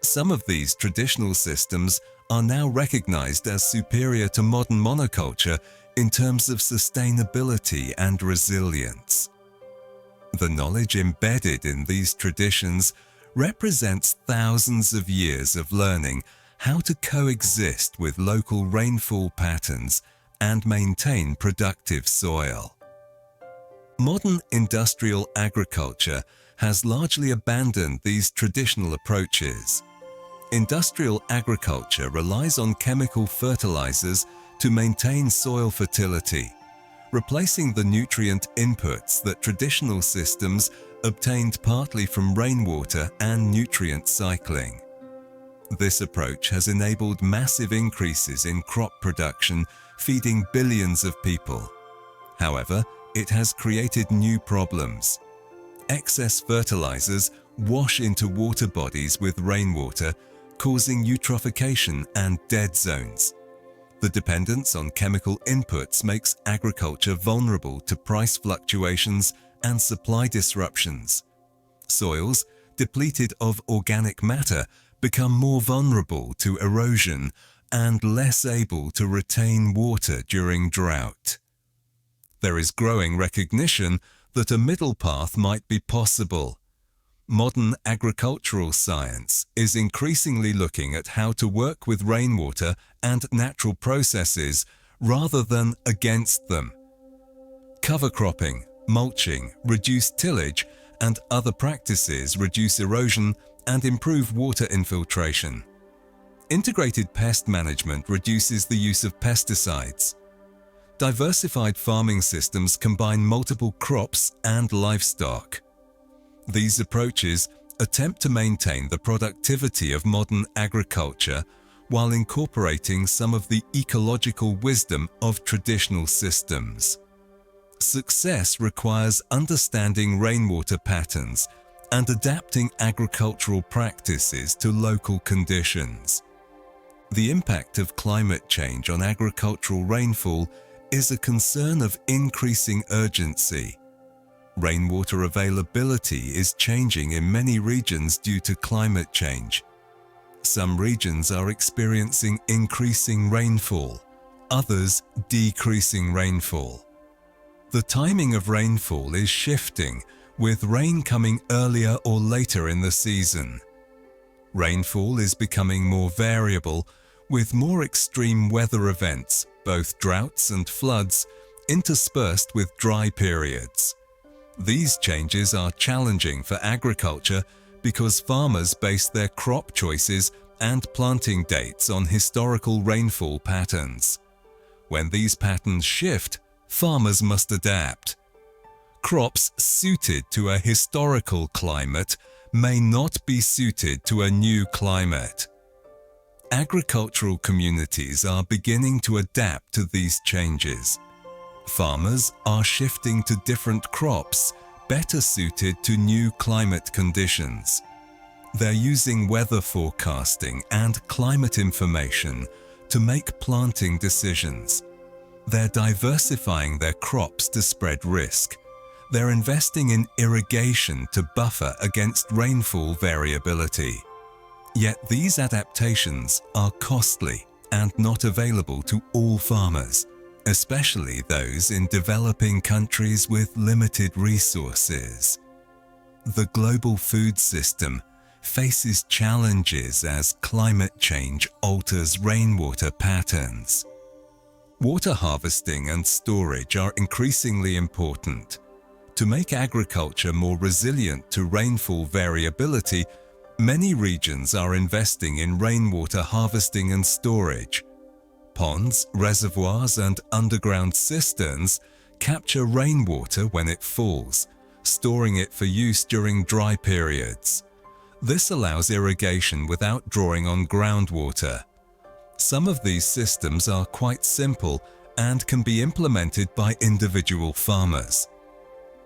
Some of these traditional systems are now recognized as superior to modern monoculture in terms of sustainability and resilience. The knowledge embedded in these traditions represents thousands of years of learning how to coexist with local rainfall patterns and maintain productive soil. Modern industrial agriculture has largely abandoned these traditional approaches. Industrial agriculture relies on chemical fertilizers to maintain soil fertility, replacing the nutrient inputs that traditional systems obtained partly from rainwater and nutrient cycling. This approach has enabled massive increases in crop production, feeding billions of people. However, it has created new problems. Excess fertilizers wash into water bodies with rainwater, causing eutrophication and dead zones. The dependence on chemical inputs makes agriculture vulnerable to price fluctuations and supply disruptions. Soils, depleted of organic matter, become more vulnerable to erosion and less able to retain water during drought. There is growing recognition that a middle path might be possible. Modern agricultural science is increasingly looking at how to work with rainwater and natural processes rather than against them. Cover cropping, mulching, reduced tillage, and other practices reduce erosion and improve water infiltration. Integrated pest management reduces the use of pesticides. Diversified farming systems combine multiple crops and livestock. These approaches attempt to maintain the productivity of modern agriculture while incorporating some of the ecological wisdom of traditional systems. Success requires understanding rainwater patterns and adapting agricultural practices to local conditions. The impact of climate change on agricultural rainfall is a concern of increasing urgency. Rainwater availability is changing in many regions due to climate change. Some regions are experiencing increasing rainfall, others decreasing rainfall. The timing of rainfall is shifting, with rain coming earlier or later in the season. Rainfall is becoming more variable, with more extreme weather events, both droughts and floods, interspersed with dry periods. These changes are challenging for agriculture because farmers base their crop choices and planting dates on historical rainfall patterns. When these patterns shift, farmers must adapt. Crops suited to a historical climate may not be suited to a new climate. Agricultural communities are beginning to adapt to these changes. Farmers are shifting to different crops better suited to new climate conditions. They're using weather forecasting and climate information to make planting decisions. They're diversifying their crops to spread risk. They're investing in irrigation to buffer against rainfall variability. Yet these adaptations are costly and not available to all farmers, especially those in developing countries with limited resources. The global food system faces challenges as climate change alters rainwater patterns. Water harvesting and storage are increasingly important. To make agriculture more resilient to rainfall variability, many regions are investing in rainwater harvesting and storage. Ponds, reservoirs, and underground cisterns capture rainwater when it falls, storing it for use during dry periods. This allows irrigation without drawing on groundwater. Some of these systems are quite simple and can be implemented by individual farmers.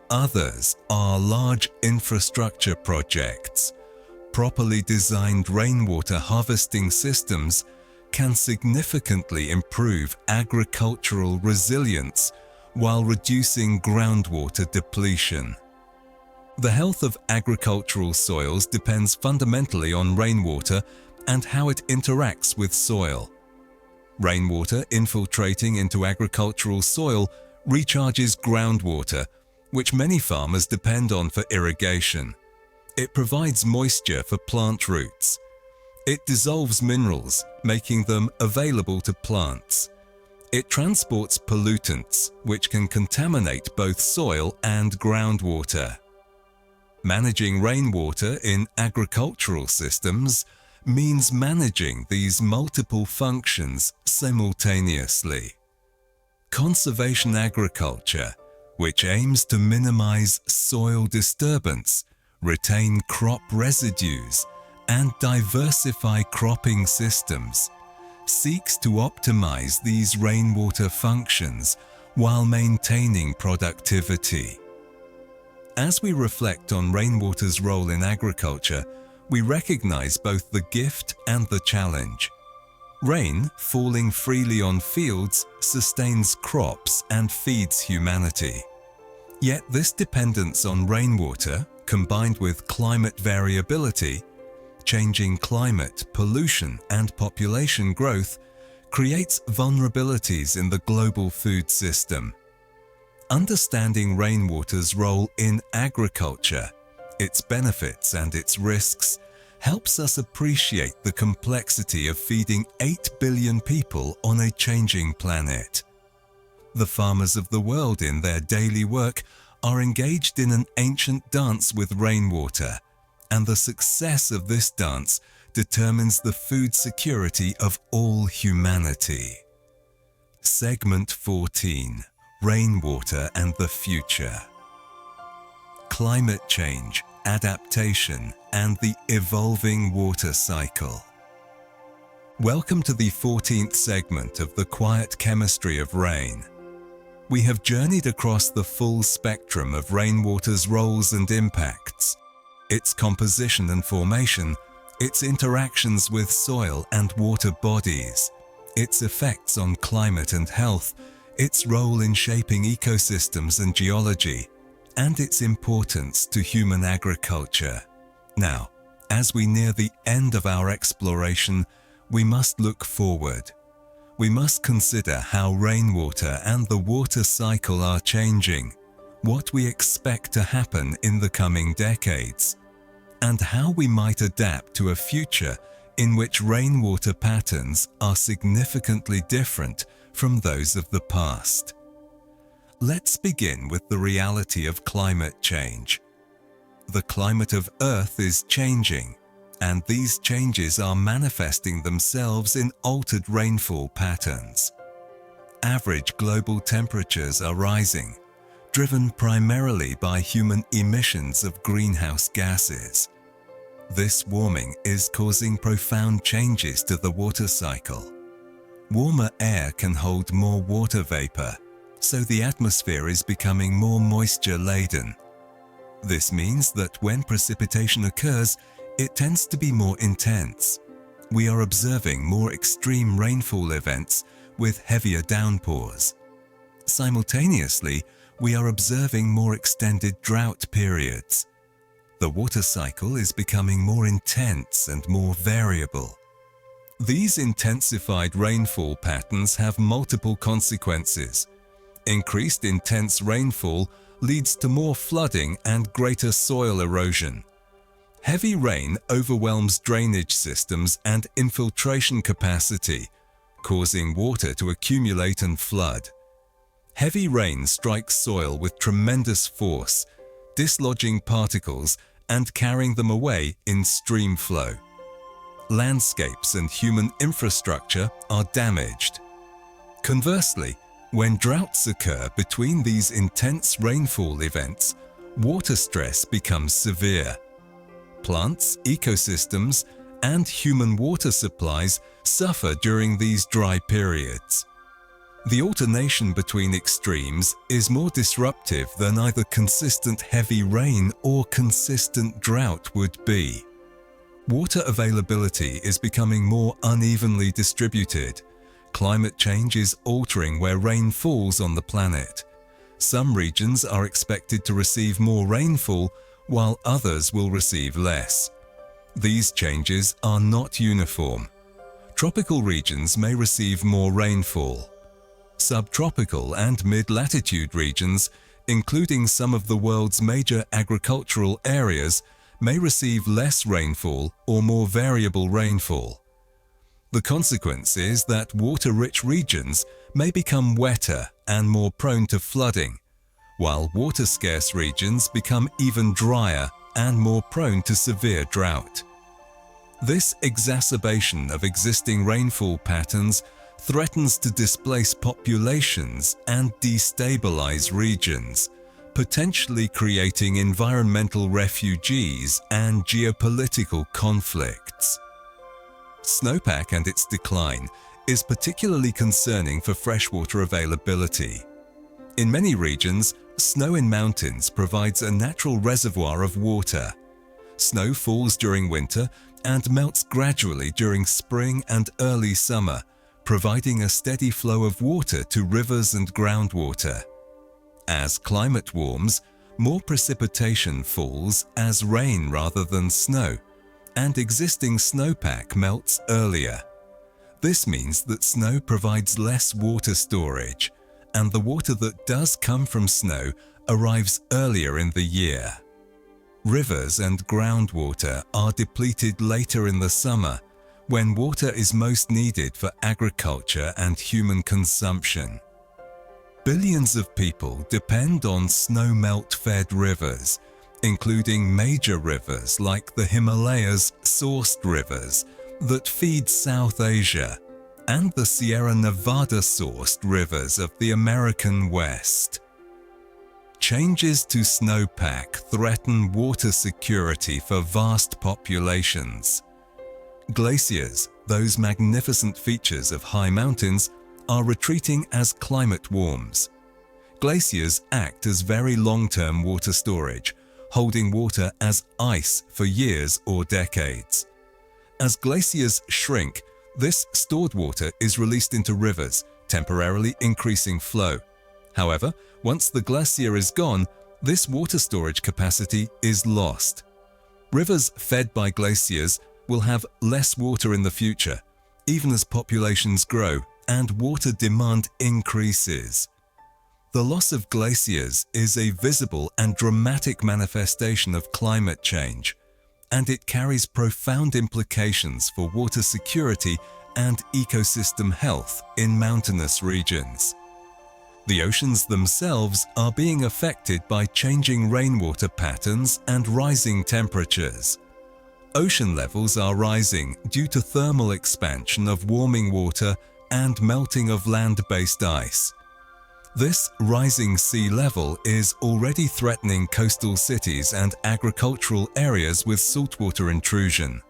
Others are large infrastructure projects. Properly designed rainwater harvesting systems can significantly improve agricultural resilience while reducing groundwater depletion. The health of agricultural soils depends fundamentally on rainwater and how it interacts with soil. Rainwater infiltrating into agricultural soil recharges groundwater, which many farmers depend on for irrigation. It provides moisture for plant roots. It dissolves minerals, making them available to plants. It transports pollutants, which can contaminate both soil and groundwater. Managing rainwater in agricultural systems means managing these multiple functions simultaneously. Conservation agriculture, which aims to minimize soil disturbance, retain crop residues, and diversify cropping systems, seeks to optimize these rainwater functions while maintaining productivity. As we reflect on rainwater's role in agriculture, we recognize both the gift and the challenge. Rain, falling freely on fields, sustains crops and feeds humanity. Yet this dependence on rainwater, combined with climate variability, changing climate, pollution, and population growth, creates vulnerabilities in the global food system. Understanding rainwater's role in agriculture, its benefits and its risks, helps us appreciate the complexity of feeding 8 billion people on a changing planet. The farmers of the world in their daily work are engaged in an ancient dance with rainwater, and the success of this dance determines the food security of all humanity. Segment 14: Rainwater and the Future. Climate change, adaptation, and the evolving water cycle. Welcome to the 14th segment of the Quiet Chemistry of Rain. We have journeyed across the full spectrum of rainwater's roles and impacts, its composition and formation, its interactions with soil and water bodies, its effects on climate and health, its role in shaping ecosystems and geology, and its importance to human agriculture. Now, as we near the end of our exploration, we must look forward. We must consider how rainwater and the water cycle are changing, what we expect to happen in the coming decades, and how we might adapt to a future in which rainwater patterns are significantly different from those of the past. Let's begin with the reality of climate change. The climate of Earth is changing, and these changes are manifesting themselves in altered rainfall patterns. Average global temperatures are rising, driven primarily by human emissions of greenhouse gases. This warming is causing profound changes to the water cycle. Warmer air can hold more water vapor, so the atmosphere is becoming more moisture-laden. This means that when precipitation occurs, it tends to be more intense. We are observing more extreme rainfall events with heavier downpours. Simultaneously, we are observing more extended drought periods. The water cycle is becoming more intense and more variable. These intensified rainfall patterns have multiple consequences. Increased intense rainfall leads to more flooding and greater soil erosion. Heavy rain overwhelms drainage systems and infiltration capacity, causing water to accumulate and flood. Heavy rain strikes soil with tremendous force, dislodging particles and carrying them away in stream flow. Landscapes and human infrastructure are damaged. Conversely, when droughts occur between these intense rainfall events, water stress becomes severe. Plants, ecosystems, and human water supplies suffer during these dry periods. The alternation between extremes is more disruptive than either consistent heavy rain or consistent drought would be. Water availability is becoming more unevenly distributed. Climate change is altering where rain falls on the planet. Some regions are expected to receive more rainfall, while others will receive less. These changes are not uniform. Tropical regions may receive more rainfall. Subtropical and mid-latitude regions, including some of the world's major agricultural areas, may receive less rainfall or more variable rainfall. The consequence is that water-rich regions may become wetter and more prone to flooding, while water-scarce regions become even drier and more prone to severe drought. This exacerbation of existing rainfall patterns threatens to displace populations and destabilize regions, potentially creating environmental refugees and geopolitical conflicts. Snowpack and its decline is particularly concerning for freshwater availability. In many regions, snow in mountains provides a natural reservoir of water. Snow falls during winter and melts gradually during spring and early summer, providing a steady flow of water to rivers and groundwater. As climate warms, more precipitation falls as rain rather than snow, and existing snowpack melts earlier. This means that snow provides less water storage, and the water that does come from snow arrives earlier in the year. Rivers and groundwater are depleted later in the summer, when water is most needed for agriculture and human consumption. Billions of people depend on snowmelt-fed rivers, including major rivers like the Himalayas-sourced rivers that feed South Asia and the Sierra Nevada-sourced rivers of the American West. Changes to snowpack threaten water security for vast populations. Glaciers, those magnificent features of high mountains, are retreating as climate warms. Glaciers act as very long-term water storage, holding water as ice for years or decades. As glaciers shrink, this stored water is released into rivers, temporarily increasing flow. However, once the glacier is gone, this water storage capacity is lost. Rivers fed by glaciers will have less water in the future, even as populations grow and water demand increases. The loss of glaciers is a visible and dramatic manifestation of climate change, and it carries profound implications for water security and ecosystem health in mountainous regions. The oceans themselves are being affected by changing rainwater patterns and rising temperatures. Ocean levels are rising due to thermal expansion of warming water and melting of land-based ice. This rising sea level is already threatening coastal cities and agricultural areas with saltwater intrusion.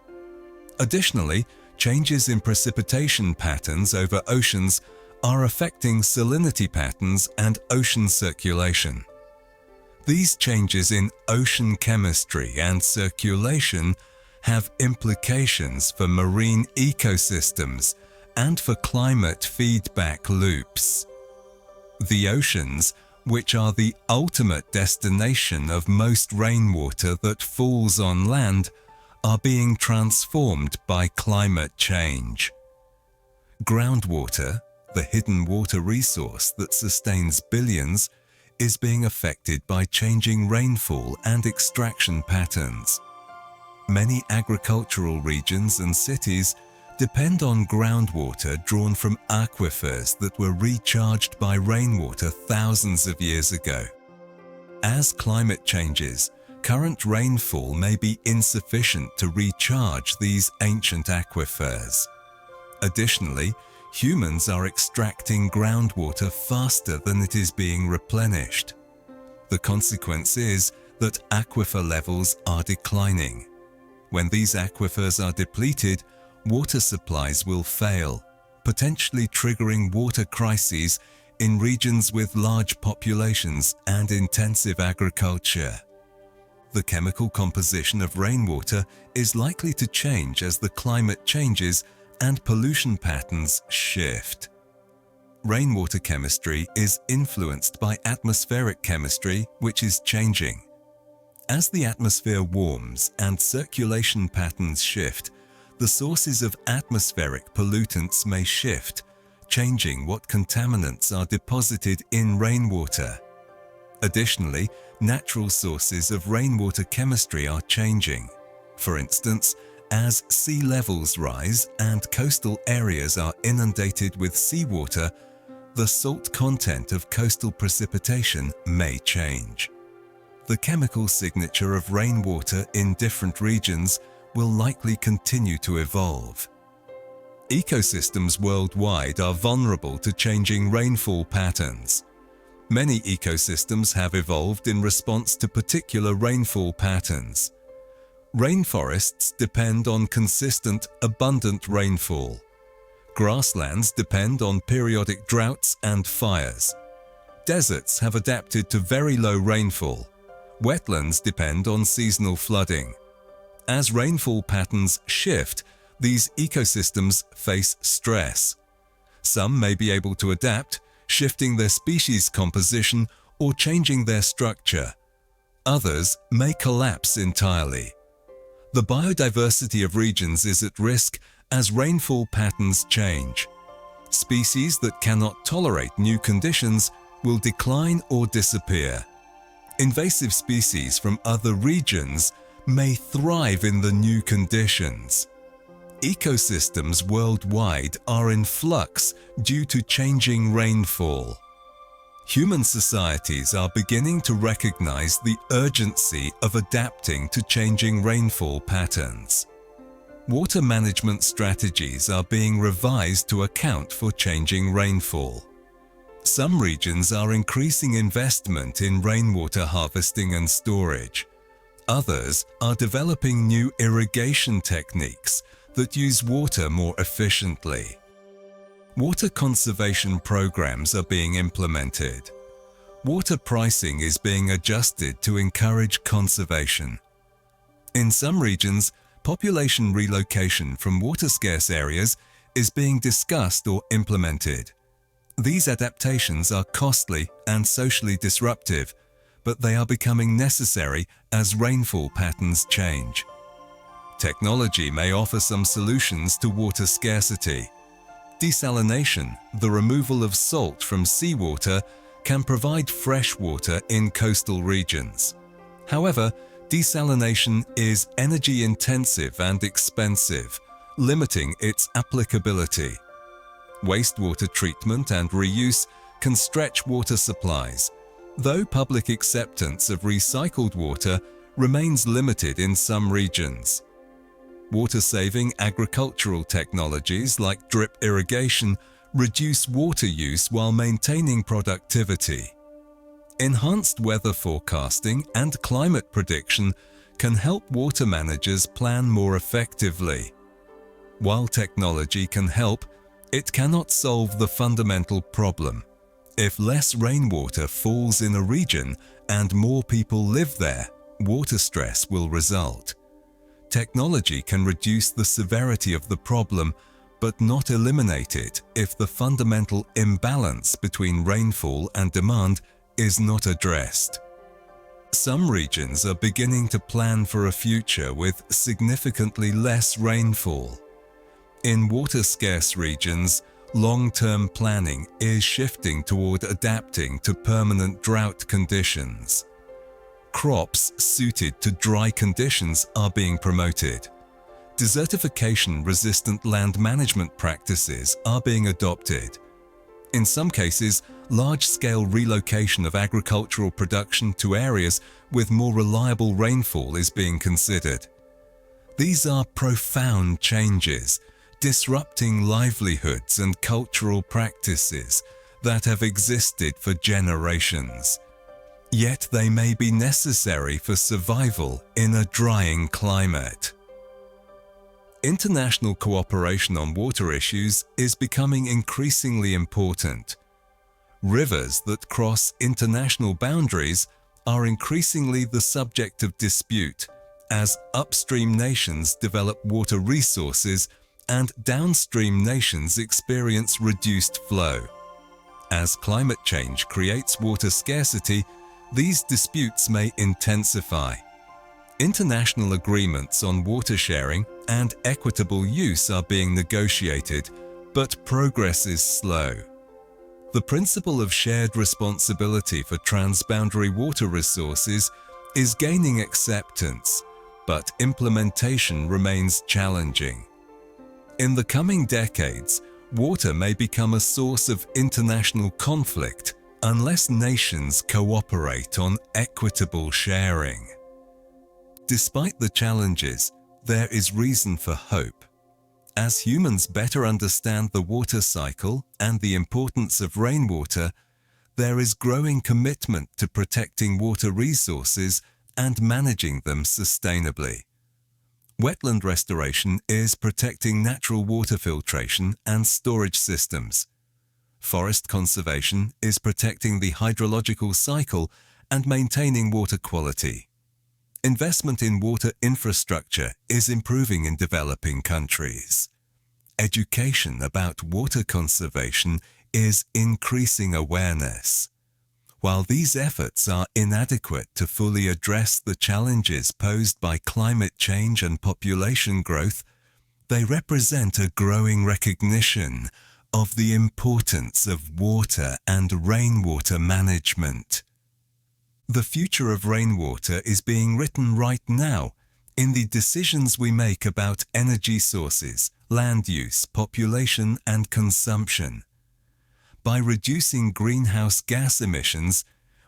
Additionally, changes in precipitation patterns over oceans are affecting salinity patterns and ocean circulation. These changes in ocean chemistry and circulation have implications for marine ecosystems and for climate feedback loops. The oceans, which are the ultimate destination of most rainwater that falls on land, are being transformed by climate change. Groundwater, the hidden water resource that sustains billions, is being affected by changing rainfall and extraction patterns. Many agricultural regions and cities depend on groundwater drawn from aquifers that were recharged by rainwater thousands of years ago. As climate changes, current rainfall may be insufficient to recharge these ancient aquifers. Additionally, humans are extracting groundwater faster than it is being replenished. The consequence is that aquifer levels are declining. When these aquifers are depleted, water supplies will fail, potentially triggering water crises in regions with large populations and intensive agriculture. The chemical composition of rainwater is likely to change as the climate changes and pollution patterns shift. Rainwater chemistry is influenced by atmospheric chemistry, which is changing. As the atmosphere warms and circulation patterns shift, the sources of atmospheric pollutants may shift, changing what contaminants are deposited in rainwater. Additionally, natural sources of rainwater chemistry are changing. For instance, as sea levels rise and coastal areas are inundated with seawater, the salt content of coastal precipitation may change. The chemical signature of rainwater in different regions will likely continue to evolve. Ecosystems worldwide are vulnerable to changing rainfall patterns. Many ecosystems have evolved in response to particular rainfall patterns. Rainforests depend on consistent, abundant rainfall. Grasslands depend on periodic droughts and fires. Deserts have adapted to very low rainfall. Wetlands depend on seasonal flooding. As rainfall patterns shift, these ecosystems face stress. Some may be able to adapt, shifting their species composition or changing their structure. Others may collapse entirely. The biodiversity of regions is at risk as rainfall patterns change. Species that cannot tolerate new conditions will decline or disappear. Invasive species from other regions may thrive in the new conditions. Ecosystems worldwide are in flux due to changing rainfall. Human societies are beginning to recognize the urgency of adapting to changing rainfall patterns. Water management strategies are being revised to account for changing rainfall. Some regions are increasing investment in rainwater harvesting and storage. Others are developing new irrigation techniques that use water more efficiently. Water conservation programs are being implemented. Water pricing is being adjusted to encourage conservation. In some regions, population relocation from water-scarce areas is being discussed or implemented. These adaptations are costly and socially disruptive, but they are becoming necessary as rainfall patterns change. Technology may offer some solutions to water scarcity. Desalination, the removal of salt from seawater, can provide fresh water in coastal regions. However, desalination is energy-intensive and expensive, limiting its applicability. Wastewater treatment and reuse can stretch water supplies, though public acceptance of recycled water remains limited in some regions. Water-saving agricultural technologies like drip irrigation reduce water use while maintaining productivity. Enhanced weather forecasting and climate prediction can help water managers plan more effectively. While technology can help, it cannot solve the fundamental problem. If less rainwater falls in a region and more people live there, water stress will result. Technology can reduce the severity of the problem, but not eliminate it if the fundamental imbalance between rainfall and demand is not addressed. Some regions are beginning to plan for a future with significantly less rainfall. In water-scarce regions, long-term planning is shifting toward adapting to permanent drought conditions. Crops suited to dry conditions are being promoted. Desertification-resistant land management practices are being adopted. In some cases, large-scale relocation of agricultural production to areas with more reliable rainfall is being considered. These are profound changes, disrupting livelihoods and cultural practices that have existed for generations. Yet they may be necessary for survival in a drying climate. International cooperation on water issues is becoming increasingly important. Rivers that cross international boundaries are increasingly the subject of dispute as upstream nations develop water resources and downstream nations experience reduced flow. As climate change creates water scarcity, these disputes may intensify. International agreements on water sharing and equitable use are being negotiated, but progress is slow. The principle of shared responsibility for transboundary water resources is gaining acceptance, but implementation remains challenging. In the coming decades, water may become a source of international conflict unless nations cooperate on equitable sharing. Despite the challenges, there is reason for hope. As humans better understand the water cycle and the importance of rainwater, there is growing commitment to protecting water resources and managing them sustainably. Wetland restoration is protecting natural water filtration and storage systems. Forest conservation is protecting the hydrological cycle and maintaining water quality. Investment in water infrastructure is improving in developing countries. Education about water conservation is increasing awareness. While these efforts are inadequate to fully address the challenges posed by climate change and population growth, they represent a growing recognition of the importance of water and rainwater management. The future of rainwater is being written right now in the decisions we make about energy sources, land use, population, and consumption. By reducing greenhouse gas emissions,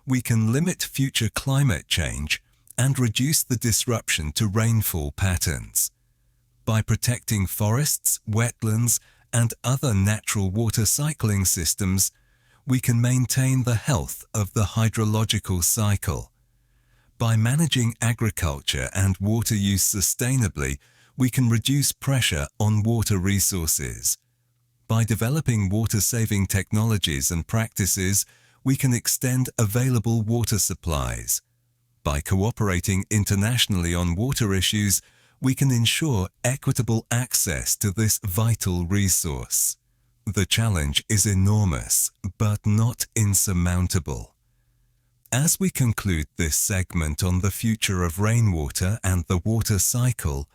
we can limit future climate change and reduce the disruption to rainfall patterns. By protecting forests, wetlands, and other natural water cycling systems, we can maintain the health of the hydrological cycle. By managing agriculture and water use sustainably, we can reduce pressure on water resources. By developing water-saving technologies and practices, we can extend available water supplies. By cooperating internationally on water issues, we can ensure equitable access to this vital resource. The challenge is enormous, but not insurmountable. As we conclude this segment on the future of rainwater and the water cycle,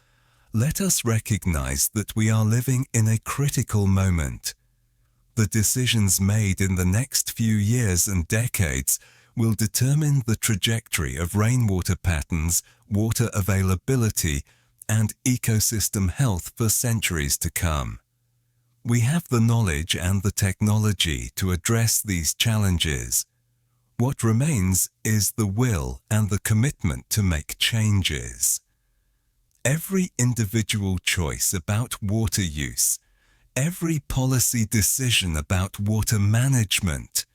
let us recognize that we are living in a critical moment. The decisions made in the next few years and decades will determine the trajectory of rainwater patterns, water availability, and ecosystem health for centuries to come. We have the knowledge and the technology to address these challenges. What remains is the will and the commitment to make changes. Every individual choice about water use, every policy decision about water management,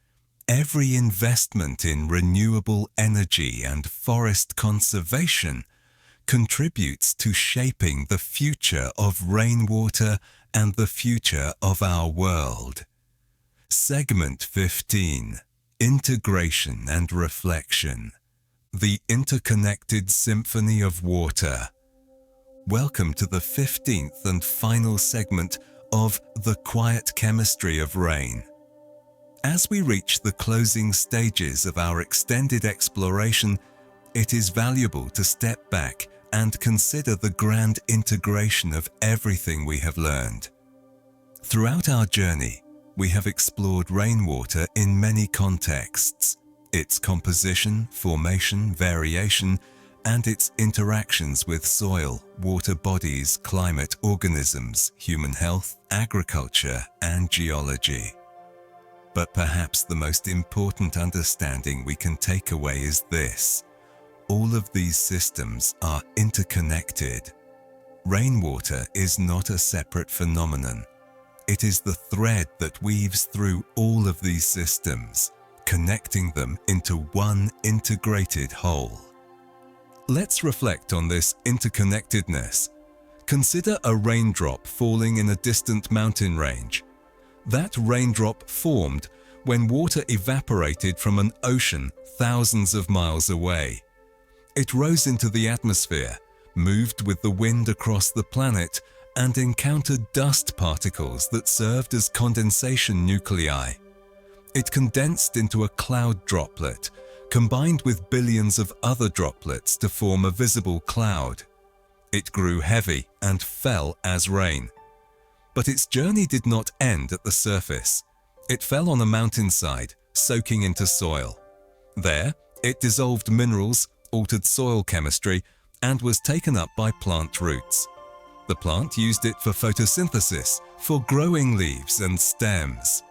every investment in renewable energy and forest conservation contributes to shaping the future of rainwater and the future of our world. Segment 15. Integration and Reflection. The Interconnected Symphony of Water. Welcome to the 15th and final segment of The Quiet Chemistry of Rain. As we reach the closing stages of our extended exploration, it is valuable to step back and consider the grand integration of everything we have learned. Throughout our journey, we have explored rainwater in many contexts, its composition, formation, variation, and its interactions with soil, water bodies, climate, organisms, human health, agriculture, and geology. But perhaps the most important understanding we can take away is this: all of these systems are interconnected. Rainwater is not a separate phenomenon. It is the thread that weaves through all of these systems, connecting them into one integrated whole. Let's reflect on this interconnectedness. Consider a raindrop falling in a distant mountain range. That raindrop formed when water evaporated from an ocean thousands of miles away. It rose into the atmosphere, moved with the wind across the planet, and encountered dust particles that served as condensation nuclei. It condensed into a cloud droplet, combined with billions of other droplets to form a visible cloud. It grew heavy and fell as rain. But its journey did not end at the surface. It fell on a mountainside, soaking into soil. There, it dissolved minerals, altered soil chemistry, and was taken up by plant roots. The plant used it for photosynthesis, for growing leaves and stems.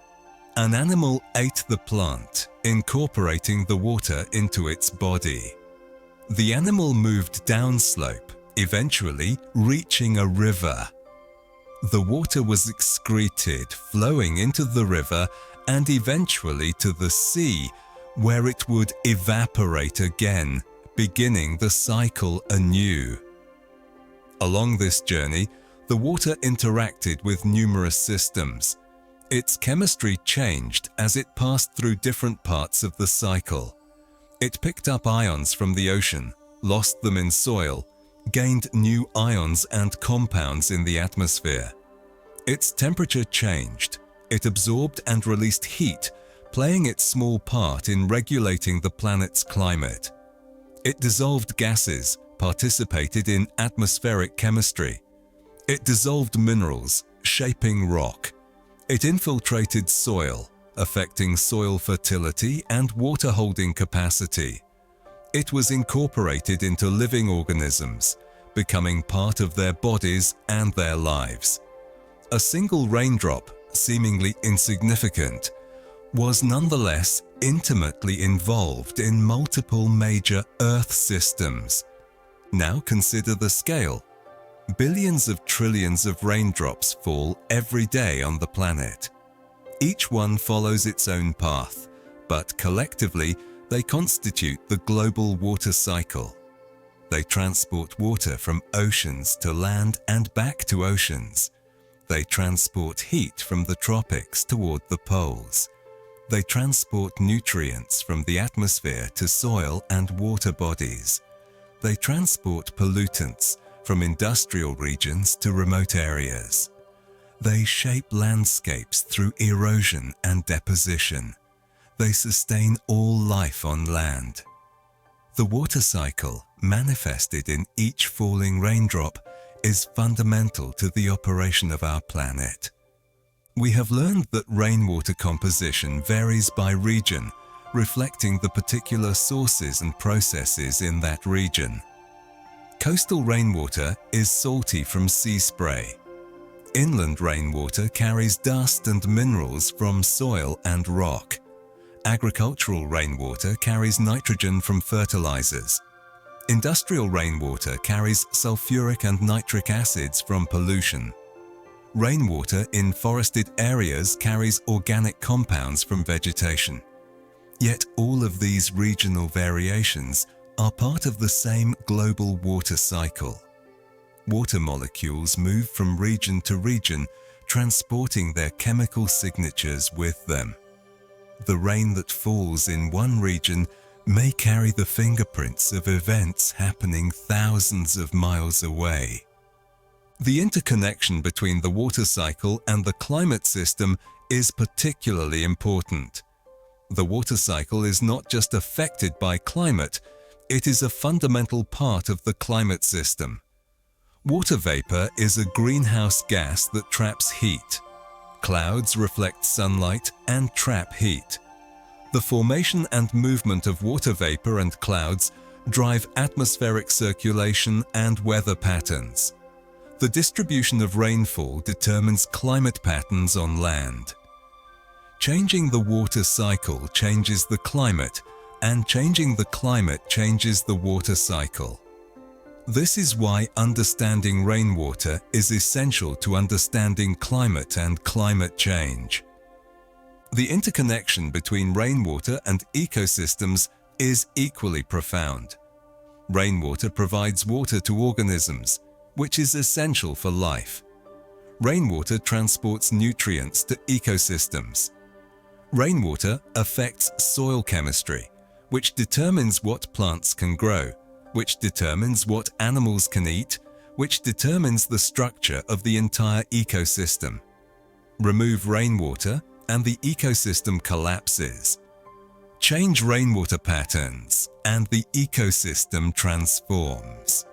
An animal ate the plant, incorporating the water into its body. The animal moved downslope, eventually reaching a river. The water was excreted, flowing into the river and eventually to the sea, where it would evaporate again, beginning the cycle anew. Along this journey, the water interacted with numerous systems. Its chemistry changed as it passed through different parts of the cycle. It picked up ions from the ocean, lost them in soil, gained new ions and compounds in the atmosphere. Its temperature changed. It absorbed and released heat, playing its small part in regulating the planet's climate. It dissolved gases, participated in atmospheric chemistry. It dissolved minerals, shaping rock. It infiltrated soil, affecting soil fertility and water-holding capacity. It was incorporated into living organisms, becoming part of their bodies and their lives. A single raindrop, seemingly insignificant, was nonetheless intimately involved in multiple major Earth systems. Now consider the scale. Billions of trillions of raindrops fall every day on the planet. Each one follows its own path, but collectively they constitute the global water cycle. They transport water from oceans to land and back to oceans. They transport heat from the tropics toward the poles. They transport nutrients from the atmosphere to soil and water bodies. They transport pollutants from industrial regions to remote areas. They shape landscapes through erosion and deposition. They sustain all life on land. The water cycle, manifested in each falling raindrop, is fundamental to the operation of our planet. We have learned that rainwater composition varies by region, reflecting the particular sources and processes in that region. Coastal rainwater is salty from sea spray. Inland rainwater carries dust and minerals from soil and rock. Agricultural rainwater carries nitrogen from fertilizers. Industrial rainwater carries sulfuric and nitric acids from pollution. Rainwater in forested areas carries organic compounds from vegetation. Yet all of these regional variations are part of the same global water cycle. Water molecules move from region to region, transporting their chemical signatures with them. The rain that falls in one region may carry the fingerprints of events happening thousands of miles away. The interconnection between the water cycle and the climate system is particularly important. The water cycle is not just affected by climate, it is a fundamental part of the climate system. Water vapor is a greenhouse gas that traps heat. Clouds reflect sunlight and trap heat. The formation and movement of water vapor and clouds drive atmospheric circulation and weather patterns. The distribution of rainfall determines climate patterns on land. Changing the water cycle changes the climate, and changing the climate changes the water cycle. This is why understanding rainwater is essential to understanding climate and climate change. The interconnection between rainwater and ecosystems is equally profound. Rainwater provides water to organisms, which is essential for life. Rainwater transports nutrients to ecosystems. Rainwater affects soil chemistry, which determines what plants can grow, which determines what animals can eat, which determines the structure of the entire ecosystem. Remove rainwater and the ecosystem collapses. Change rainwater patterns and the ecosystem transforms.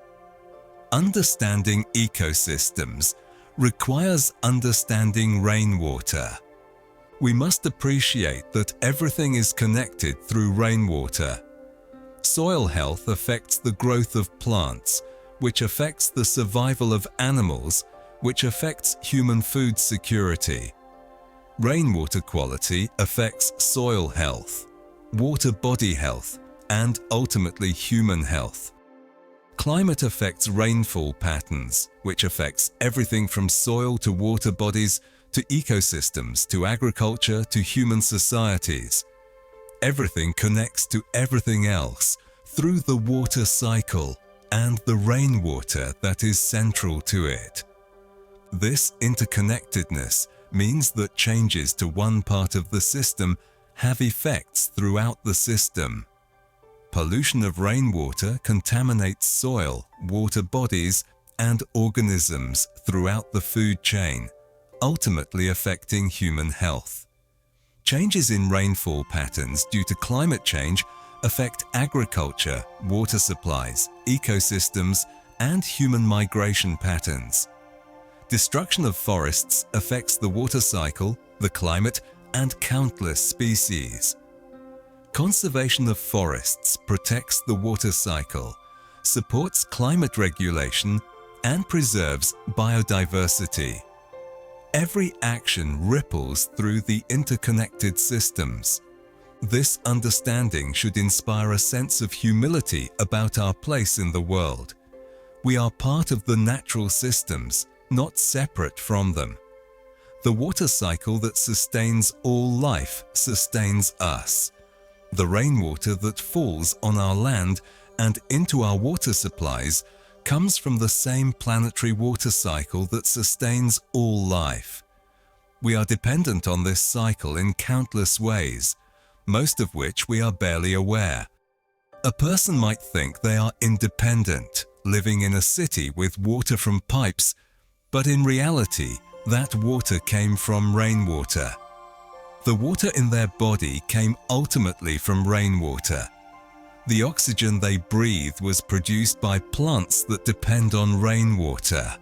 Understanding ecosystems requires understanding rainwater. We must appreciate that everything is connected through rainwater. Soil health affects the growth of plants, which affects the survival of animals, which affects human food security. Rainwater quality affects soil health, water body health, and ultimately human health. Climate affects rainfall patterns, which affects everything from soil to water bodies to ecosystems to agriculture to human societies. Everything connects to everything else through the water cycle and the rainwater that is central to it. This interconnectedness means that changes to one part of the system have effects throughout the system. Pollution of rainwater contaminates soil, water bodies, and organisms throughout the food chain, ultimately affecting human health. Changes in rainfall patterns due to climate change affect agriculture, water supplies, ecosystems, and human migration patterns. Destruction of forests affects the water cycle, the climate, and countless species. Conservation of forests protects the water cycle, supports climate regulation, and preserves biodiversity. Every action ripples through the interconnected systems. This understanding should inspire a sense of humility about our place in the world. We are part of the natural systems, not separate from them. The water cycle that sustains all life sustains us. The rainwater that falls on our land and into our water supplies comes from the same planetary water cycle that sustains all life. We are dependent on this cycle in countless ways, most of which we are barely aware. A person might think they are independent, living in a city with water from pipes, but in reality, that water came from rainwater. The water in their body came ultimately from rainwater. The oxygen they breathe was produced by plants that depend on rainwater.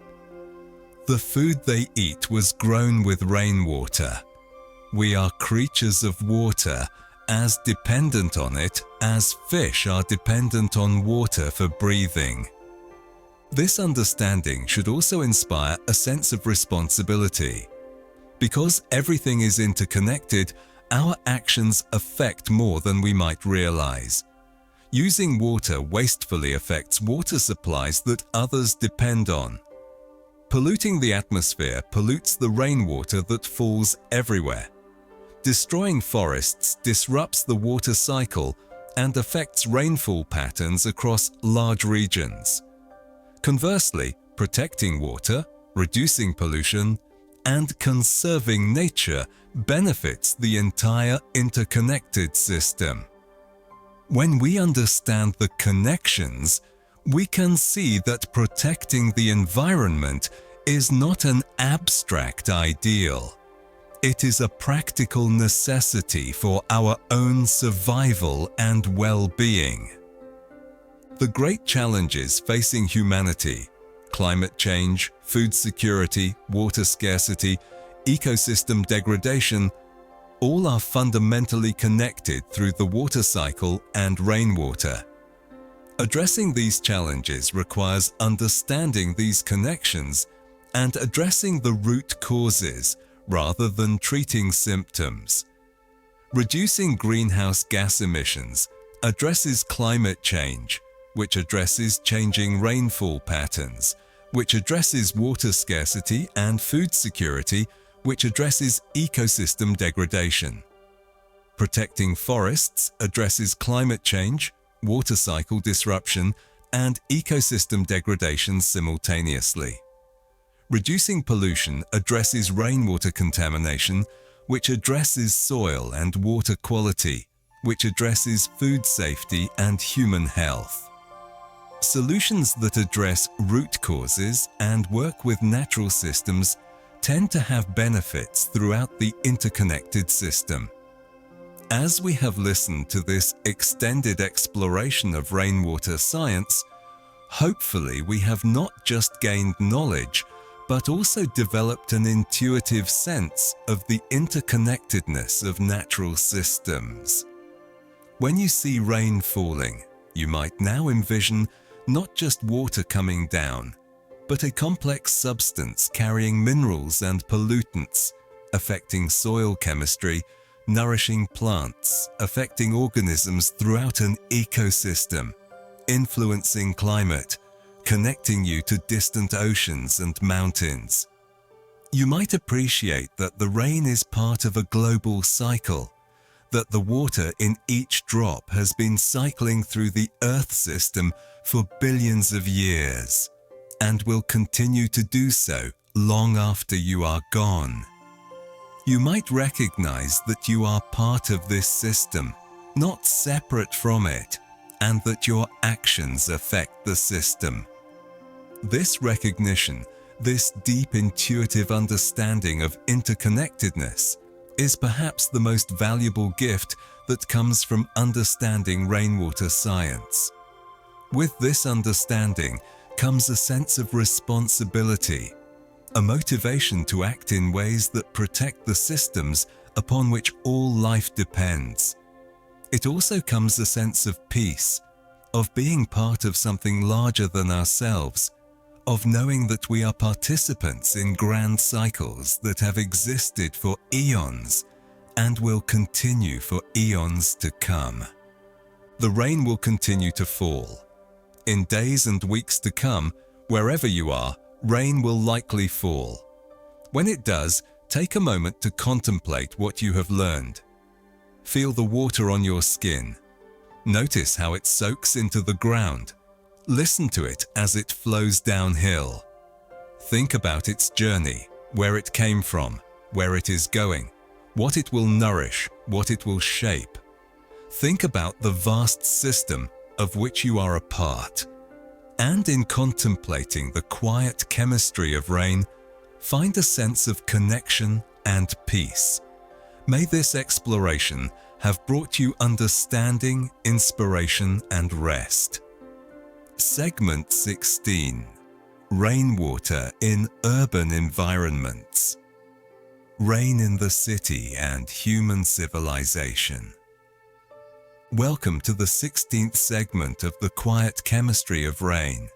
The food they eat was grown with rainwater. We are creatures of water, as dependent on it as fish are dependent on water for breathing. This understanding should also inspire a sense of responsibility. Because everything is interconnected, our actions affect more than we might realize. Using water wastefully affects water supplies that others depend on. Polluting the atmosphere pollutes the rainwater that falls everywhere. Destroying forests disrupts the water cycle and affects rainfall patterns across large regions. Conversely, protecting water, reducing pollution, and conserving nature benefits the entire interconnected system. When we understand the connections, we can see that protecting the environment is not an abstract ideal. It is a practical necessity for our own survival and well-being. The great challenges facing humanity, climate change, food security, water scarcity, ecosystem degradation, all are fundamentally connected through the water cycle and rainwater. Addressing these challenges requires understanding these connections and addressing the root causes rather than treating symptoms. Reducing greenhouse gas emissions addresses climate change, which addresses changing rainfall patterns, which addresses water scarcity and food security, which addresses ecosystem degradation. Protecting forests addresses climate change, water cycle disruption, and ecosystem degradation simultaneously. Reducing pollution addresses rainwater contamination, which addresses soil and water quality, which addresses food safety and human health. Solutions that address root causes and work with natural systems tend to have benefits throughout the interconnected system. As we have listened to this extended exploration of rainwater science, hopefully we have not just gained knowledge, but also developed an intuitive sense of the interconnectedness of natural systems. When you see rain falling, you might now envision not just water coming down, but a complex substance carrying minerals and pollutants, affecting soil chemistry, nourishing plants, affecting organisms throughout an ecosystem, influencing climate, connecting you to distant oceans and mountains. You might appreciate that the rain is part of a global cycle, that the water in each drop has been cycling through the Earth system for billions of years, and will continue to do so long after you are gone. You might recognize that you are part of this system, not separate from it, and that your actions affect the system. This recognition, this deep intuitive understanding of interconnectedness, is perhaps the most valuable gift that comes from understanding rainwater science. With this understanding comes a sense of responsibility, a motivation to act in ways that protect the systems upon which all life depends. It also comes a sense of peace, of being part of something larger than ourselves, of knowing that we are participants in grand cycles that have existed for eons and will continue for eons to come. The rain will continue to fall. In days and weeks to come, wherever you are, rain will likely fall. When it does, take a moment to contemplate what you have learned. Feel the water on your skin. Notice how it soaks into the ground. Listen to it as it flows downhill. Think about its journey, where it came from, where it is going, what it will nourish, what it will shape. Think about the vast system of which you are a part. And in contemplating the quiet chemistry of rain, find a sense of connection and peace. May this exploration have brought you understanding, inspiration, and rest. Segment 16. Rainwater in urban environments. Rain in the city and human civilization. Welcome to the 16th segment of the quiet chemistry of rain.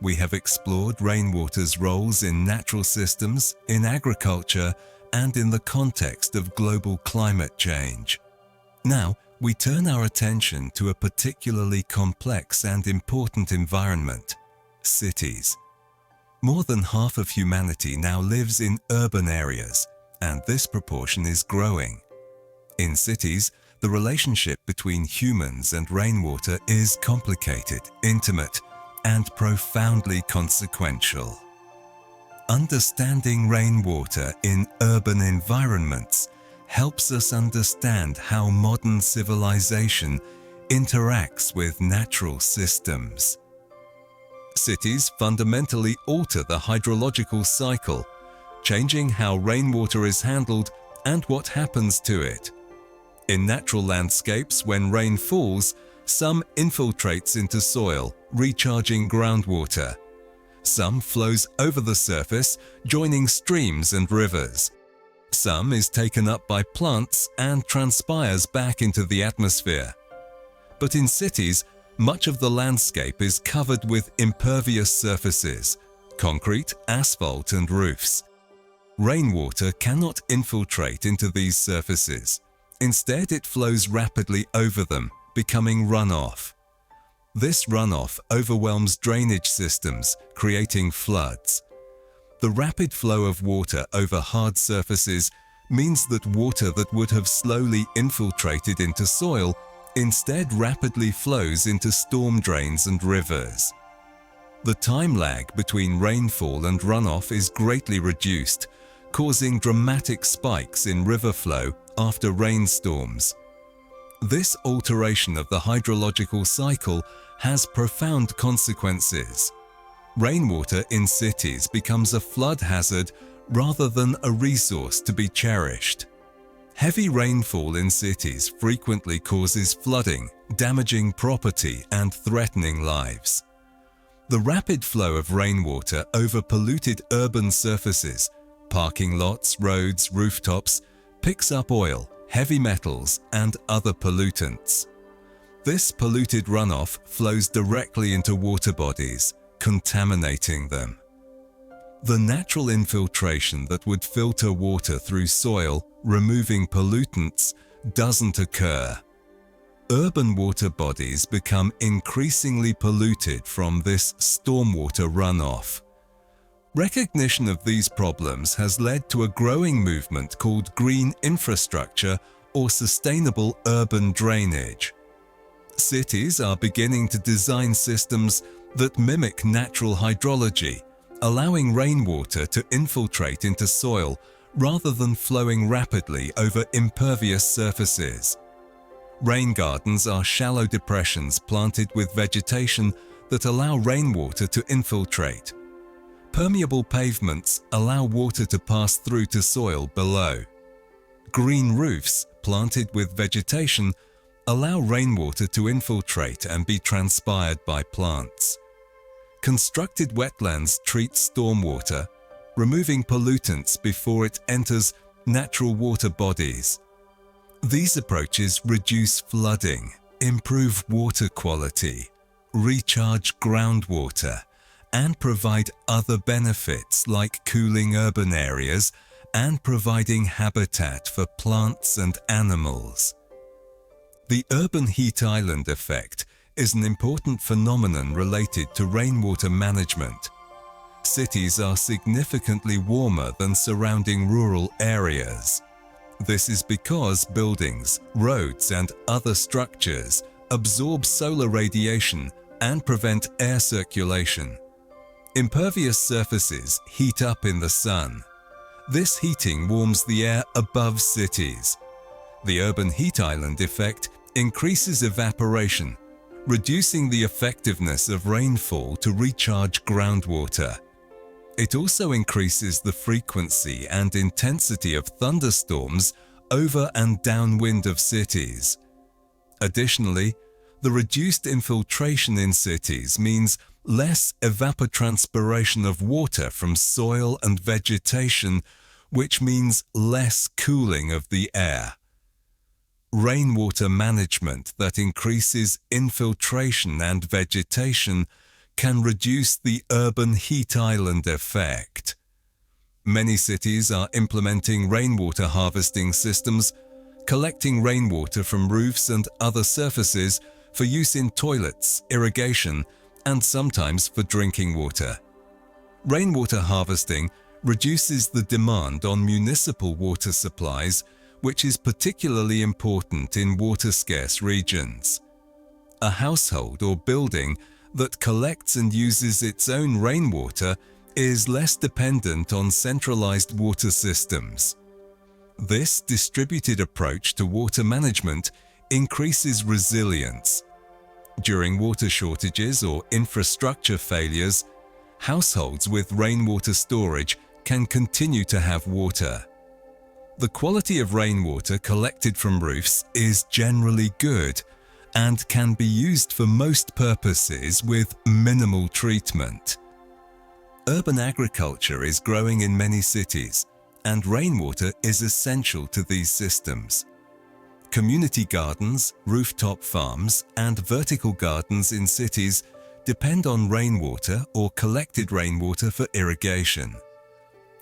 We have explored rainwater's roles in natural systems, in agriculture, and in the context of global climate change. Now, we turn our attention to a particularly complex and important environment: cities. More than half of humanity now lives in urban areas, and this proportion is growing. In cities, the relationship between humans and rainwater is complicated, intimate, and profoundly consequential. Understanding rainwater in urban environments helps us understand how modern civilization interacts with natural systems. Cities fundamentally alter the hydrological cycle, changing how rainwater is handled and what happens to it. In natural landscapes, when rain falls, some infiltrates into soil, recharging groundwater. Some flows over the surface, joining streams and rivers. Some is taken up by plants and transpires back into the atmosphere. But in cities, much of the landscape is covered with impervious surfaces, concrete, asphalt, and roofs. Rainwater cannot infiltrate into these surfaces. Instead, it flows rapidly over them, becoming runoff. This runoff overwhelms drainage systems, creating floods. The rapid flow of water over hard surfaces means that water that would have slowly infiltrated into soil instead rapidly flows into storm drains and rivers. The time lag between rainfall and runoff is greatly reduced, causing dramatic spikes in river flow after rainstorms. This alteration of the hydrological cycle has profound consequences. Rainwater in cities becomes a flood hazard rather than a resource to be cherished. Heavy rainfall in cities frequently causes flooding, damaging property and threatening lives. The rapid flow of rainwater over polluted urban surfaces, parking lots, roads, rooftops, picks up oil, heavy metals, and other pollutants. This polluted runoff flows directly into water bodies, contaminating them. The natural infiltration that would filter water through soil, removing pollutants, doesn't occur. urban water bodies become increasingly polluted from this stormwater runoff. Recognition of these problems has led to a growing movement called green infrastructure or sustainable urban drainage. Cities are beginning to design systems that mimic natural hydrology, allowing rainwater to infiltrate into soil rather than flowing rapidly over impervious surfaces. Rain gardens are shallow depressions planted with vegetation that allow rainwater to infiltrate. Permeable pavements allow water to pass through to soil below. Green roofs, planted with vegetation, allow rainwater to infiltrate and be transpired by plants. Constructed wetlands treat stormwater, removing pollutants before it enters natural water bodies. These approaches reduce flooding, improve water quality, recharge groundwater, and provide other benefits like cooling urban areas and providing habitat for plants and animals. The urban heat island effect is an important phenomenon related to rainwater management. Cities are significantly warmer than surrounding rural areas. This is because buildings, roads, and other structures absorb solar radiation and prevent air circulation. Impervious surfaces heat up in the sun. This heating warms the air above cities. The urban heat island effect increases evaporation, reducing the effectiveness of rainfall to recharge groundwater. It also increases the frequency and intensity of thunderstorms over and downwind of cities. Additionally, the reduced infiltration in cities means less evapotranspiration of water from soil and vegetation, which means less cooling of the air. Rainwater management that increases infiltration and vegetation can reduce the urban heat island effect. Many cities are implementing rainwater harvesting systems, collecting rainwater from roofs and other surfaces for use in toilets, irrigation, and sometimes for drinking water. Rainwater harvesting reduces the demand on municipal water supplies, which is particularly important in water-scarce regions. A household or building that collects and uses its own rainwater is less dependent on centralized water systems. This distributed approach to water management increases resilience. During water shortages or infrastructure failures, households with rainwater storage can continue to have water. The quality of rainwater collected from roofs is generally good and can be used for most purposes with minimal treatment. Urban agriculture is growing in many cities, and rainwater is essential to these systems. Community gardens, rooftop farms, and vertical gardens in cities depend on rainwater or collected rainwater for irrigation.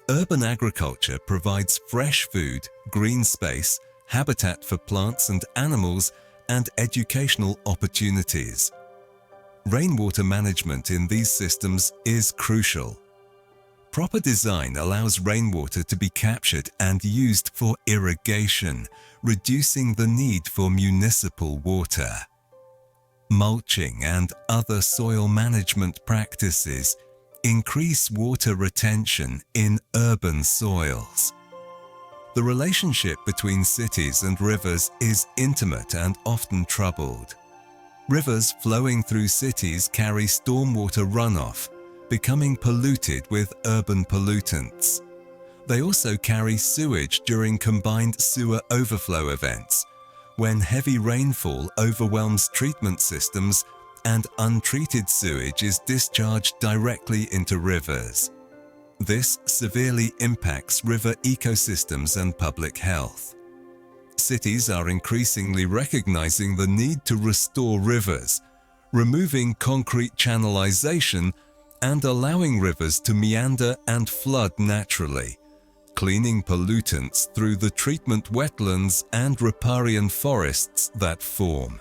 Urban agriculture provides fresh food, green space, habitat for plants and animals, and educational opportunities. Rainwater management in these systems is crucial. Proper design allows rainwater to be captured and used for irrigation, reducing the need for municipal water. Mulching and other soil management practices increase water retention in urban soils. The relationship between cities and rivers is intimate and often troubled. Rivers flowing through cities carry stormwater runoff, becoming polluted with urban pollutants. They also carry sewage during combined sewer overflow events, when heavy rainfall overwhelms treatment systems and untreated sewage is discharged directly into rivers. This severely impacts river ecosystems and public health. Cities are increasingly recognizing the need to restore rivers, removing concrete channelization and allowing rivers to meander and flood naturally, cleaning pollutants through the treatment wetlands and riparian forests that form.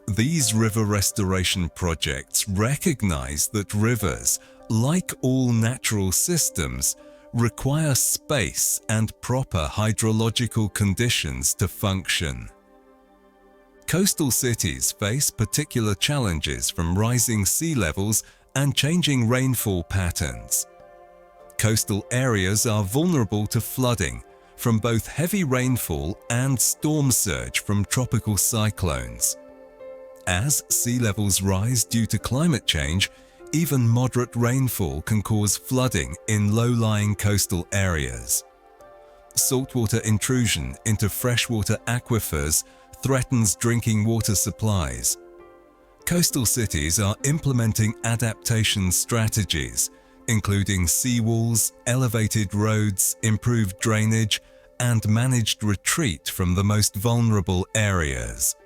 These river restoration projects recognize that rivers, like all natural systems, require space and proper hydrological conditions to function. Coastal cities face particular challenges from rising sea levels and changing rainfall patterns. Coastal areas are vulnerable to flooding from both heavy rainfall and storm surge from tropical cyclones. As sea levels rise due to climate change, even moderate rainfall can cause flooding in low-lying coastal areas. Saltwater intrusion into freshwater aquifers threatens drinking water supplies. Coastal cities are implementing adaptation strategies, including seawalls, elevated roads, improved drainage, and managed retreat from the most vulnerable areas.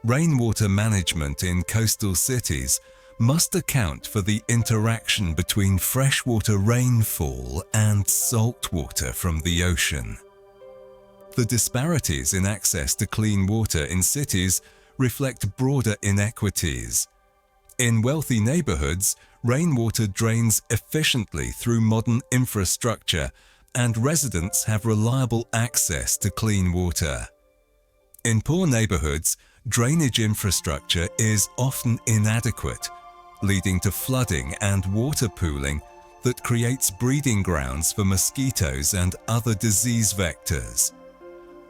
Rainwater management in coastal cities must account for the interaction between freshwater rainfall and saltwater from the ocean. The disparities in access to clean water in cities reflect broader inequities. In wealthy neighborhoods, rainwater drains efficiently through modern infrastructure, and residents have reliable access to clean water. In poor neighborhoods, drainage infrastructure is often inadequate, leading to flooding and water pooling that creates breeding grounds for mosquitoes and other disease vectors.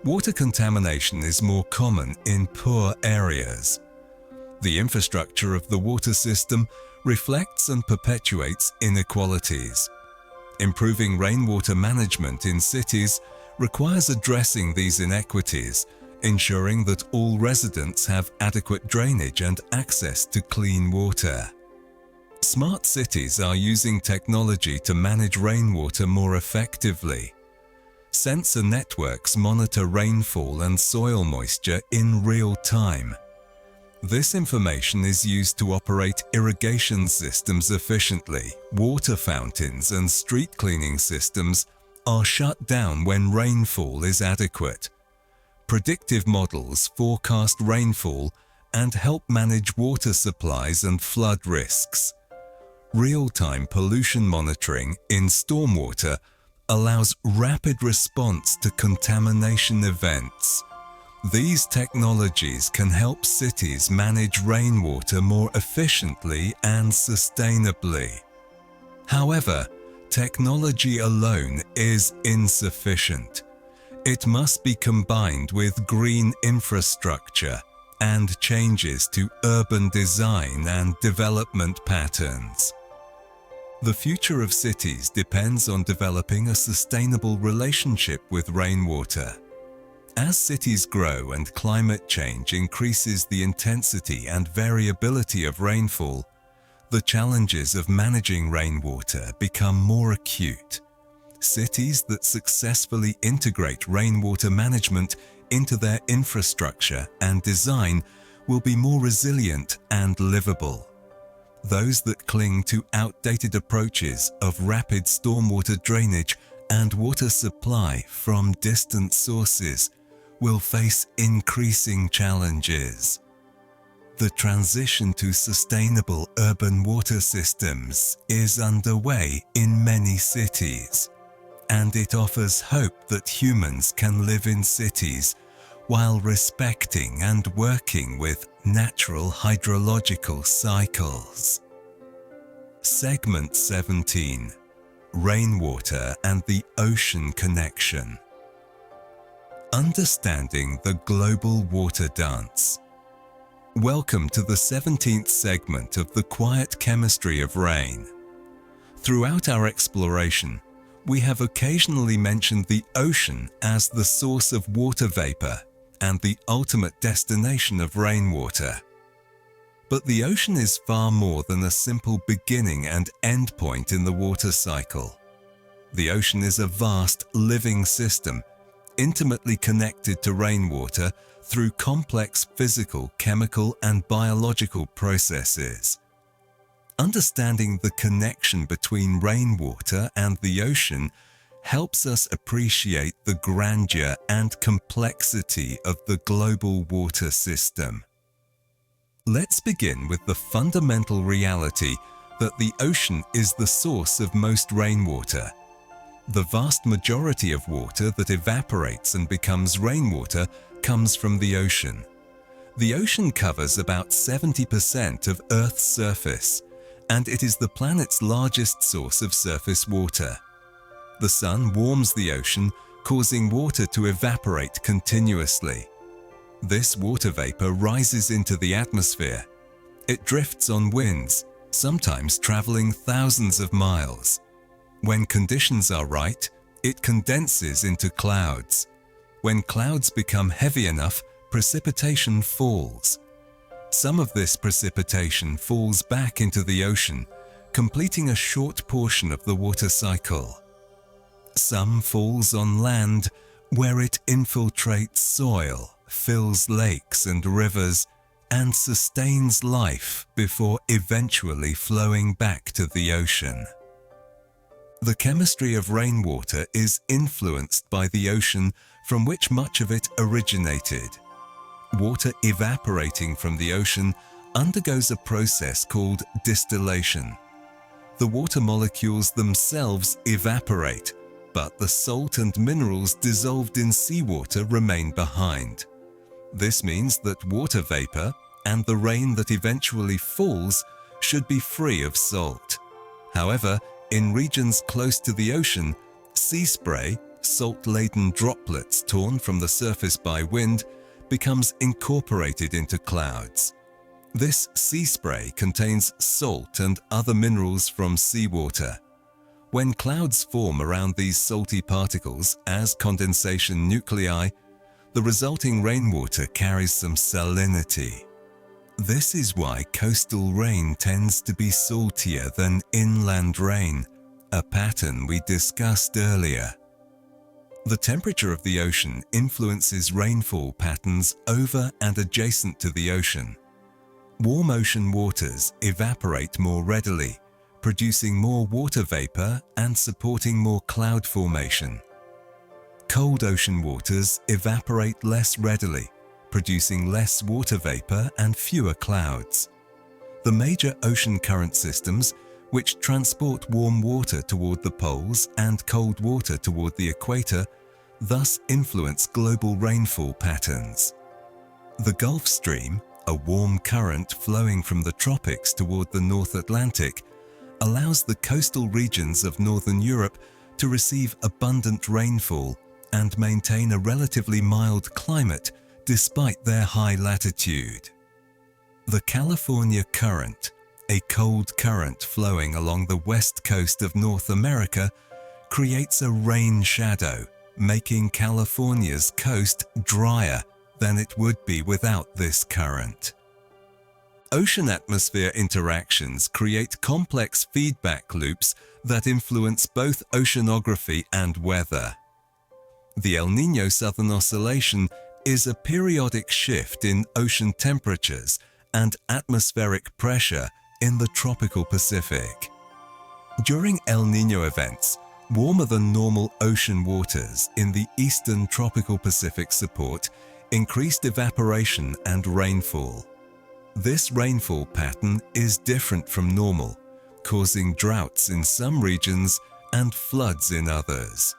Water contamination is more common in poor areas. The infrastructure of the water system reflects and perpetuates inequalities. Improving rainwater management in cities requires addressing these inequities, ensuring that all residents have adequate drainage and access to clean water. Smart cities are using technology to manage rainwater more effectively. Sensor networks monitor rainfall and soil moisture in real time. This information is used to operate irrigation systems efficiently. Water fountains and street cleaning systems are shut down when rainfall is adequate. Predictive models forecast rainfall and help manage water supplies and flood risks. Real-time pollution monitoring in stormwater allows rapid response to contamination events. These technologies can help cities manage rainwater more efficiently and sustainably. However, technology alone is insufficient. It must be combined with green infrastructure and changes to urban design and development patterns. The future of cities depends on developing a sustainable relationship with rainwater. As cities grow and climate change increases the intensity and variability of rainfall, the challenges of managing rainwater become more acute. Cities that successfully integrate rainwater management into their infrastructure and design will be more resilient and livable. Those that cling to outdated approaches of rapid stormwater drainage and water supply from distant sources will face increasing challenges. The transition to sustainable urban water systems is underway in many cities, and it offers hope that humans can live in cities while respecting and working with natural hydrological cycles. Segment 17: Rainwater and the Ocean Connection. Understanding the global water dance. Welcome to the 17th segment of the quiet chemistry of rain. Throughout our exploration, we have occasionally mentioned the ocean as the source of water vapor and the ultimate destination of rainwater. But the ocean is far more than a simple beginning and end point in the water cycle. The ocean is a vast, living system, intimately connected to rainwater through complex physical, chemical, and biological processes. Understanding the connection between rainwater and the ocean helps us appreciate the grandeur and complexity of the global water system. Let's begin with the fundamental reality that the ocean is the source of most rainwater. The vast majority of water that evaporates and becomes rainwater comes from the ocean. The ocean covers about 70% of Earth's surface, and it is the planet's largest source of surface water. The sun warms the ocean, causing water to evaporate continuously. This water vapor rises into the atmosphere. It drifts on winds, sometimes traveling thousands of miles. When conditions are right, it condenses into clouds. When clouds become heavy enough, precipitation falls. Some of this precipitation falls back into the ocean, completing a short portion of the water cycle. Some falls on land, where it infiltrates soil, fills lakes and rivers, and sustains life before eventually flowing back to the ocean. The chemistry of rainwater is influenced by the ocean from which much of it originated. Water evaporating from the ocean undergoes a process called distillation. The water molecules themselves evaporate, but the salt and minerals dissolved in seawater remain behind. This means that water vapor and the rain that eventually falls should be free of salt. However, in regions close to the ocean, sea spray, salt-laden droplets torn from the surface by wind, becomes incorporated into clouds. This sea spray contains salt and other minerals from seawater. When clouds form around these salty particles as condensation nuclei, the resulting rainwater carries some salinity. This is why coastal rain tends to be saltier than inland rain, a pattern we discussed earlier. The temperature of the ocean influences rainfall patterns over and adjacent to the ocean. Warm ocean waters evaporate more readily, producing more water vapor and supporting more cloud formation. Cold ocean waters evaporate less readily, producing less water vapor and fewer clouds. The major ocean current systems, which transport warm water toward the poles and cold water toward the equator, thus influence global rainfall patterns. The Gulf Stream, a warm current flowing from the tropics toward the North Atlantic, allows the coastal regions of northern Europe to receive abundant rainfall and maintain a relatively mild climate despite their high latitude. The California Current, a cold current flowing along the west coast of North America, creates a rain shadow, making California's coast drier than it would be without this current. Ocean-atmosphere interactions create complex feedback loops that influence both oceanography and weather. The El Niño Southern Oscillation is a periodic shift in ocean temperatures and atmospheric pressure in the tropical Pacific. During El Niño events, warmer than normal ocean waters in the eastern tropical Pacific support increased evaporation and rainfall. This rainfall pattern is different from normal, causing droughts in some regions and floods in others.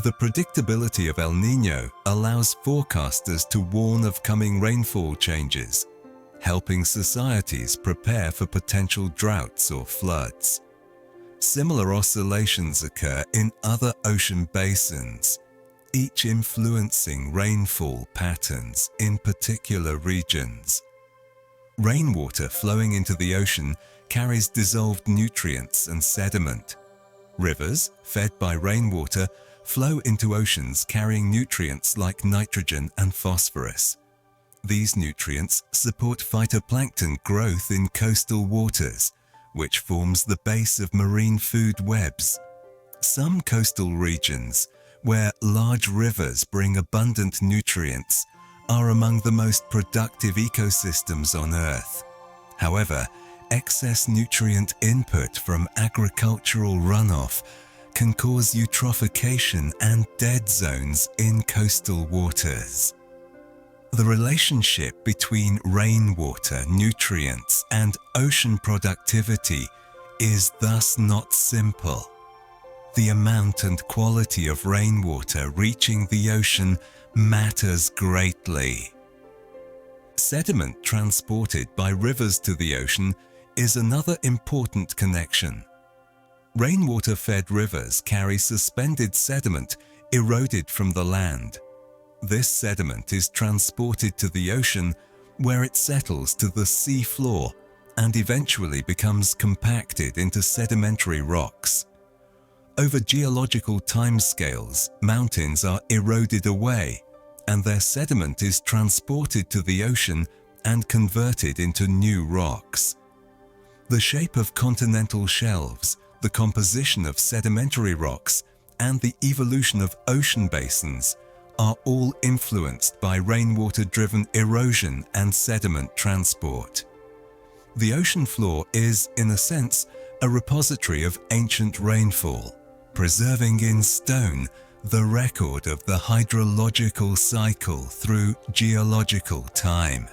The predictability of El Niño allows forecasters to warn of coming rainfall changes, helping societies prepare for potential droughts or floods. Similar oscillations occur in other ocean basins, each influencing rainfall patterns in particular regions. Rainwater flowing into the ocean carries dissolved nutrients and sediment. Rivers, fed by rainwater, flow into oceans carrying nutrients like nitrogen and phosphorus. These nutrients support phytoplankton growth in coastal waters, which forms the base of marine food webs. Some coastal regions, where large rivers bring abundant nutrients, are among the most productive ecosystems on Earth. However, excess nutrient input from agricultural runoff can cause eutrophication and dead zones in coastal waters. The relationship between rainwater, nutrients, and ocean productivity is thus not simple. The amount and quality of rainwater reaching the ocean matters greatly. Sediment transported by rivers to the ocean is another important connection. Rainwater-fed rivers carry suspended sediment eroded from the land. This sediment is transported to the ocean, where it settles to the sea floor and eventually becomes compacted into sedimentary rocks. Over geological timescales, mountains are eroded away, and their sediment is transported to the ocean and converted into new rocks. The shape of continental shelves, the composition of sedimentary rocks, and the evolution of ocean basins are all influenced by rainwater-driven erosion and sediment transport. The ocean floor is, in a sense, a repository of ancient rainfall, preserving in stone the record of the hydrological cycle through geological time.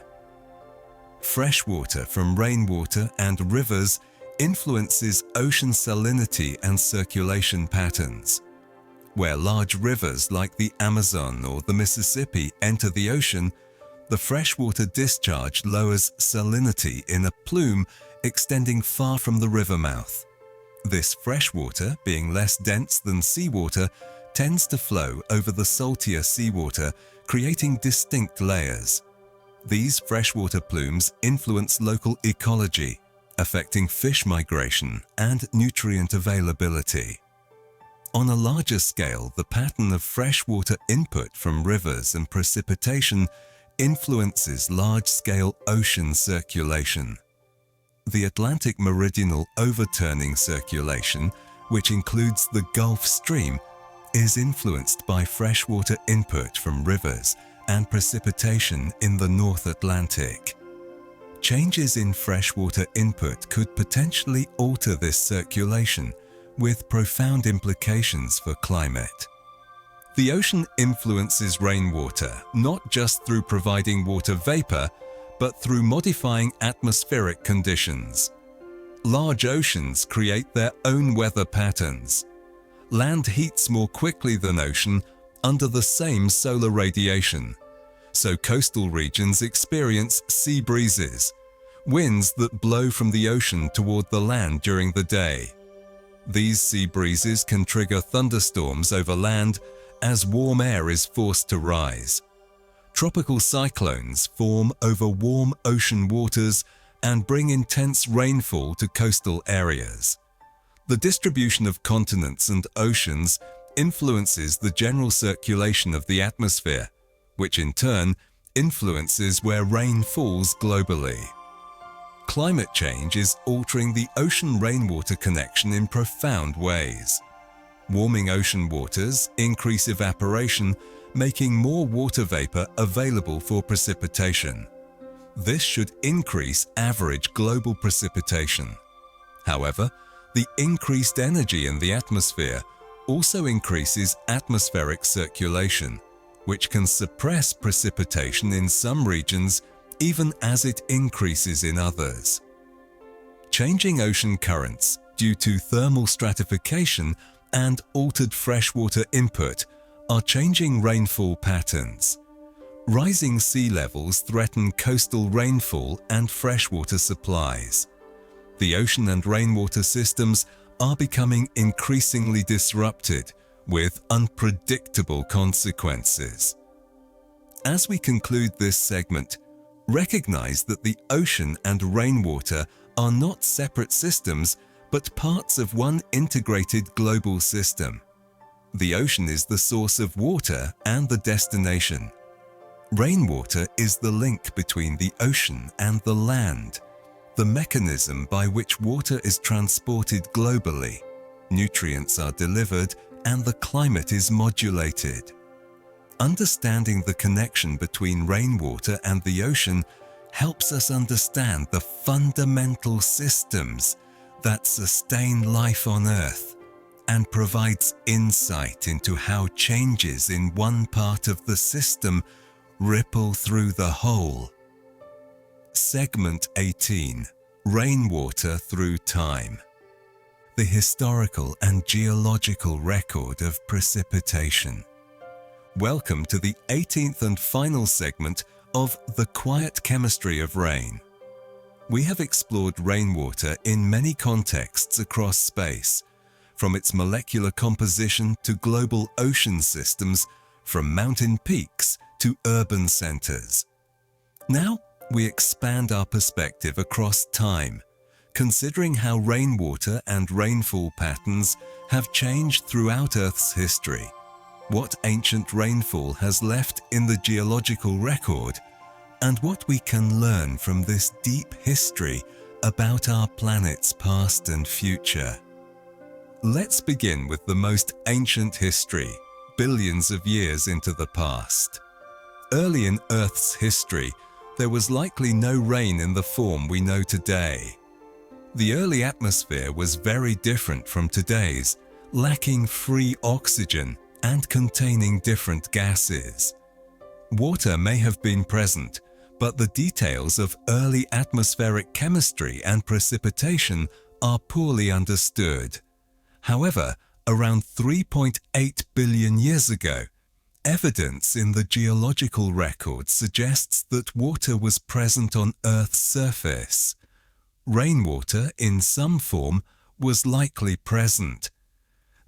Freshwater from rainwater and rivers influences ocean salinity and circulation patterns. Where large rivers like the Amazon or the Mississippi enter the ocean, the freshwater discharge lowers salinity in a plume extending far from the river mouth. This freshwater, being less dense than seawater, tends to flow over the saltier seawater, creating distinct layers. These freshwater plumes influence local ecology, affecting fish migration and nutrient availability. On a larger scale, the pattern of freshwater input from rivers and precipitation influences large-scale ocean circulation. The Atlantic meridional overturning circulation, which includes the Gulf Stream, is influenced by freshwater input from rivers and precipitation in the North Atlantic. Changes in freshwater input could potentially alter this circulation, with profound implications for climate. The ocean influences rainwater not just through providing water vapor, but through modifying atmospheric conditions. Large oceans create their own weather patterns. Land heats more quickly than ocean under the same solar radiation, so coastal regions experience sea breezes, winds that blow from the ocean toward the land during the day. These sea breezes can trigger thunderstorms over land as warm air is forced to rise. Tropical cyclones form over warm ocean waters and bring intense rainfall to coastal areas. The distribution of continents and oceans influences the general circulation of the atmosphere, which in turn influences where rain falls globally. Climate change is altering the ocean rainwater connection in profound ways. Warming ocean waters increase evaporation, making more water vapor available for precipitation. This should increase average global precipitation. However, the increased energy in the atmosphere also increases atmospheric circulation, which can suppress precipitation in some regions even as it increases in others. Changing ocean currents due to thermal stratification and altered freshwater input are changing rainfall patterns. Rising sea levels threaten coastal rainfall and freshwater supplies. The ocean and rainwater systems are becoming increasingly disrupted, with unpredictable consequences. As we conclude this segment, recognize that the ocean and rainwater are not separate systems, but parts of one integrated global system. The ocean is the source of water and the destination. Rainwater is the link between the ocean and the land, the mechanism by which water is transported globally, nutrients are delivered, and the climate is modulated. Understanding the connection between rainwater and the ocean helps us understand the fundamental systems that sustain life on Earth and provides insight into how changes in one part of the system ripple through the whole. Segment 18. Rainwater through time. The historical and geological record of precipitation. Welcome to the 18th and final segment of The Quiet Chemistry of Rain. We have explored rainwater in many contexts across space, from its molecular composition to global ocean systems, from mountain peaks to urban centers. Now we expand our perspective across time, considering how rainwater and rainfall patterns have changed throughout Earth's history, what ancient rainfall has left in the geological record, and what we can learn from this deep history about our planet's past and future. Let's begin with the most ancient history, billions of years into the past. Early in Earth's history, there was likely no rain in the form we know today. The early atmosphere was very different from today's, lacking free oxygen and containing different gases. Water may have been present, but the details of early atmospheric chemistry and precipitation are poorly understood. However, around 3.8 billion years ago, evidence in the geological record suggests that water was present on Earth's surface. Rainwater, in some form, was likely present.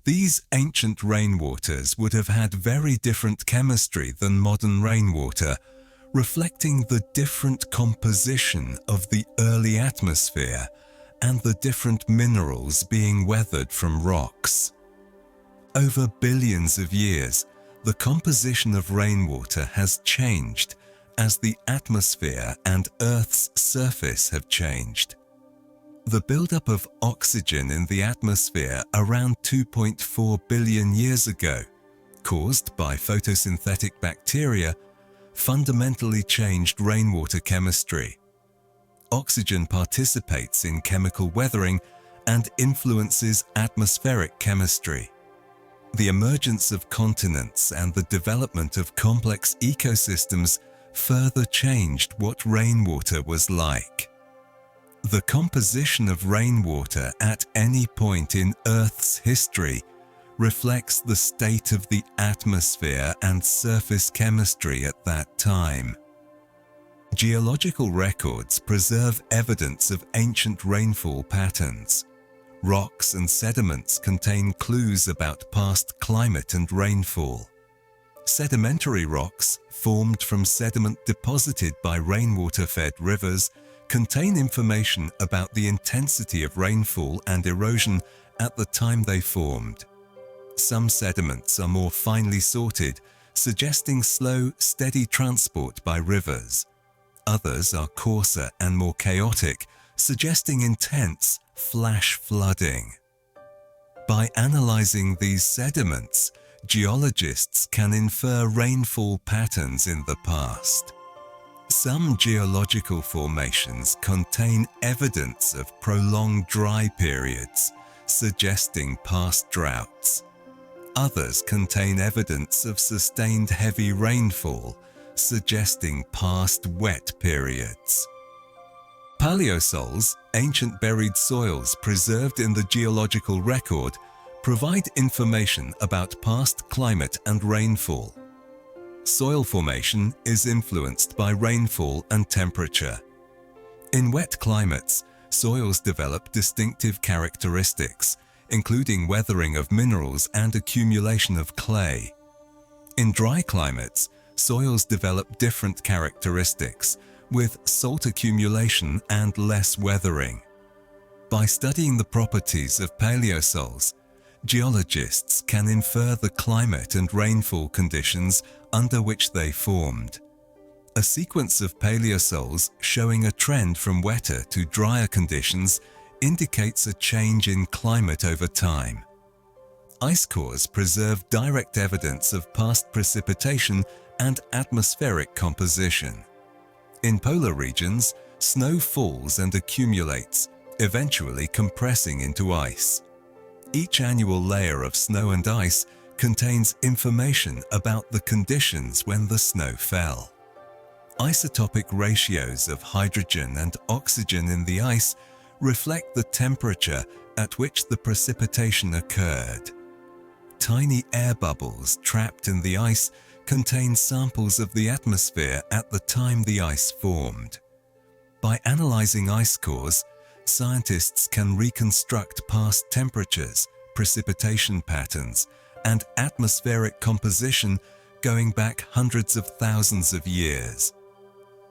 These ancient rainwaters would have had very different chemistry than modern rainwater, reflecting the different composition of the early atmosphere and the different minerals being weathered from rocks. Over billions of years, the composition of rainwater has changed as the atmosphere and Earth's surface have changed. The buildup of oxygen in the atmosphere around 2.4 billion years ago, caused by photosynthetic bacteria, fundamentally changed rainwater chemistry. Oxygen participates in chemical weathering and influences atmospheric chemistry. The emergence of continents and the development of complex ecosystems further changed what rainwater was like. The composition of rainwater at any point in Earth's history reflects the state of the atmosphere and surface chemistry at that time. Geological records preserve evidence of ancient rainfall patterns. Rocks and sediments contain clues about past climate and rainfall. Sedimentary rocks, formed from sediment deposited by rainwater-fed rivers, contain information about the intensity of rainfall and erosion at the time they formed. Some sediments are more finely sorted, suggesting slow, steady transport by rivers. Others are coarser and more chaotic, suggesting intense, flash flooding. By analyzing these sediments, geologists can infer rainfall patterns in the past. Some geological formations contain evidence of prolonged dry periods, suggesting past droughts. Others contain evidence of sustained heavy rainfall, suggesting past wet periods. Paleosols, ancient buried soils preserved in the geological record, provide information about past climate and rainfall. Soil formation is influenced by rainfall and temperature. In wet climates, soils develop distinctive characteristics, including weathering of minerals and accumulation of clay. In dry climates, soils develop different characteristics, with salt accumulation and less weathering. By studying the properties of paleosols, geologists can infer the climate and rainfall conditions under which they formed. A sequence of paleosols showing a trend from wetter to drier conditions indicates a change in climate over time. Ice cores preserve direct evidence of past precipitation and atmospheric composition. In polar regions, snow falls and accumulates, eventually compressing into ice. Each annual layer of snow and ice contains information about the conditions when the snow fell. Isotopic ratios of hydrogen and oxygen in the ice reflect the temperature at which the precipitation occurred. Tiny air bubbles trapped in the ice contain samples of the atmosphere at the time the ice formed. By analyzing ice cores, scientists can reconstruct past temperatures, precipitation patterns, and atmospheric composition going back hundreds of thousands of years.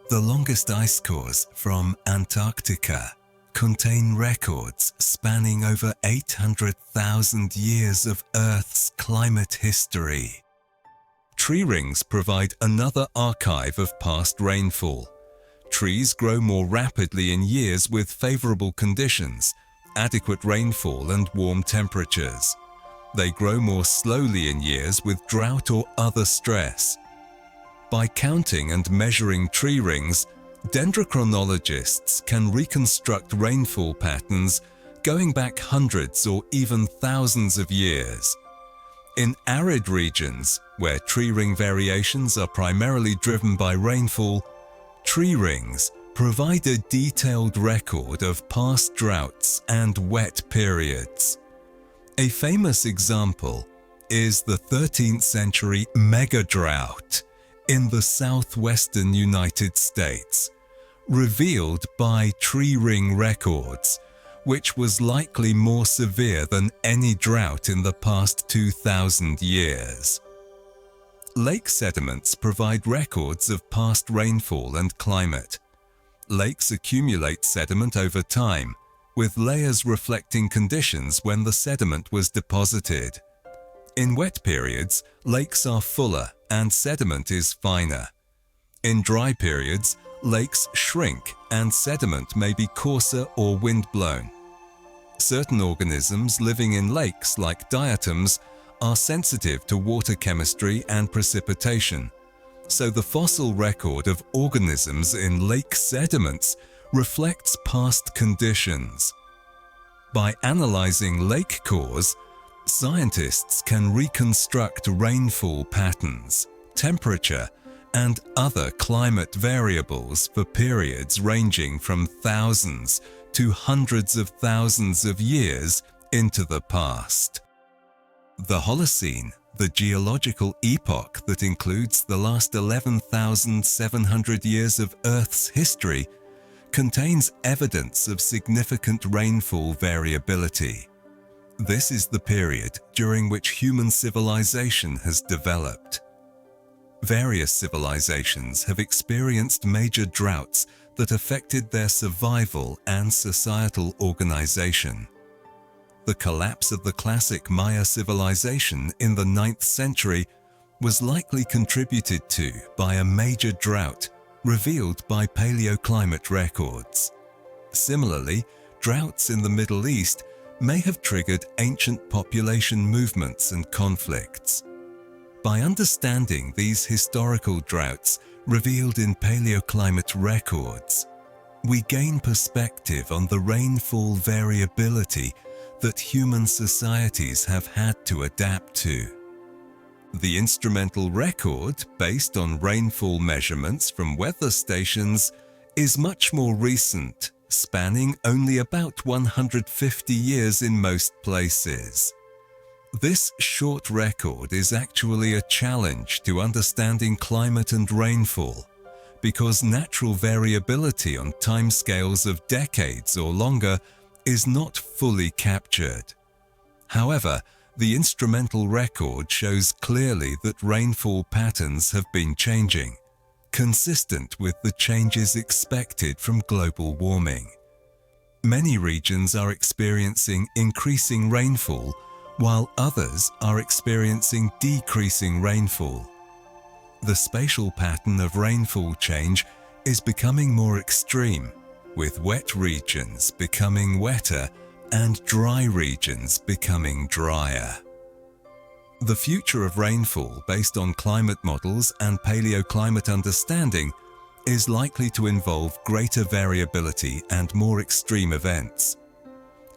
The longest ice cores, from Antarctica, contain records spanning over 800,000 years of Earth's climate history. Tree rings provide another archive of past rainfall. Trees grow more rapidly in years with favorable conditions, adequate rainfall and warm temperatures. They grow more slowly in years with drought or other stress. By counting and measuring tree rings, dendrochronologists can reconstruct rainfall patterns going back hundreds or even thousands of years. In arid regions, where tree ring variations are primarily driven by rainfall, tree rings provide a detailed record of past droughts and wet periods. A famous example is the 13th century mega-drought in the southwestern United States, revealed by tree ring records, which was likely more severe than any drought in the past 2,000 years. Lake sediments provide records of past rainfall and climate. Lakes accumulate sediment over time, with layers reflecting conditions when the sediment was deposited. In wet periods, lakes are fuller and sediment is finer. In dry periods, lakes shrink and sediment may be coarser or wind-blown. Certain organisms living in lakes, like diatoms, are sensitive to water chemistry and precipitation, so the fossil record of organisms in lake sediments reflects past conditions. By analyzing lake cores, scientists can reconstruct rainfall patterns, temperature, and other climate variables for periods ranging from thousands to hundreds of thousands of years into the past. The Holocene, the geological epoch that includes the last 11,700 years of Earth's history, contains evidence of significant rainfall variability. This is the period during which human civilization has developed. Various civilizations have experienced major droughts that affected their survival and societal organization. The collapse of the classic Maya civilization in the 9th century was likely contributed to by a major drought revealed by paleoclimate records. Similarly, droughts in the Middle East may have triggered ancient population movements and conflicts. By understanding these historical droughts revealed in paleoclimate records, we gain perspective on the rainfall variability that human societies have had to adapt to. The instrumental record, based on rainfall measurements from weather stations, is much more recent, spanning only about 150 years in most places. This short record is actually a challenge to understanding climate and rainfall, because natural variability on timescales of decades or longer is not fully captured. However, the instrumental record shows clearly that rainfall patterns have been changing, consistent with the changes expected from global warming. Many regions are experiencing increasing rainfall, while others are experiencing decreasing rainfall. The spatial pattern of rainfall change is becoming more extreme, with wet regions becoming wetter and dry regions becoming drier. The future of rainfall, based on climate models and paleoclimate understanding, is likely to involve greater variability and more extreme events.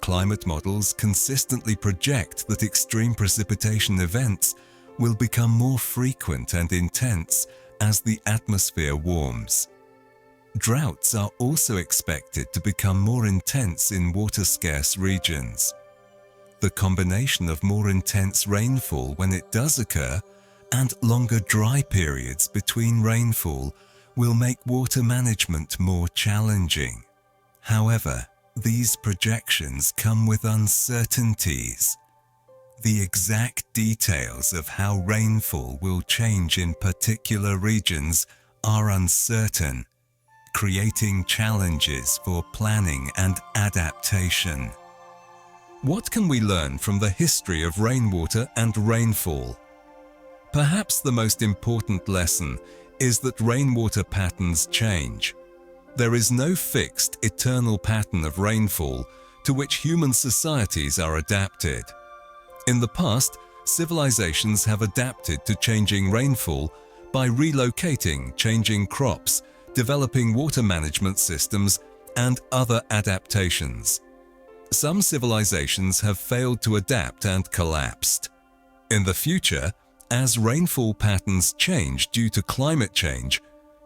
Climate models consistently project that extreme precipitation events will become more frequent and intense as the atmosphere warms. Droughts are also expected to become more intense in water-scarce regions. The combination of more intense rainfall when it does occur and longer dry periods between rainfall will make water management more challenging. However, these projections come with uncertainties. The exact details of how rainfall will change in particular regions are uncertain, creating challenges for planning and adaptation. What can we learn from the history of rainwater and rainfall? Perhaps the most important lesson is that rainwater patterns change. There is no fixed, eternal pattern of rainfall to which human societies are adapted. In the past, civilizations have adapted to changing rainfall by relocating, changing crops, developing water management systems, and other adaptations. Some civilizations have failed to adapt and collapsed. In the future, as rainfall patterns change due to climate change,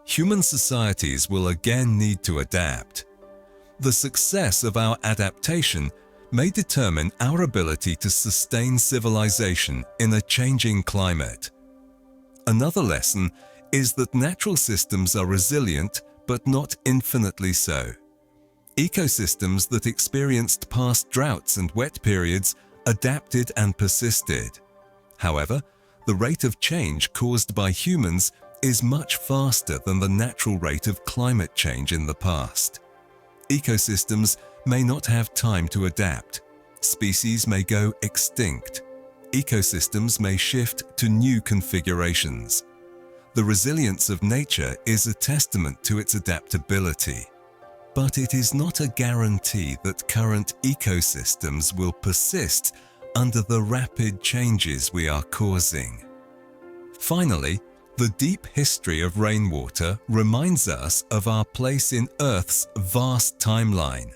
human societies will again need to adapt. The success of our adaptation may determine our ability to sustain civilization in a changing climate. Another lesson is that natural systems are resilient, but not infinitely so. Ecosystems that experienced past droughts and wet periods adapted and persisted. However, the rate of change caused by humans is much faster than the natural rate of climate change in the past. Ecosystems may not have time to adapt. Species may go extinct. Ecosystems may shift to new configurations. The resilience of nature is a testament to its adaptability. But it is not a guarantee that current ecosystems will persist under the rapid changes we are causing. Finally, the deep history of rainwater reminds us of our place in Earth's vast timeline.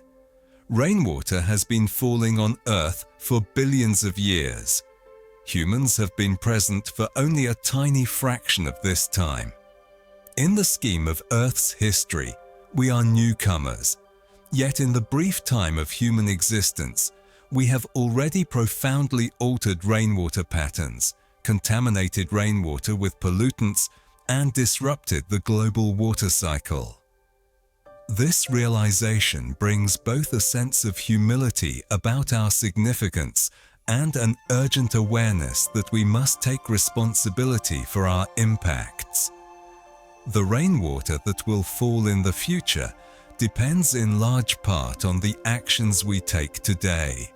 Rainwater has been falling on Earth for billions of years. Humans have been present for only a tiny fraction of this time. In the scheme of Earth's history, we are newcomers. Yet in the brief time of human existence, we have already profoundly altered rainwater patterns, contaminated rainwater with pollutants, and disrupted the global water cycle. This realization brings both a sense of humility about our significance and an urgent awareness that we must take responsibility for our impacts. The rainwater that will fall in the future depends in large part on the actions we take today.